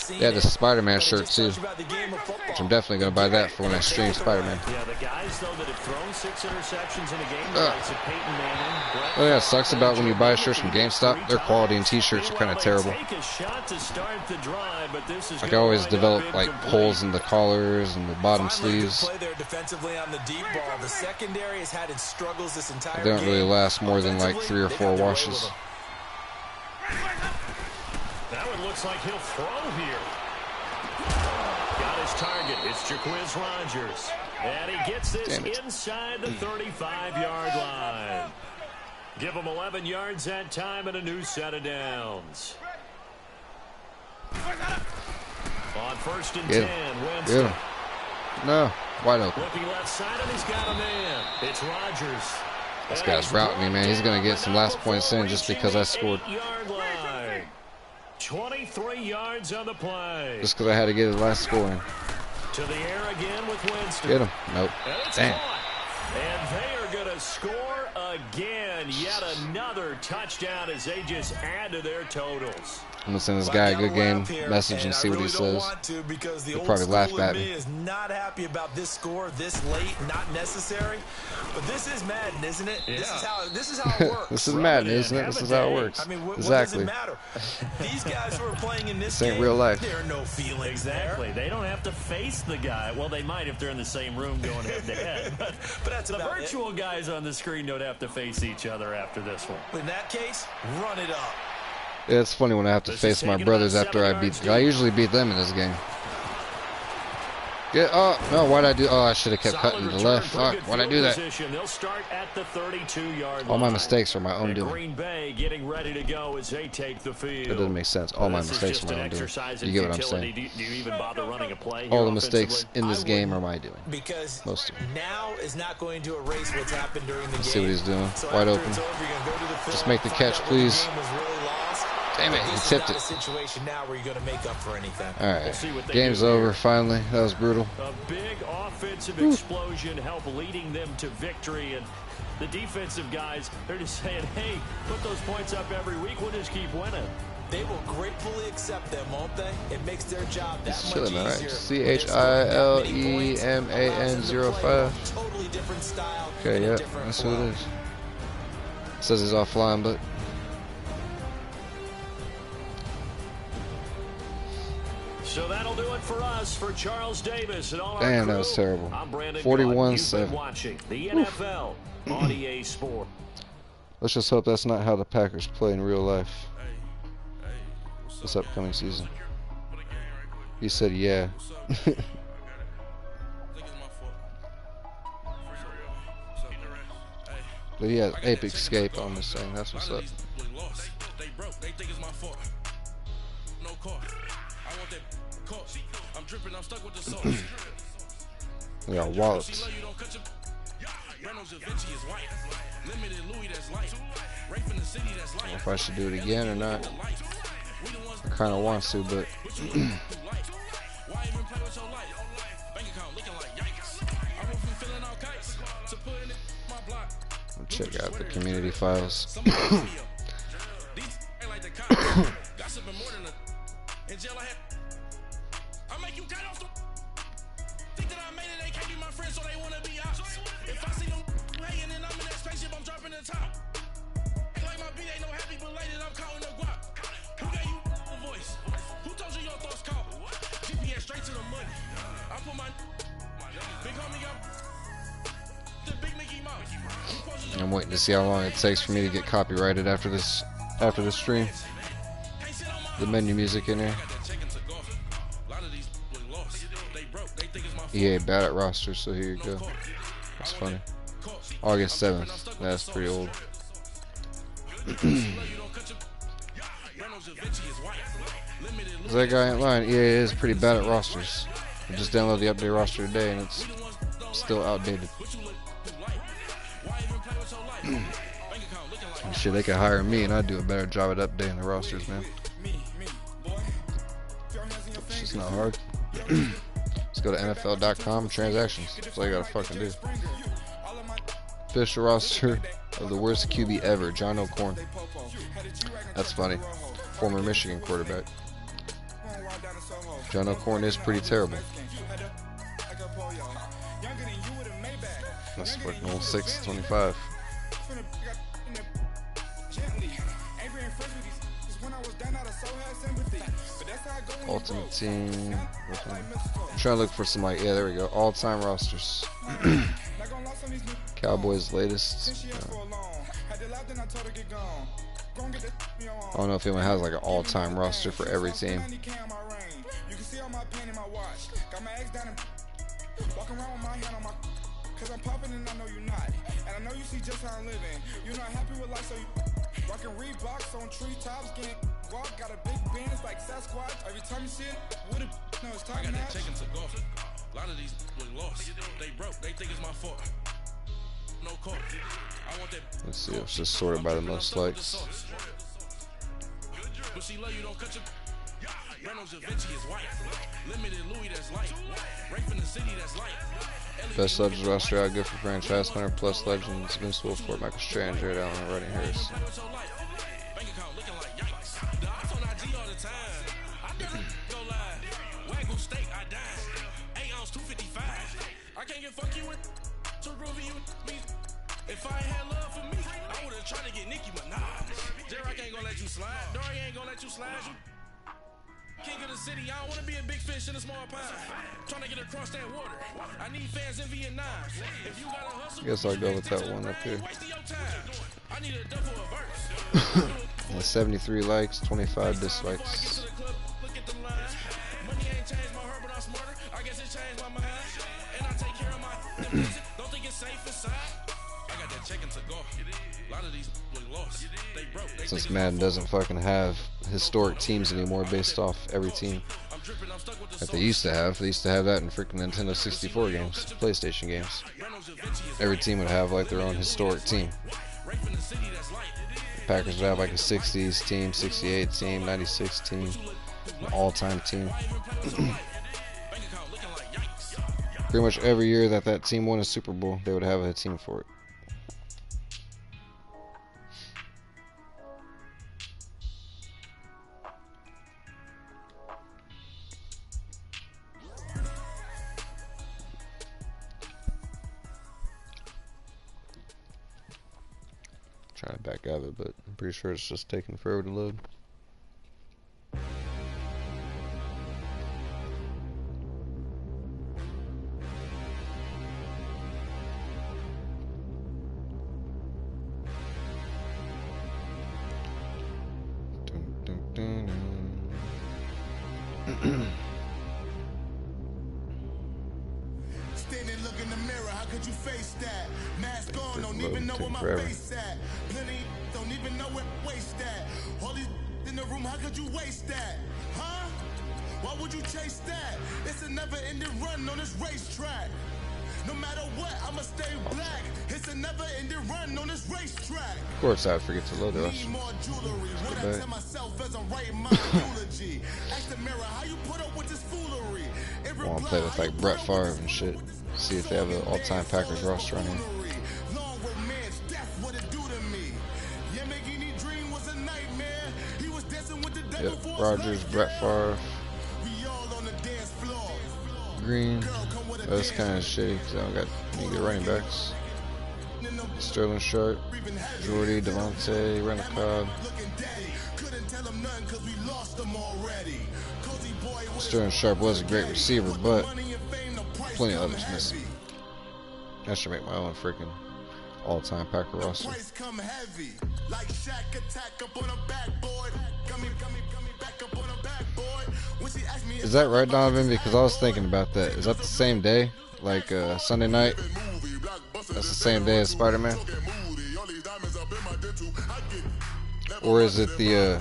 They had the Spider-Man shirt too, which I'm definitely gonna buy that for when I stream Spider-Man. Yeah, the guys though that have thrown 6 interceptions in a game, the likes of Peyton Manning, Brett Oh yeah, it sucks about when you buy shirts from GameStop. Their quality and T-shirts are kind of terrible. Take a shot to start the drive, but this is Like I gonna always wind develop up like incomplete. holes in the collars and the bottom sleeves. Play there defensively on the deep ball. The secondary has had its struggles this entire They don't really game. last more than like 3 or They 4 got their way washes. with them. That one looks like he'll throw here. Got his target. It's Jaquiz Rodgers. And he gets this Damn it. inside the 35-yard line. Give him 11 yards that time and a new set of downs. On 1st and Get 10, him. Winston. Get him. No, wide open. Looking left side, and he's got a man. It's Rodgers. This guy's routing me, man. He's gonna get some last points in just because I scored. 8-yard line. 23 yards on the play. Just because I had to get his last score in. To the air again with Winston. Get him. Nope. And it's Damn. caught. And they are going to score again. Yet another touchdown as they just add to their totals. I'm gonna send this guy a good game message and see what he says. He'll probably laugh at me. Is not happy about this score this late, not necessary. But this is Madden, isn't it? Yeah. This is how it works. This is Madden, isn't it? This is how it works. I mean, what Exactly. does it matter? These guys who are playing in this This ain't game, real life. there are no feelings Exactly. there. They don't have to face the guy. Well, they might if they're in the same room going head to head. But that's the about it. virtual guys on the screen don't have to face each other after this one. In that case, run it up. Yeah, it's funny when I have to This is face my taken brothers about after I 7 beat. yards I deep. usually beat them in this game. Yeah. Oh no! Why'd I do? Oh, I should have kept Solid cutting to the return, left. pretty Fuck! good Why'd I field do that? position. They'll start at the 32-yard line. All my mistakes are my own And doing. Green Bay getting ready to go as they take the field. That doesn't make sense. All my This is mistakes just are my an own doing. exercise You in get what I'm futility. saying? Do you even bother running a play All here the mistakes offensively? in this game are my doing. Because Most of them. now is not going to erase what's happened during the game. See what he's doing. So Wide after open. it's over, you're gonna go to the Just film, make the find catch, out where the please. game was really lost. Damn it! But He this is tipped not it. a situation now where you're going to make up for anything. All right. We'll see what they Game's do here. over. Finally, that was brutal. A big offensive explosion help leading them to victory. And the defensive guys, they're just saying, hey, put those points up every week. We'll just keep winning. They will gratefully accept them, won't they? It makes their job that He's much chilling, all right. easier. CHILEMAN05. Totally different style. Okay, and a yeah, different that's who it flow. is. Says he's offline, but So that'll do it for us, for Charles Davis and all our damn, crew. that was terrible. I'm Brandon 41-7. You've been watching the NFL on EA Sport. let's just hope that's not how the Packers play in real life this upcoming season. He said, yeah. But he has Apex Escape on this thing. That's what's up. We got wallets. I don't know if I should do it again or not. I kind of want to, but I'll check out the community files. I'm waiting to see how long it takes for me to get copyrighted after this stream. The menu music in there. EA bad at rosters, so here you go. That's funny. August 7th. That's pretty old. That guy ain't lying. EA is pretty bad at rosters. I just downloaded the update roster today and it's still outdated. Shit, they could hire me and I'd do a better job at updating the rosters, man. It's just not hard. Let's go to NFL.com transactions. That's all you gotta fucking do. Official roster of the worst QB ever, John O'Corn. That's funny. Former Michigan quarterback. John O'Corn is pretty terrible. That's fucking old 625. Ultimate Team. I'm trying to look for some, like, yeah, there we go. All-time rosters. Cowboys latest. I don't know if anyone has like an all-time roster for every team. Cause I'm popping and I know you're not. And I know you see just how I'm living. You're not happy with life, so you rockin' Reeboks on treetops, getting walk, got a big band, it's like Sasquatch. Every time you see it, what a no, it's time. I got that taken to golf. A lot of these we lost. They broke, they think it's my fault. No call. I want that. Let's see, it's just sorted by the most likes. But she love you, don't cut your Reynolds and Vinci is white. Limited Louis that's light. Right from the city that's light. Best Legends roster out, good for franchise. 100 plus Legends. Vince Wilfork, Michael Strahan, Jared Allen, and Rodney Harris. I can't get fuck you with to prove you me. If I had love for me, I would have tried to get Nicki Minaj. Derek ain't gonna let you slide. Dory ain't gonna let you slide. You king of the city, I don't want to be a big fish in a small pond. Trying to get across that water. I need fans in Vietnam. If you gotta hustle, I guess I'll go with that one up here. I need a double verse. 73 likes, 25 dislikes. Look at the line. Money ain't changed my heart, but I'm smarter. I guess it changed my mind. And I take care of my don't think it's safe inside. I got that check-in to go. A lot of these lost. They broke. Since Madden doesn't fucking have historic teams anymore based off every team that they used to have. They used to have that in freaking Nintendo 64 games, PlayStation games. Every team would have like their own historic team. The Packers would have like a 60s team, 68 team, 96 team, an all-time team. Pretty much every year that team won a Super Bowl, they would have a team for it. Trying to back out of it, but I'm pretty sure it's just taking forever to load. could you face that? Mask on, don't load even know where my forever. face at. Plenty don't even know where waste that. All these in the room, how could you waste that? Huh? Why would you chase that? It's a never-ending run on this racetrack. No matter what, I'ma stay black. It's a never-ending run on this racetrack. Of course, I forget to load the rest. Need more jewelry. What I tell myself as I'm writing my eulogy. Ask the mirror how you put up with this foolery. I want to play with like Brett Favre and shit. See if they have an all-time Packers roster on here. Long romance, death, what it do to me. Yamagini dream was a nightmare. He was dancing with the devil. Yep, Rodgers, Brett Favre, We all on the dance floor. Green. That's kind of shitty because I don't got any good running backs. Sterling Sharp, Jordy, Devontae, Renacod. Sterling Sharp was a great receiver, but plenty of others missing. I should make my own freaking all-time Packer roster. Is that right, Donovan? Because I was thinking about that. Is that the same day? Like Sunday night? That's the same day as Spider-Man? Or is it the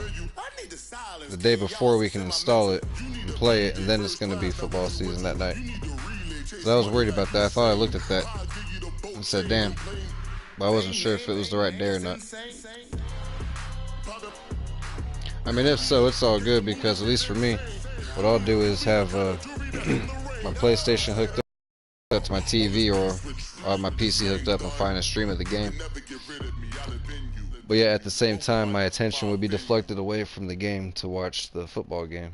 day before we can install it and play it, and then it's going to be football season that night? So I was worried about that. I thought I looked at that and said, damn. But I wasn't sure if it was the right day or not. I mean, if so, it's all good because at least for me, what I'll do is have my PlayStation hooked up to my TV, or I'll have my PC hooked up and find a stream of the game. But yeah, at the same time, my attention would be deflected away from the game to watch the football game.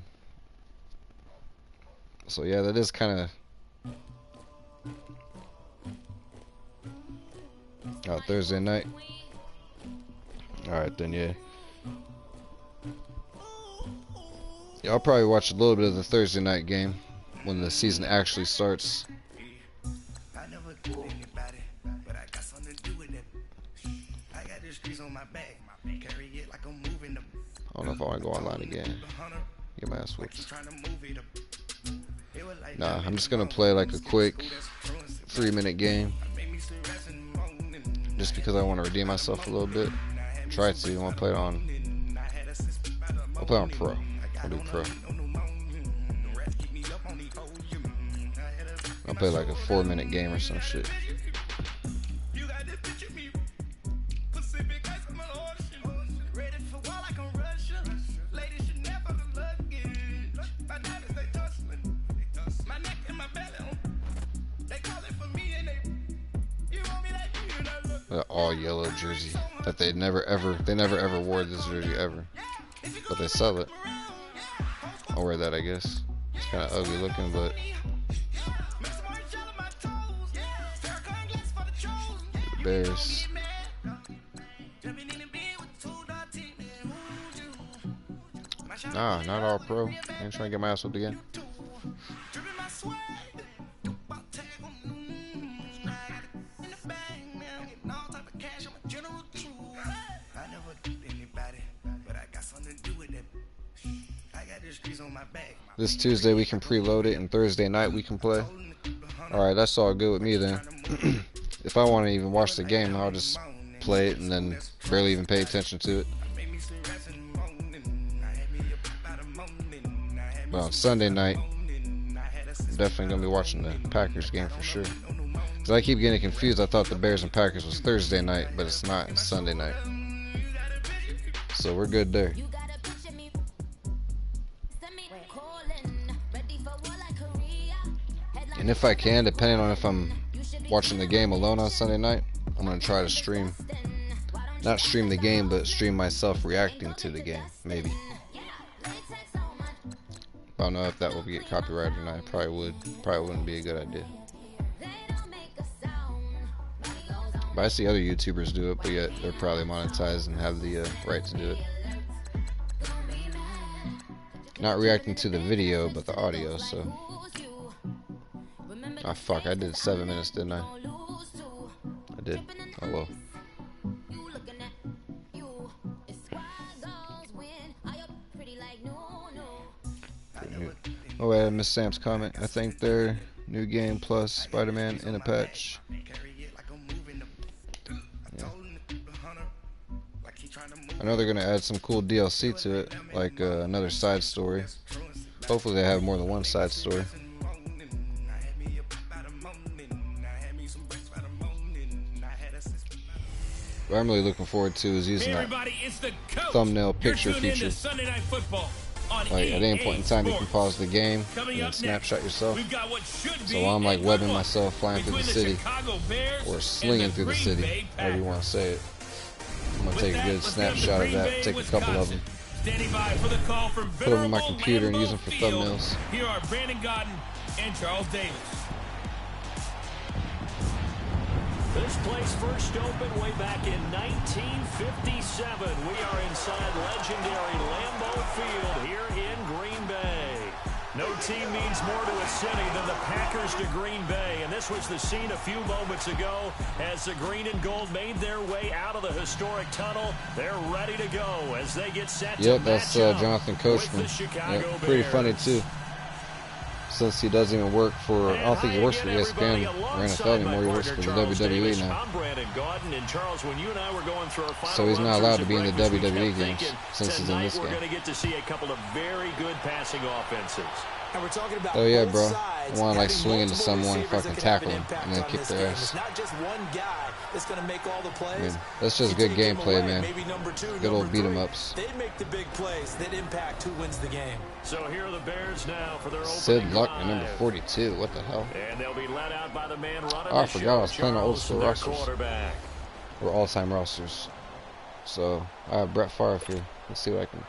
So yeah, that is kind of... Oh, Thursday night. Alright then, yeah. Yeah, I'll probably watch a little bit of the Thursday night game when the season actually starts. I don't know if I want to go online again. Get my ass whooped. Nah, I'm just gonna play like a quick 3-minute game. Just because I want to redeem myself a little bit. Try to. I want to play it on... I'll play on Pro. I'll do Pro. I'll play like a 4-minute game or some shit. All yellow jersey that they never ever wore this jersey ever, but they sell it. I'll wear that, I guess. It's kind of ugly looking, but the Bears. Nah, not all pro. I ain't trying to get my ass whooped again. This Tuesday we can preload it, and Thursday night we can play. Alright, that's all good with me then. If I want to even watch the game, I'll just play it and then barely even pay attention to it. But on Sunday night, I'm definitely going to be watching the Packers game for sure. Because I keep getting confused. I thought the Bears and Packers was Thursday night, but it's not. It's Sunday night. So we're good there. And if I can, depending on if I'm watching the game alone on Sunday night, I'm going to try to stream. Not stream the game, but stream myself reacting to the game. Maybe. I don't know if that will get copyrighted or not. It probably would. Probably wouldn't be a good idea. But I see other YouTubers do it, but yet they're probably monetized and have the right to do it. Not reacting to the video, but the audio, so... Ah, fuck, I did 7 minutes, didn't I? I did. Oh, well. Oh, wait, I missed Sam's comment. I think their new game plus Spider-Man in a patch I know they're gonna add some cool DLC to it, like another side story. Hopefully they have more than one side story. What I'm really looking forward to is using that thumbnail picture feature. Like at any point in time, you can pause the game and snapshot yourself. So while I'm like webbing myself, flying through the city, or slinging through the city, however you want to say it, I'm gonna take a good snapshot of that. Take a couple of them, put them in my computer, and use them for thumbnails. Here are Brandon Gaudin and Charles Davis. This place first opened way back in 1957. We are inside legendary Lambeau Field here in Green Bay. No team means more to a city than the Packers to Green Bay. And this was the scene a few moments ago as the green and gold made their way out of the historic tunnel. They're ready to go as they get set to that's match up Jonathan Coachman. with the Chicago Yep, pretty Bears. funny too. Since he doesn't even work for, I don't think he works for ESPN or NFL anymore. He works for the WWE now. I'm Brandon Gaudin, and Charles, when you and I were going through our final So he's not allowed to run-throughs be in the of breakfast, we WWE kept games thinking, since he's in this tonight we're game. going to get to see a couple of very good passing offenses. And we're talking about Oh yeah, both bro. sides I want to like having swing into multiple someone, receivers fucking that can have tackle an him, impact and then on kick this their game. ass. It's not just one guy that's going to make all the plays. I mean, that's just You good take him gameplay, away, man. maybe number two, Good old number beat 'em three. ups. They make the big plays that impact who wins the game. So here are the Bears now for their Sid opening Luck drive. at number 42. What the hell? And they'll be led out by the man running Oh, I the forgot show, I was playing the old Charles, school their rosters. quarterback. Or all-time rosters. So I have Brett Favre here. Let's see what I can.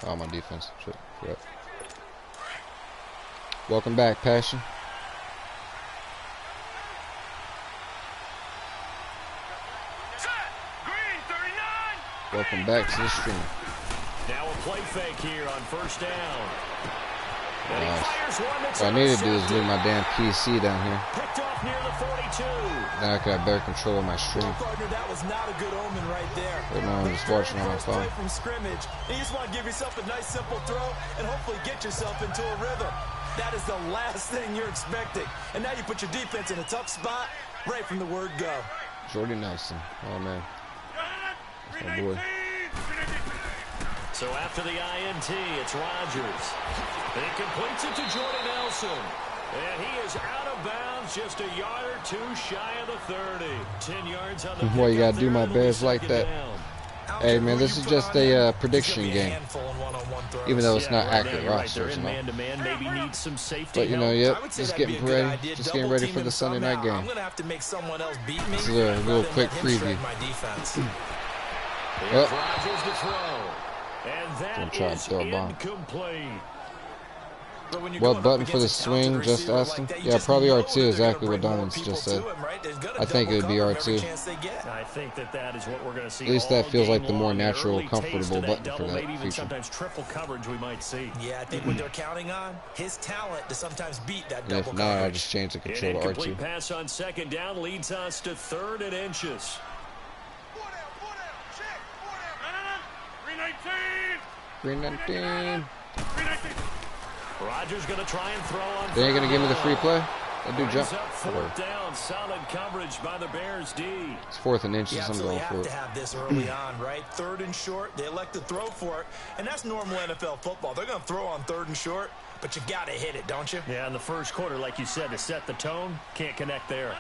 Oh, my defense. Shit. Forgot. Welcome back, Passion. Welcome back to the stream. Now a play fake here on first down. And he Nice. fires one that's What I need to do is intercepted. move my damn PC down here. Picked off near the 42. Then I could have better control of my stream. Well, partner, that was not a good omen right there. Right now I'm just watching on my First phone. play from scrimmage. And you just want to give yourself a nice simple throw and hopefully get yourself into a rhythm. That is the last thing you're expecting. And now you put your defense in a tough spot right from the word go. Jordy Nelson. Oh, man. That's my boy. So after the INT, it's Rodgers. And he completes it to Jordy Nelson. And he is out of bounds, just a yard or two shy of the 30. 10 yards on the Boy, you pickup gotta do there, my it'll be Bears like second that. down. Hey, man, this is just a prediction game. Even though it's not right accurate now, you're right. They're rosters, in you know. man-to-man, maybe needs some safety But, you know, help. yep, just getting ready. Just getting ready for the Sunday night I'm game. going to have to make someone else beat me. This is a little quick preview. My defense. Here's Oh. Rodgers to throw. And Gonna that try and is throw a bomb. incomplete. But when you're What going up button for the against a talented swing? Just receiver asking. like that, you Yeah, just probably know R2, that they're exactly gonna what bring more Diamonds people just said. to him, right? There's gonna I think it would be double cover every R2. chance they get. I think that is what we're going to see. At least that all feels like game the more long. natural, Early comfortable taste of button for double, that maybe even feature. sometimes triple coverage we might see. Yeah, I think what they're counting on, his talent to sometimes beat that And double if not, I coverage. just change the An control to incomplete R2. pass on second down leads us to 3rd and inches. 319. Rodgers going to try and throw on. They ain't gonna give me the free play. That dude Brings jump. up 4th down. Solid coverage by the Bears D. It's 4th and inches. You I'm absolutely going for have it. to have this early on, right? 3rd and short, they elect to throw for it, and that's normal NFL football. They're going to throw on 3rd and short, but you got to hit it, don't you? Yeah, in the first quarter, like you said, to set the tone, can't connect there.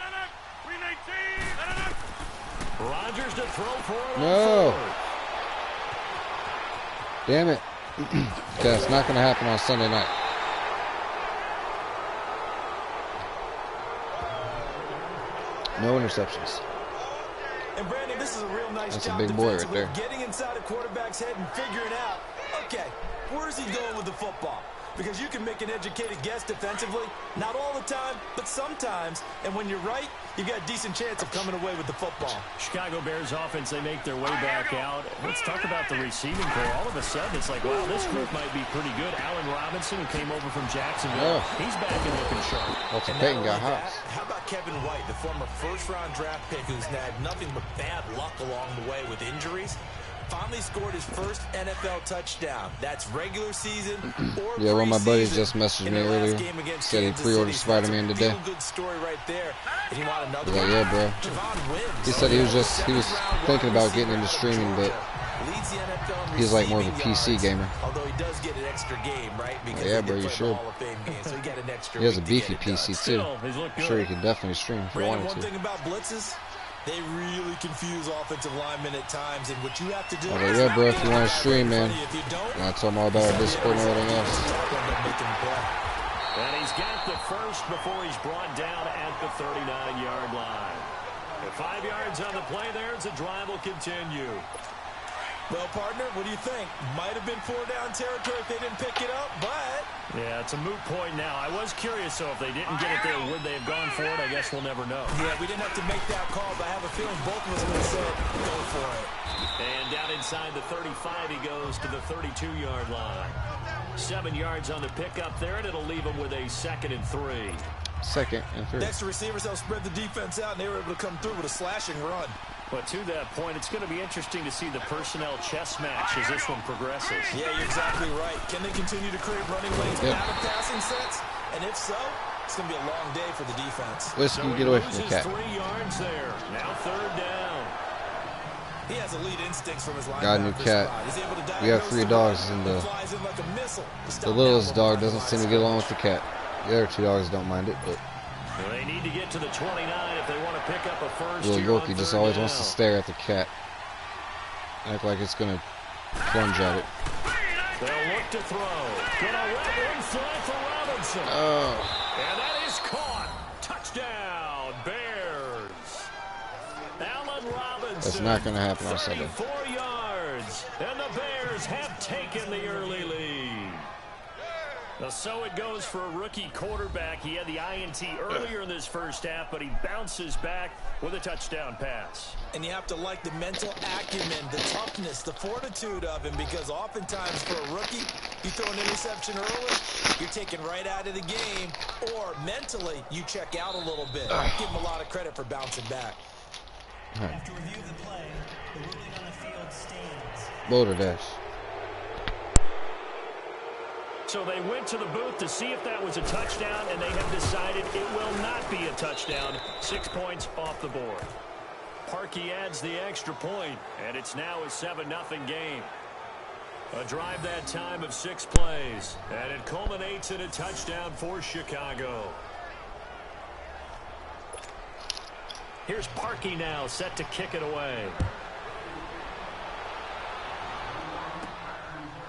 Rodgers to throw for it. No. On 4th. Damn it. That's not gonna happen on Sunday night. No interceptions. And Brandon, this is a real nice That's a job big boy right defensively, there. getting inside a quarterback's head and figuring out, okay, where's he going with the football? Because you can make an educated guess defensively, not all the time, but sometimes. And when you're right, you've got a decent chance of coming away with the football. Chicago Bears offense, they make their way back out. Let's talk about the receiving core. All of a sudden, it's like, wow, this group might be pretty good. Allen Robinson, who came over from Jacksonville, he's back and looking sharp. Walter And Payton not got only hops. that, how about Kevin White, the former first-round draft pick who's had nothing but bad luck along the way with injuries? Finally scored his first NFL touchdown. That's regular season or Yeah, one of my buddies preseason. just messaged In me their last earlier. game against Said he Kansas pre-ordered City. So that's a Spider-Man today. feel-good story right there. And you want another He's like, one? yeah, bro. Javon Wims. He said he was thinking about getting into streaming, but Leads the NFL in He's like more of a receiving PC yards, gamer. Although he does get an extra game, right? Because Yeah, he bro, did you play should. the Hall of Fame game, so he got an extra He has a week to get beefy it done. PC too. Still, he's looked I'm good. sure he could definitely stream if he Brandon, wanted one to. thing about blitzes, they really confuse offensive linemen at times, and what you have to do I was like, is yeah, bro, if get you the want to guy stream, right in man. front of you. If you don't, And I told him all about our Discord and everything else. And he's got the first before he's brought down at the 39-yard line. And 5 yards on the play there as the drive will continue. Well, partner, what do you think? Might have been 4-down territory if they didn't pick it up, but... Yeah, it's a moot point now. I was curious, so if they didn't get it there, would they have gone for it? I guess we'll never know. Yeah, we didn't have to make that call, but I have a feeling both of us would have said, go for it. And down inside the 35, he goes to the 32-yard line. 7 yards on the pickup there, and it'll leave him with a 2nd and 3. 2nd and 3. Next, the receivers helped spread the defense out, and they were able to come through with a slashing run. But to that point, it's going to be interesting to see the personnel chess match as this one progresses. Yeah, you're exactly right. Can they continue to create running lanes out of passing sets? And if so, it's going to be a long day for the defense. Whiskey, get away from the cat. 3 yards there. Now 3rd down. He has elite instincts from his linebacker. Got a new cat. We have 3 dogs, and the littlest dog doesn't seem to get along with the cat. The other 2 dogs don't mind it, but They need to get to the 29 if they want to pick up a first. little Yorkie just always wants to stare at the cat. Act like it's going to plunge at it. They'll look to throw. Gonna let one fly for Robinson. Oh. And that is caught. Touchdown, Bears. Allen Robinson. That's not going to happen on Sunday. 34 yards. And the Bears have taken the early lead. So it goes for a rookie quarterback. He had the INT earlier in this first half, but he bounces back with a touchdown pass. And you have to like the mental acumen, the toughness, the fortitude of him, because oftentimes for a rookie, you throw an interception early, you're taken right out of the game, or mentally, you check out a little bit. Give him a lot of credit for bouncing back. After review of the play, the ruling on the field stands. Boulder Dash. So they went to the booth to see if that was a touchdown, and they have decided it will not be a touchdown. 6 points off the board. Parkey adds the extra point, and it's now a 7-0 game. A drive that time of 6 plays, and it culminates in a touchdown for Chicago. Here's Parkey now, set to kick it away.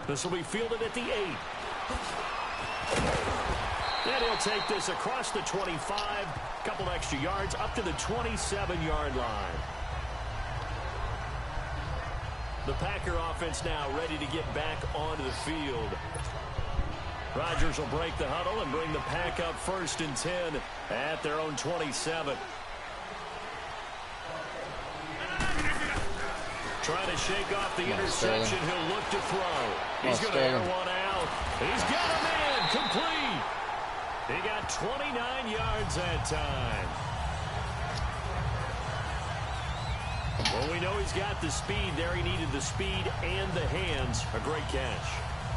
This will be fielded at the 8. And he'll take this across the 25, couple extra yards up to the 27-yard line. The Packer offense now ready to get back onto the field. Rodgers will break the huddle and bring the Pack up 1st and 10 at their own 27. Trying to shake off the interception. He'll look to throw. He's going to air one out. He's got him in. Complete. He got 29 yards that time. Well, we know he's got the speed there. He needed the speed and the hands. A great catch.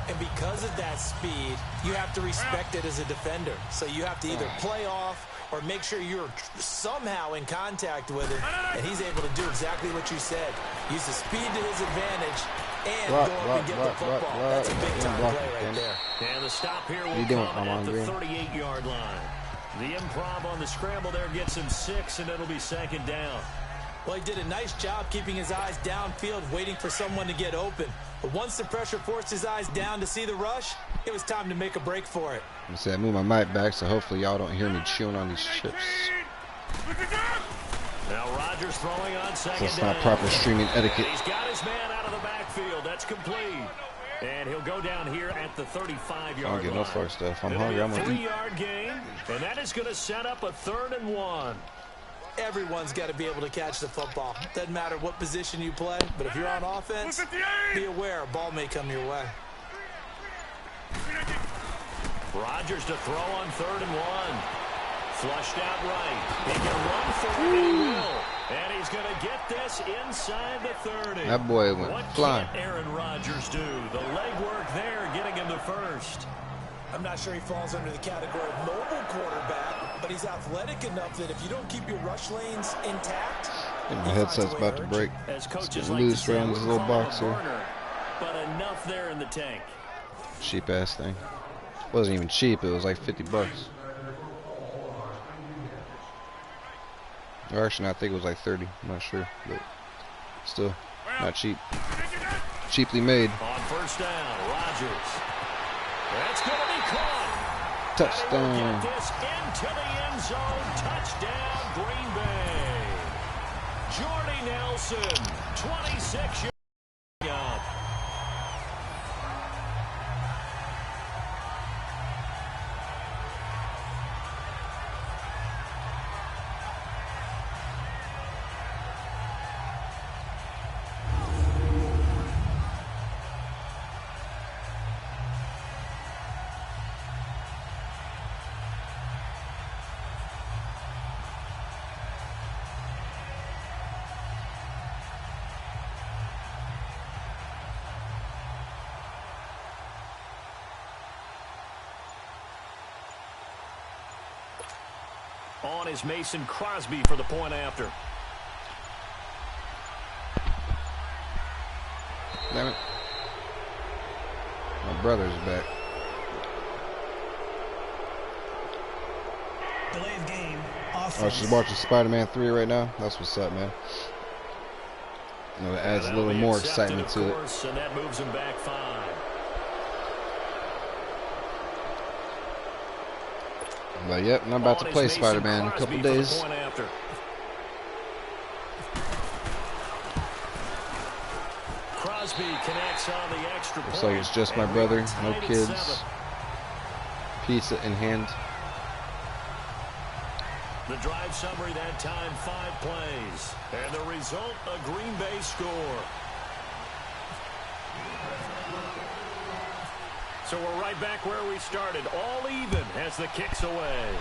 And because of that speed, you have to respect it as a defender. So you have to either play off or make sure you're somehow in contact with him. And he's able to do exactly what you said. Use the speed to his advantage and go up and get the football. That's a big-time play right there. And the stop here will come at the 38-yard line. The improv on the scramble there gets him 6, and it'll be 2nd down. Well, he did a nice job keeping his eyes downfield, waiting for someone to get open. But once the pressure forced his eyes down to see the rush, it was time to make a break for it. I move my mic back, so hopefully y'all don't hear me chewing on these chips. Now Rodgers throwing on 2nd down. That's not proper streaming etiquette. He's got his man out of the backfield. That's complete. And he'll go down here at the 35-yard line. I don't get no first stuff. I'm hungry. I'm going to eat. 3-yard gain, and that is going to set up a 3rd and 1. Everyone's got to be able to catch the football. Doesn't matter what position you play, but if you're on offense, be aware a ball may come your way. Rodgers to throw on 3rd and 1. Flushed out right. He can run for it, and he will. And he's going to get this inside the 30. That boy went flying. What can Aaron Rodgers do? The legwork there getting him to first. I'm not sure he falls under the category of mobile quarterback, but he's athletic enough that if you don't keep your rush lanes intact, And my headset's about to break. As coaches It's like loose to say, around this we're little calling box a here. burner, but enough there in the tank. Cheap ass thing. Wasn't even cheap, it was like 50 bucks. Or actually, I think it was like 30. I'm not sure, but still not cheap. Cheaply made. On first down, Rodgers. That's going to be caught. Touchdown. Get this into the end zone. Touchdown, Green Bay. Jordy Nelson, 26 yards up. On is Mason Crosby for the point after. Damn it. My brother's back. Delay of game. Offense. Oh, she's watching Spider-Man 3 right now. That's what's up, man. You know, it adds a little more excitement to it. And that moves him back 5. But yep, and I'm about to play Spider-Man in a couple days. Crosby connects on the extra point. Looks like it's just my brother, no kids. Pizza in hand. The drive summary that time, 5 plays. And the result, a Green Bay score. So we're right back where we started, all even as the kick's away.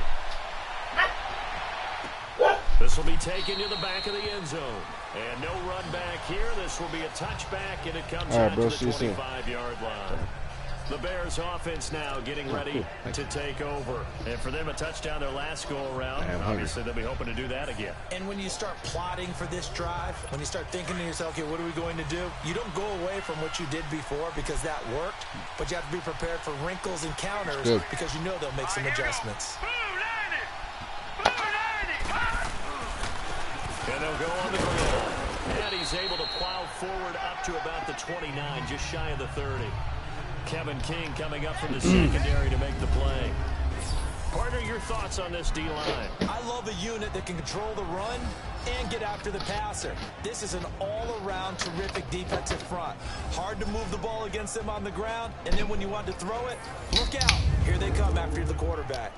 This will be taken to the back of the end zone. And no run back here. This will be a touchback, and it comes out to the 25-yard line. The Bears offense now getting ready to take over. And for them, a touchdown their last go-around. Obviously, they'll be hoping to do that again. And when you start plotting for this drive, when you start thinking to yourself, okay, what are we going to do? You don't go away from what you did before because that worked, but you have to be prepared for wrinkles and counters because you know they'll make some adjustments. And they'll go on the ground. And he's able to plow forward up to about the 29, just shy of the 30. Kevin King coming up from the secondary to make the play. Partner, your thoughts on this D-line? I love a unit that can control the run and get after the passer. This is an all-around terrific defensive front. Hard to move the ball against them on the ground, and then when you want to throw it, look out. Here they come after the quarterback.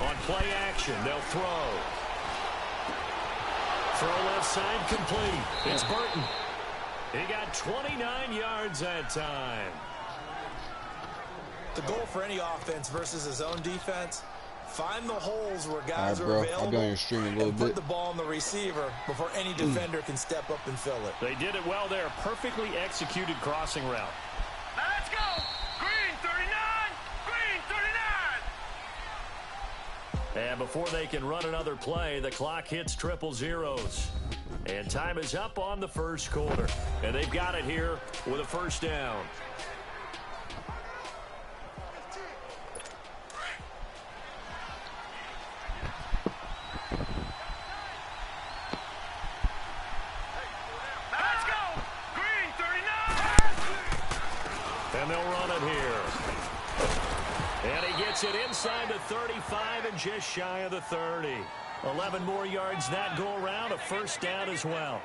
On play action, they'll throw. Throw left side complete. It's Burton. He got 29 yards that time. The goal for any offense versus his own defense, find the holes where guys are available I'll be on your stream a little and bit. put the ball on the receiver before any defender can step up and fill it. They did it well there. Perfectly executed crossing route. Let's go! Green 39! Green 39! And before they can run another play, the clock hits triple zeros. And time is up on the first quarter. And they've got it here with a first down. Let's go! Green 39! And they'll run it here. And he gets it inside the 35 and just shy of the 30. 11 more yards that go around, a first down as well.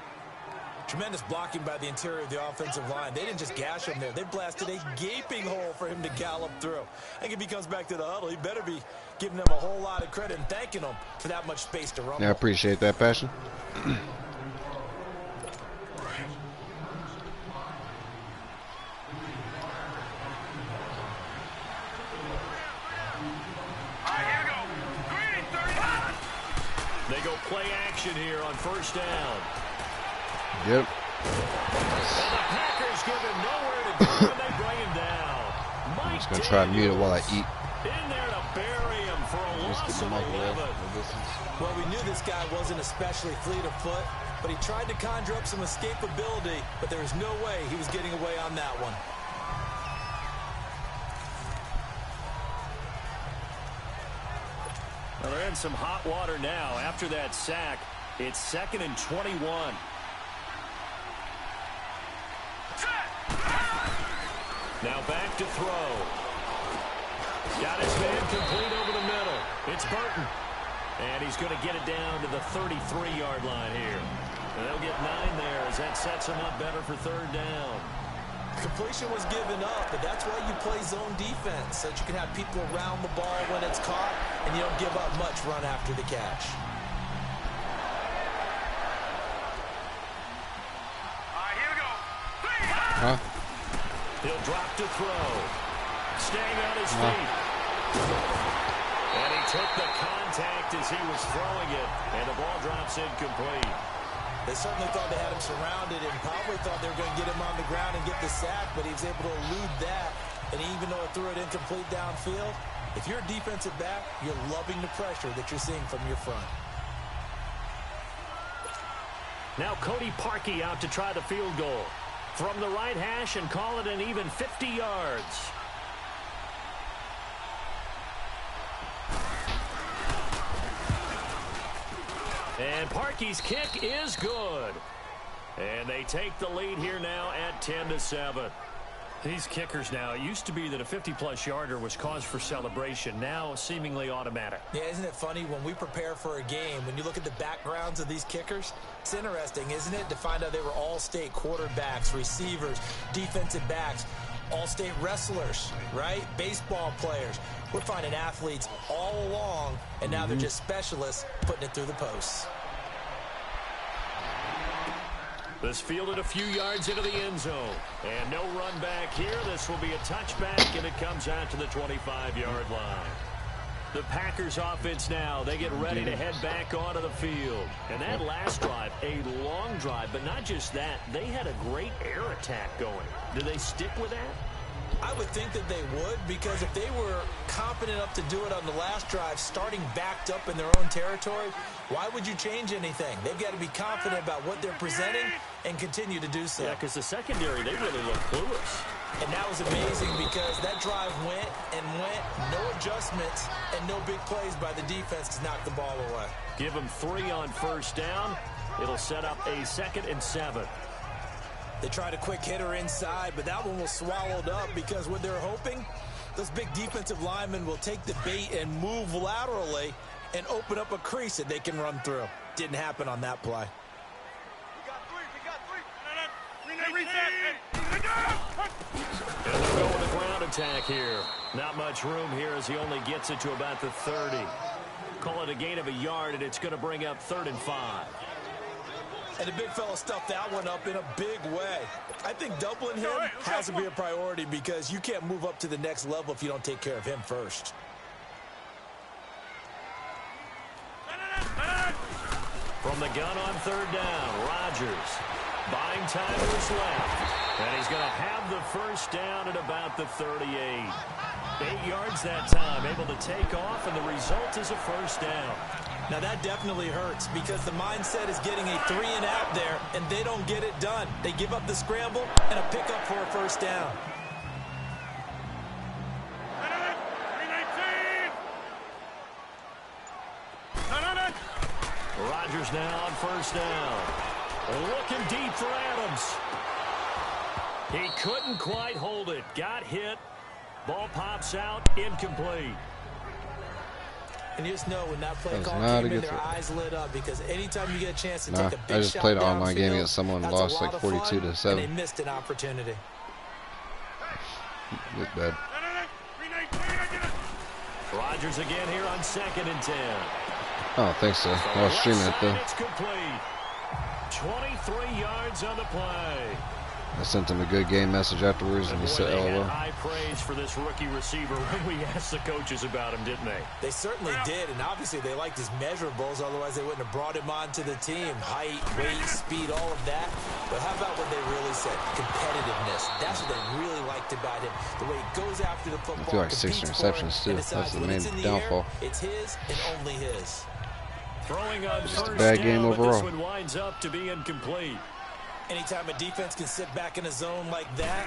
Tremendous blocking by the interior of the offensive line. They didn't just gash him there. They blasted a gaping hole for him to gallop through. I think if he comes back to the huddle, he better be giving them a whole lot of credit and thanking them for that much space to rumble. Yeah, I appreciate that, Passion. They go play action here on first down. Yep. And the Packers give him nowhere to go when they bring him down. I'm just going to try to mute it while I eat. In there to bury him for a loss of 11. Well, we knew this guy wasn't especially fleet of foot, but he tried to conjure up some escapability, but there was no way he was getting away on that one. Well, they're in some hot water now. After that sack, it's 2nd and 21. Now back to throw. Got his man complete over the middle. It's Burton. And he's going to get it down to the 33-yard line here. And they'll get 9 there as that sets him up better for 3rd down. Completion was given up, but that's why you play zone defense, so that you can have people around the ball when it's caught, and you don't give up much run after the catch. All right, here we go. Huh? He'll drop to throw. Staying on his feet. And he took the contact as he was throwing it, and the ball drops incomplete. They certainly thought they had him surrounded and probably thought they were going to get him on the ground and get the sack, but he was able to elude that. And even though it threw it incomplete downfield, if you're a defensive back, you're loving the pressure that you're seeing from your front. Now Cody Parkey out to try the field goal. From the right hash and call it an even 50 yards. And Parkey's kick is good. And they take the lead here now at 10-7. These kickers now, it used to be that a 50-plus yarder was cause for celebration. Now seemingly automatic. Yeah, isn't it funny when we prepare for a game, when you look at the backgrounds of these kickers, it's interesting, isn't it, to find out they were all-state quarterbacks, receivers, defensive backs, all-state wrestlers, right? Baseball players. We're finding athletes all along, and now they're just specialists putting it through the posts. This fielded a few yards into the end zone. And no run back here. This will be a touchback, and it comes out to the 25-yard line. The Packers offense now, they get ready to head back onto the field. And that last drive, a long drive, but not just that. They had a great air attack going. Do they stick with that? I would think that they would, because if they were confident enough to do it on the last drive, starting backed up in their own territory, why would you change anything? They've got to be confident about what they're presenting and continue to do so. Yeah, because the secondary, they really look clueless. And that was amazing because that drive went and went, no adjustments, and no big plays by the defense to knock the ball away. Give them 3 on first down. It'll set up a 2nd and 7. They tried a quick hitter inside, but that one was swallowed up because what they're hoping, those big defensive linemen will take the bait and move laterally and open up a crease that they can run through. Didn't happen on that play. We got three. And they'll go with a ground attack here. Not much room here as he only gets it to about the 30. Call it a gain of a yard, and it's going to bring up 3rd and 5. And the big fella stuffed that one up in a big way. I think doubling him has to be a priority because you can't move up to the next level if you don't take care of him first. From the gun on 3rd down, Rodgers buying time to his left. And he's going to have the first down at about the 38. 8 yards that time, able to take off, and the result is a first down. Now that definitely hurts because the mindset is getting a 3-and-out there, and they don't get it done. They give up the scramble and a pickup for a first down. Rodgers now on first down. Looking deep for Adams. He couldn't quite hold it. Got hit. Ball pops out. Incomplete. And you just know when that play call came in, their eyes lit up because anytime you get a chance to take a big shot I just played an online game downfield, against someone and lost like 42-7. And they missed an opportunity. Look bad. Rodgers again here on 2nd and 10. Oh, thanks, sir. I was streaming it, though. It's complete. 23 yards on the play. I sent him a good game message afterwards, and he said, They had "LOL." high praise for this rookie receiver when we asked the coaches about him, didn't they? They certainly did, and obviously they liked his measurables, otherwise they wouldn't have brought him onto the team. Height, weight, speed, all of that. But how about what they really said? Competitiveness. That's what they really liked about him. The way he goes after the football. I feel like 6 interceptions too. That's the main downfall. It's his and only his. Throwing on Just a first bad down, game but overall. this one winds up to be incomplete. Anytime a defense can sit back in a zone like that,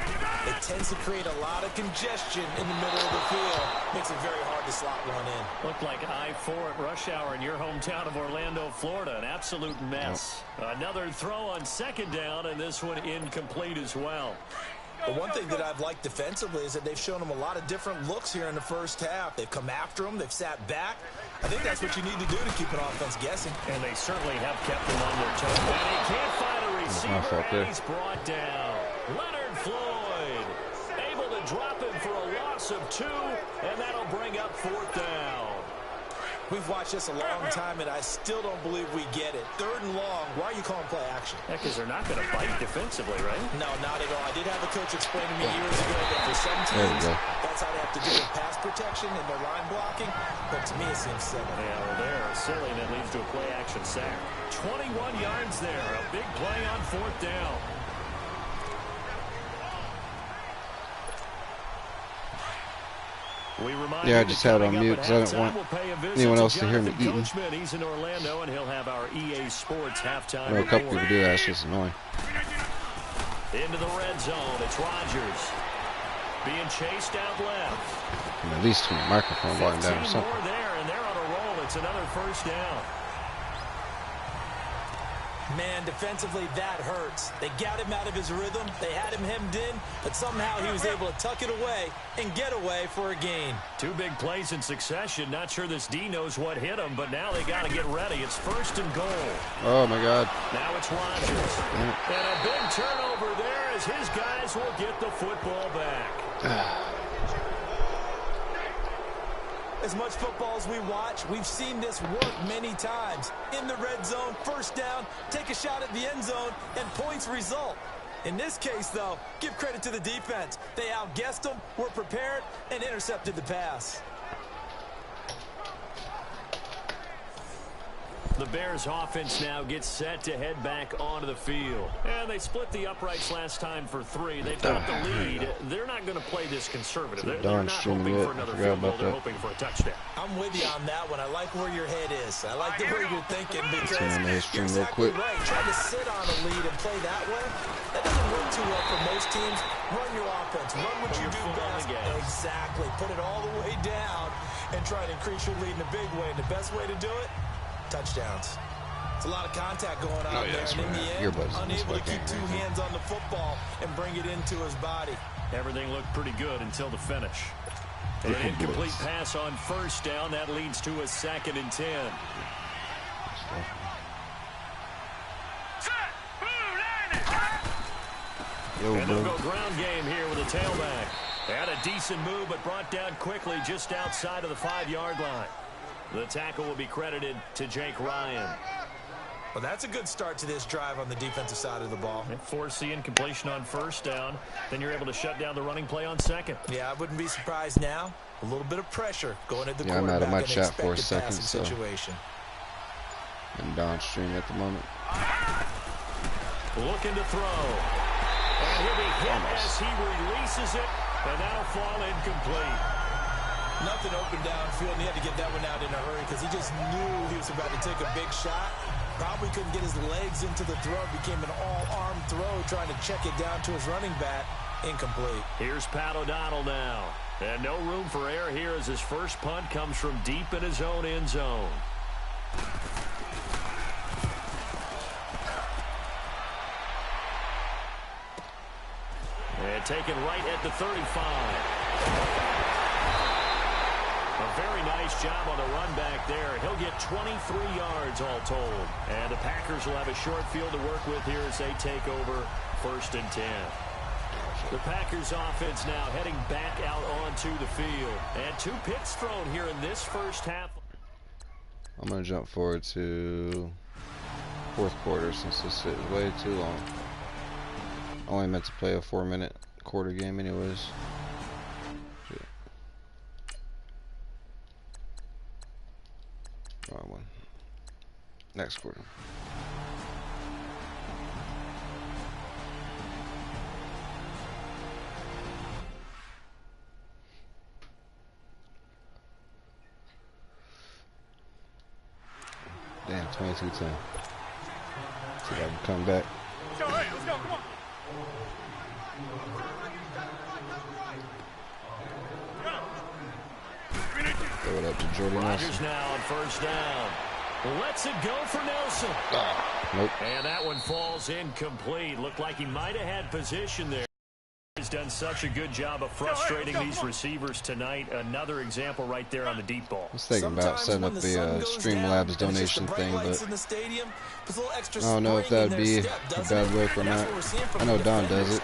it tends to create a lot of congestion in the middle of the field. Makes it very hard to slot one in. Looked like I-4 at rush hour in your hometown of Orlando, Florida. An absolute mess. Another throw on second down, and this one incomplete as well. But one thing that I've liked defensively is that they've shown him a lot of different looks here in the first half. They've come after him. They've sat back. I think that's what you need to do to keep an offense guessing. And they certainly have kept them on their toes. And he can't find a receiver, and he's brought down. Leonard Floyd able to drop him for a loss of 2, and that'll bring up 4th down. We've watched this a long time, and I still don't believe we get it. 3rd and long. Why are you calling play action? Because they're not going to bite defensively, right? No, not at all. I did have a coach explain to me years ago that for some teams, that's how they have to do their pass protection and their line blocking. But to me, it seems silly. Yeah, well, they're silly, and it leads to a play action sack. 21 yards there. A big play on 4th down. Yeah, I just had it on mute because I didn't want anyone else to hear me eating. He's in Orlando, and he'll have our EA Sports halftime. I know a couple people do that. It's just annoying. Into the red zone. It's Rodgers being chased out left. And at least turn the microphone volume down or 15 something. more there, and they're on a roll. It's another first down. Man, defensively, that hurts. They got him out of his rhythm. They had him hemmed in, but somehow he was able to tuck it away and get away for a gain. 2 big plays in succession. Not sure this D knows what hit him, but now they got to get ready. It's 1st and goal. Oh, my God. Now it's Rodgers. And a big turnover there as his guys will get the football back. As much football as we watch, we've seen this work many times. In the red zone, first down, take a shot at the end zone, and points result. In this case, though, give credit to the defense. They outguessed them, were prepared, and intercepted the pass. The Bears offense now gets set to head back onto the field. And they split the uprights last time for 3. They've got the lead. They're not going to play this conservative. They're not hoping for another field goal. They're hoping for a touchdown. I'm with you on that one. I like where your head is. I like the way you're thinking because you're exactly right. Trying to sit on a lead and play that way, that doesn't work too well for most teams. Run your offense. Run what you do best. Exactly. Put it all the way down and try to increase your lead in a big way. And the best way to do it, touchdowns. It's a lot of contact going on there, and in the end, unable to keep 2 hands on the football and bring it into his body. Everything looked pretty good until the finish. An incomplete pass on first down. That leads to a 2nd and 10. And they'll go ground game here with a tailback. They had a decent move, but brought down quickly just outside of the 5-yard line. The tackle will be credited to Jake Ryan. Well, that's a good start to this drive on the defensive side of the ball. They force the incompletion on first down. Then you're able to shut down the running play on 2nd. Yeah, I wouldn't be surprised now. A little bit of pressure going at the quarterback. I'm out of my in chat for a expected second, so situation. I'm downstream at the moment. Looking to throw. And he'll be hit as he releases it, and that'll fall incomplete. Nothing open downfield, and he had to get that one out in a hurry because he just knew he was about to take a big shot. Probably couldn't get his legs into the throw. Became an all-arm throw, trying to check it down to his running back. Incomplete. Here's Pat O'Donnell now. And no room for error here as his first punt comes from deep in his own end zone. And taken right at the 35. A very nice job on the run back there. He'll get 23 yards all told. And the Packers will have a short field to work with here as they take over 1st and 10. The Packers offense now heading back out onto the field. And 2 picks thrown here in this first half. I'm going to jump forward to 4th quarter since this is way too long. Only meant to play a 4-minute quarter game anyways. Shit. Wrong one. Next quarter. Damn, 22-10. See if I can come back. Let's go, come on. Throw it up to Jordy Rodgers Nelson. now on first down. Lets it go for Nelson. Nope. And that one falls incomplete. Looked like he might have had position there. He's done such a good job of frustrating these receivers tonight. Another example right there on the deep ball. I was thinking about setting up the Streamlabs donation thing, but I don't know if that would be a bad look or not. I know Don does it.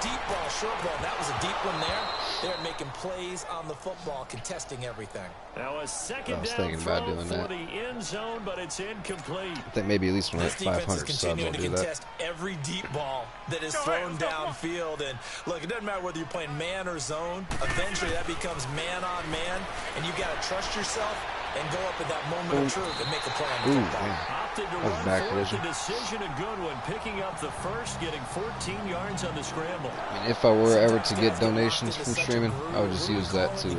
Deep ball, short ball. That was a deep one there. They're making plays on the football, contesting everything. Now a second I was down thinking about throw doing for that. the end zone, but it's incomplete. I think maybe at least when I hit This defense is 500 subs, I'll continuing to do that. contest every deep ball that is thrown downfield. And look, it doesn't matter whether you're playing man or zone. Eventually, that becomes man on man, and you got to trust yourself and go up at that moment of truth and make a play on the football. Opted to That was run back for it. collision. The decision a good one, picking up the first, getting 14 yards on the scramble. I mean, if I were ever to get donations from streaming, I would just use that to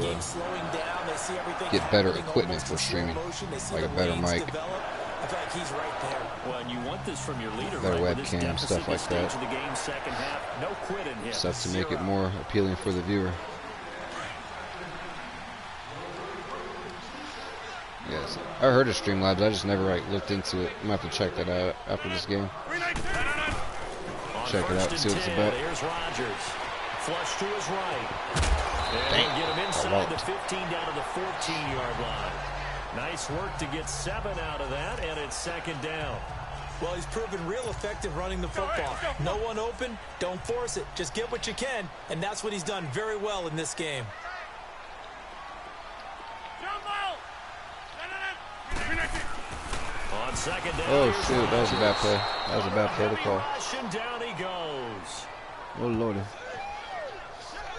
get better equipment for streaming, like a better mic, Well, and you want this from your leader, better right? With this webcam, deficit stuff like this that. stage of the game, second half, no quit in him. stuff to make it more appealing for the viewer. Yes, I heard of Streamlabs. I just never looked into it. I'm gonna have to check that out after this game. Check it out, see what it's about. Here's Rodgers. Flush to his right. And Dang. get him inside the walked. 15 down to the 14-yard line. Nice work to get 7 out of that, and it's second down. Well, he's proven real effective running the football. No one open, don't force it. Just get what you can, and that's what he's done very well in this game. On second down, Oh here's shoot, that was a bad Rodgers. play. That was a bad play to call. Rush, and down he goes. Oh lordy.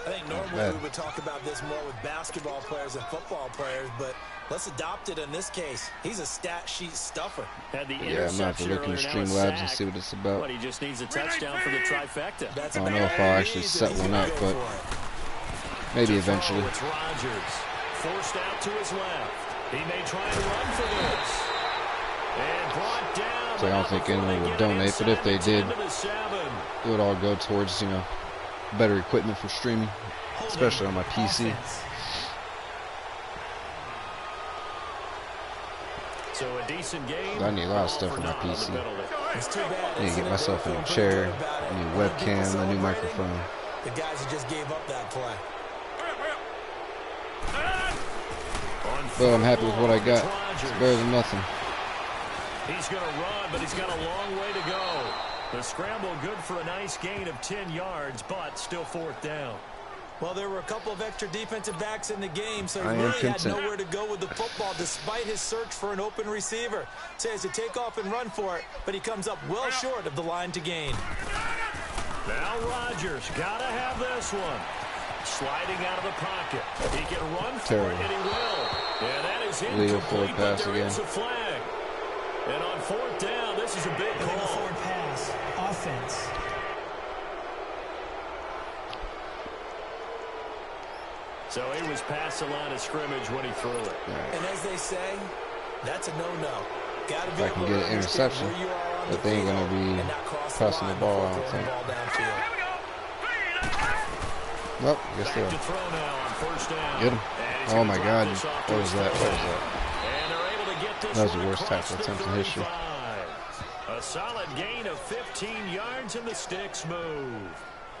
I think normally we would talk about this more with basketball players and football players, but let's adopt it in this case. He's a stat sheet stuffer. Had the Yeah, I'm gonna have to interception look into earlier, now a Streamlabs and sack. see what it's about. But he just needs a touchdown for the trifecta. That's I don't about know if all I'll he actually needs, set and he's one gonna up, go but for it. maybe To eventually. throw, it's Rodgers. Forced out to his left. He may try and run for this. And brought down. So I don't think anyone would donate, but if they did, it would all go towards, you know, better equipment for streaming, especially on my PC. So a decent game. I need a lot of stuff for my PC. It's too bad. I need to get myself a new chair, a new webcam, a new microphone. The guys who just gave up that play. But I'm happy with what I got. It's better than nothing. He's going to run, but he's got a long way to go. The scramble good for a nice gain of 10 yards, but still fourth down. Well, there were a couple of extra defensive backs in the game, so he I am really had content. nowhere to go with the football despite his search for an open receiver. So he has to take off and run for it, but he comes up well short of the line to gain. Now Rodgers got to have this one. Sliding out of the pocket. He can run for Terrible. it, and he will. And that is Legal forward incomplete, but pass there again. is a flag. And on fourth down, this is a big Illegal call. forward pass. Offense. So he was past the line of scrimmage when he threw it. And as they say, that's a no-no. Gotta be If I can able to get an understand interception, where you are on but the they ain't field gonna be and not cross passing the line ball, I before don't throwing think. the ball downfield. Well, I guess Back they to are. throw now on first down. Get him. And he's Oh gonna my drop God. this off What to was his that? What was foot. that? And they're able to get this That was the one worst across tackle the attempt in history. 35. A solid gain of 15 yards, and the sticks move.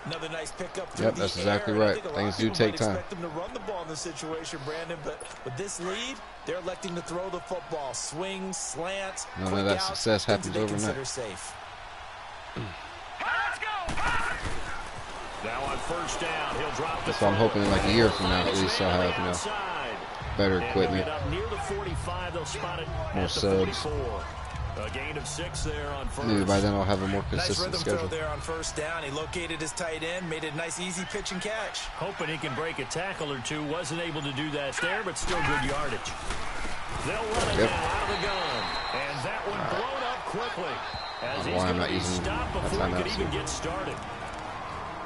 Another nice pickup. Yep, that's exactly right. Things do take time. Expect them to run the ball in this situation, Brandon, but with this lead, they're electing to throw the football. Swings, slants, None of quick that outs, success things happens they overnight. consider safe. Now on first down, he'll drop the So I'm hoping in like a year from now, at least I'll have, you know, better equipment, Up near the 45, they'll spot it more at the subs. 44. A gain of 6 there on first. Maybe by then I'll have a more Nice consistent rhythm schedule. throw there on first down. He located his tight end, made it a nice easy pitch and catch. Hoping he can break a tackle or two. Wasn't able to do that there, but still good yardage. They'll run it now out of the gun. And that one blown up quickly. As he's going to be stopped before he could even get started.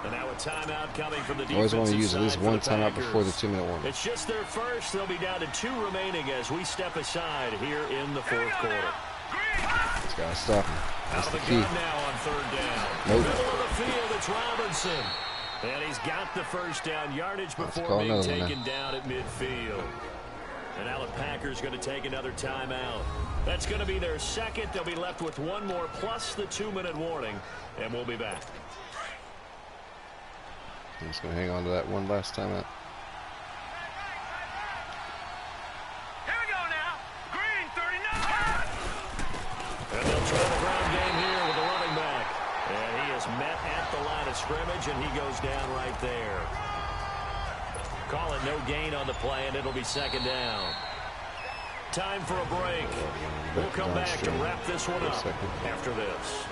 And now a timeout coming from the defensive Always want to use at least side one for the timeout Packers. before the 2-minute warning. It's just their first. They'll be down to 2 remaining as we step aside here in the fourth quarter. Just gotta stop him. That's Out the of key. the gun now on third down. Nope. Middle of the field, it's Robinson. And he's got the first down yardage before call being another one taken down at midfield. And now the Packers going to take another timeout. That's going to be their second. They'll be left with one more plus the 2-minute warning. And we'll be back. I'm just gonna hang on to that one last timeout. Here we go now. Green 39. And they'll try the ground game here with the running back. And he is met at the line of scrimmage, and he goes down right there. Call it no gain on the play, and it'll be second down. Time for a break. We'll come back to wrap this one up after this.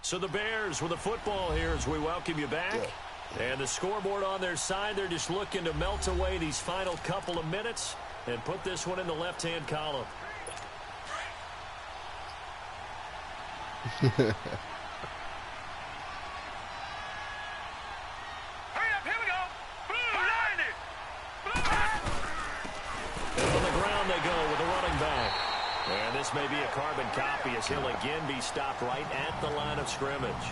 So the Bears with the football here as we welcome you back. And the scoreboard on their side, they're just looking to melt away these final couple of minutes and put this one in the left-hand column. Hurry up, here we go. Blue 90. And on the ground they go with the running back. And this may be a carbon copy as he'll again be stopped right at the line of scrimmage.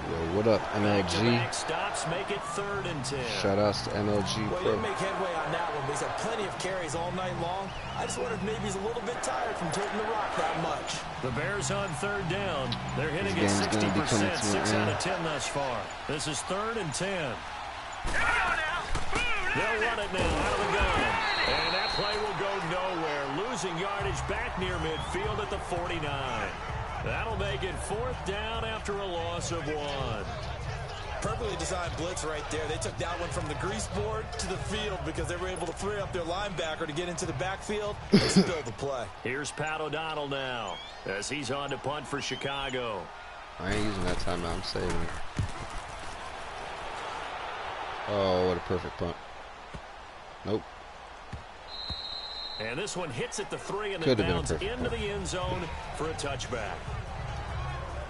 Yo, what up, MLG? Back stops, make it 3rd and 10. Shout outs to MLG Well, he Pro. didn't make headway on that one, but he's had plenty of carries all night long. I just wondered if maybe he's a little bit tired from toting the rock that much. The Bears on 3rd down. They're hitting at This game's gonna be coming 60%, to an 6 out end. of 10 thus far. This is 3rd and 10. Here we go now. They'll run it now out of the gun. And that play will go nowhere. Losing yardage back near midfield at the 49. That'll make it 4th down after a loss of 1. Perfectly designed blitz right there. They took that one from the grease board to the field because they were able to free up their linebacker to get into the backfield and spill the play. Here's Pat O'Donnell now as he's on to punt for Chicago. I ain't using that timeout. I'm saving it. Oh, what a perfect punt. Nope. And this one hits at the 3 and Could then have been a bounds perfect into punt. the end zone for a touchback.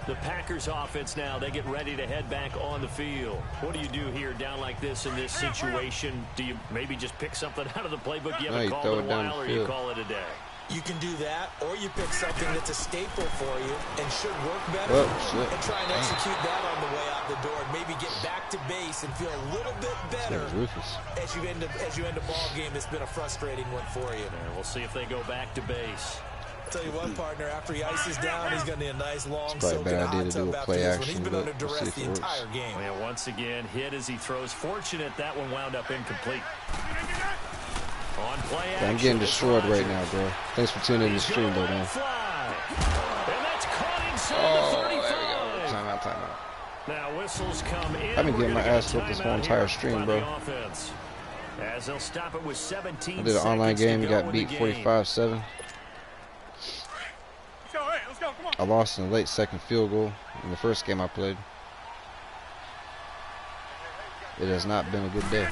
The Packers offense now, they get ready to head back on the field. What do you do here down like this in this situation? Do you maybe just pick something out of the playbook you No, haven't you called throw in a it down while, the or you field. call it a day? You can do that, or you pick something that's a staple for you and should work better Oh, shit. and try and execute that on the way out the door and maybe get back to base and feel a little bit better That was Rufus. as you end a ball game that's been a frustrating one for you. And we'll see if they go back to base. I'll tell you what, partner, after he ices down, he's going to need a nice long It's probably a soak bad in a idea hot to do tub a after play this one. He's action, been but under we'll see duress if the it works. entire game. Well, once again, hit as he throws. Fortunate that one wound up incomplete. On play action, I'm getting it's destroyed right Rodgers. now, bro. Thanks for tuning in the He's stream, though, gonna let man. it fly. And that's caught inside Oh, the there we 35. go. Timeout, timeout. Now whistles come in. I've been We're getting my gonna get ass a whooped this whole timeout entire here stream, by bro. the offense. As they'll stop it with 17 I did an online seconds to game, go got in beat the game. 45-7. Let's go, hey, let's go, come on. I lost in the late second field goal in the first game I played. It has not been a good day.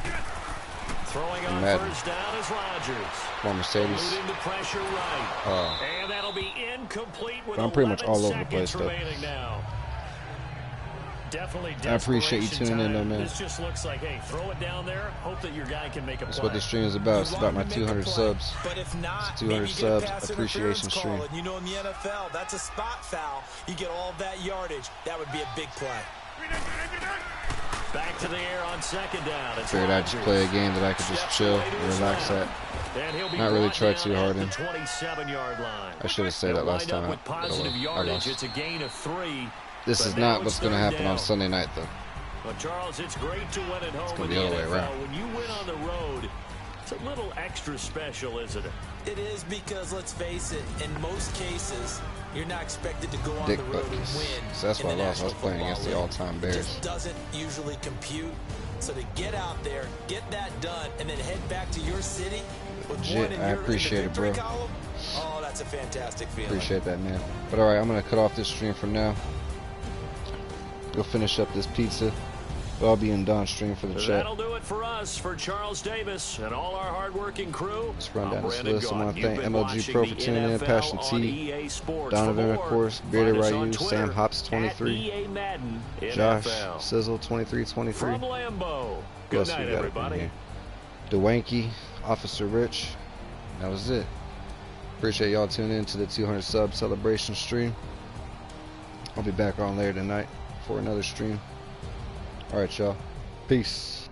Throwing on Madden. first down is Rodgers. For Mercedes. Moving to pressure right. And that'll be incomplete with I'm pretty much 11 all over the place, seconds though. remaining now. Definitely I appreciate you desperation tuning in, though, time. man. This just looks like, hey, throw it down there. Hope that your guy can make a That's play. what this stream is about. It's about my 200 subs. But if not, It's 200 maybe you get a subs, pass appreciation interference stream. call, and you know in the NFL, that's a spot foul. You get all of that yardage. That would be a big play. Back to the air on second down. It's Figured I'd just Rodgers. play a game that I could just Steps chill away to and his relax left. at. And he'll be Not really brought try down too at hard the in. 27-yard line. I should have said that last They'll time. wind up with positive I yardage. lost. It's a gain of 3. This But is now not what's it's going to third happen on down. Sunday night, though. Well, Charles, it's great to win at home gonna in be the the other way NFL. around. When you win on the road, it's a little extra special, isn't it? It is because, let's face it, in most cases, you're not expected to go on Dick the road and buckets. win. So that's in why I the lost. I was National playing Football against the League. all-time It Bears. just doesn't usually compute. So to get out there, get that done, and then head back to your city with Legit, one in I your appreciate it, bro. column, oh, that's a fantastic feeling. Appreciate that, man. But alright, I'm gonna cut off this stream for now. Go finish up this pizza. But I'll be in Don's stream for the chat. That'll do it for us, for Charles Davis and all our hardworking crew. Let's run down this Brandon list. I want to Gaudin. thank You've been MLG Pro for watching tuning in, the Passion NFL on T, EA Sports. Donovan, For of more, course, Bearded find us on Ryu, Twitter Sam Hops at 23, EA Madden Josh NFL. Sizzle 2323. From Lambeau. Good Plus, night, we got up in everybody. here. DeWanky, Officer Rich. That was it. Appreciate y'all tuning in to the 200 sub celebration stream. I'll be back on later tonight for another stream. Alright, y'all. Peace.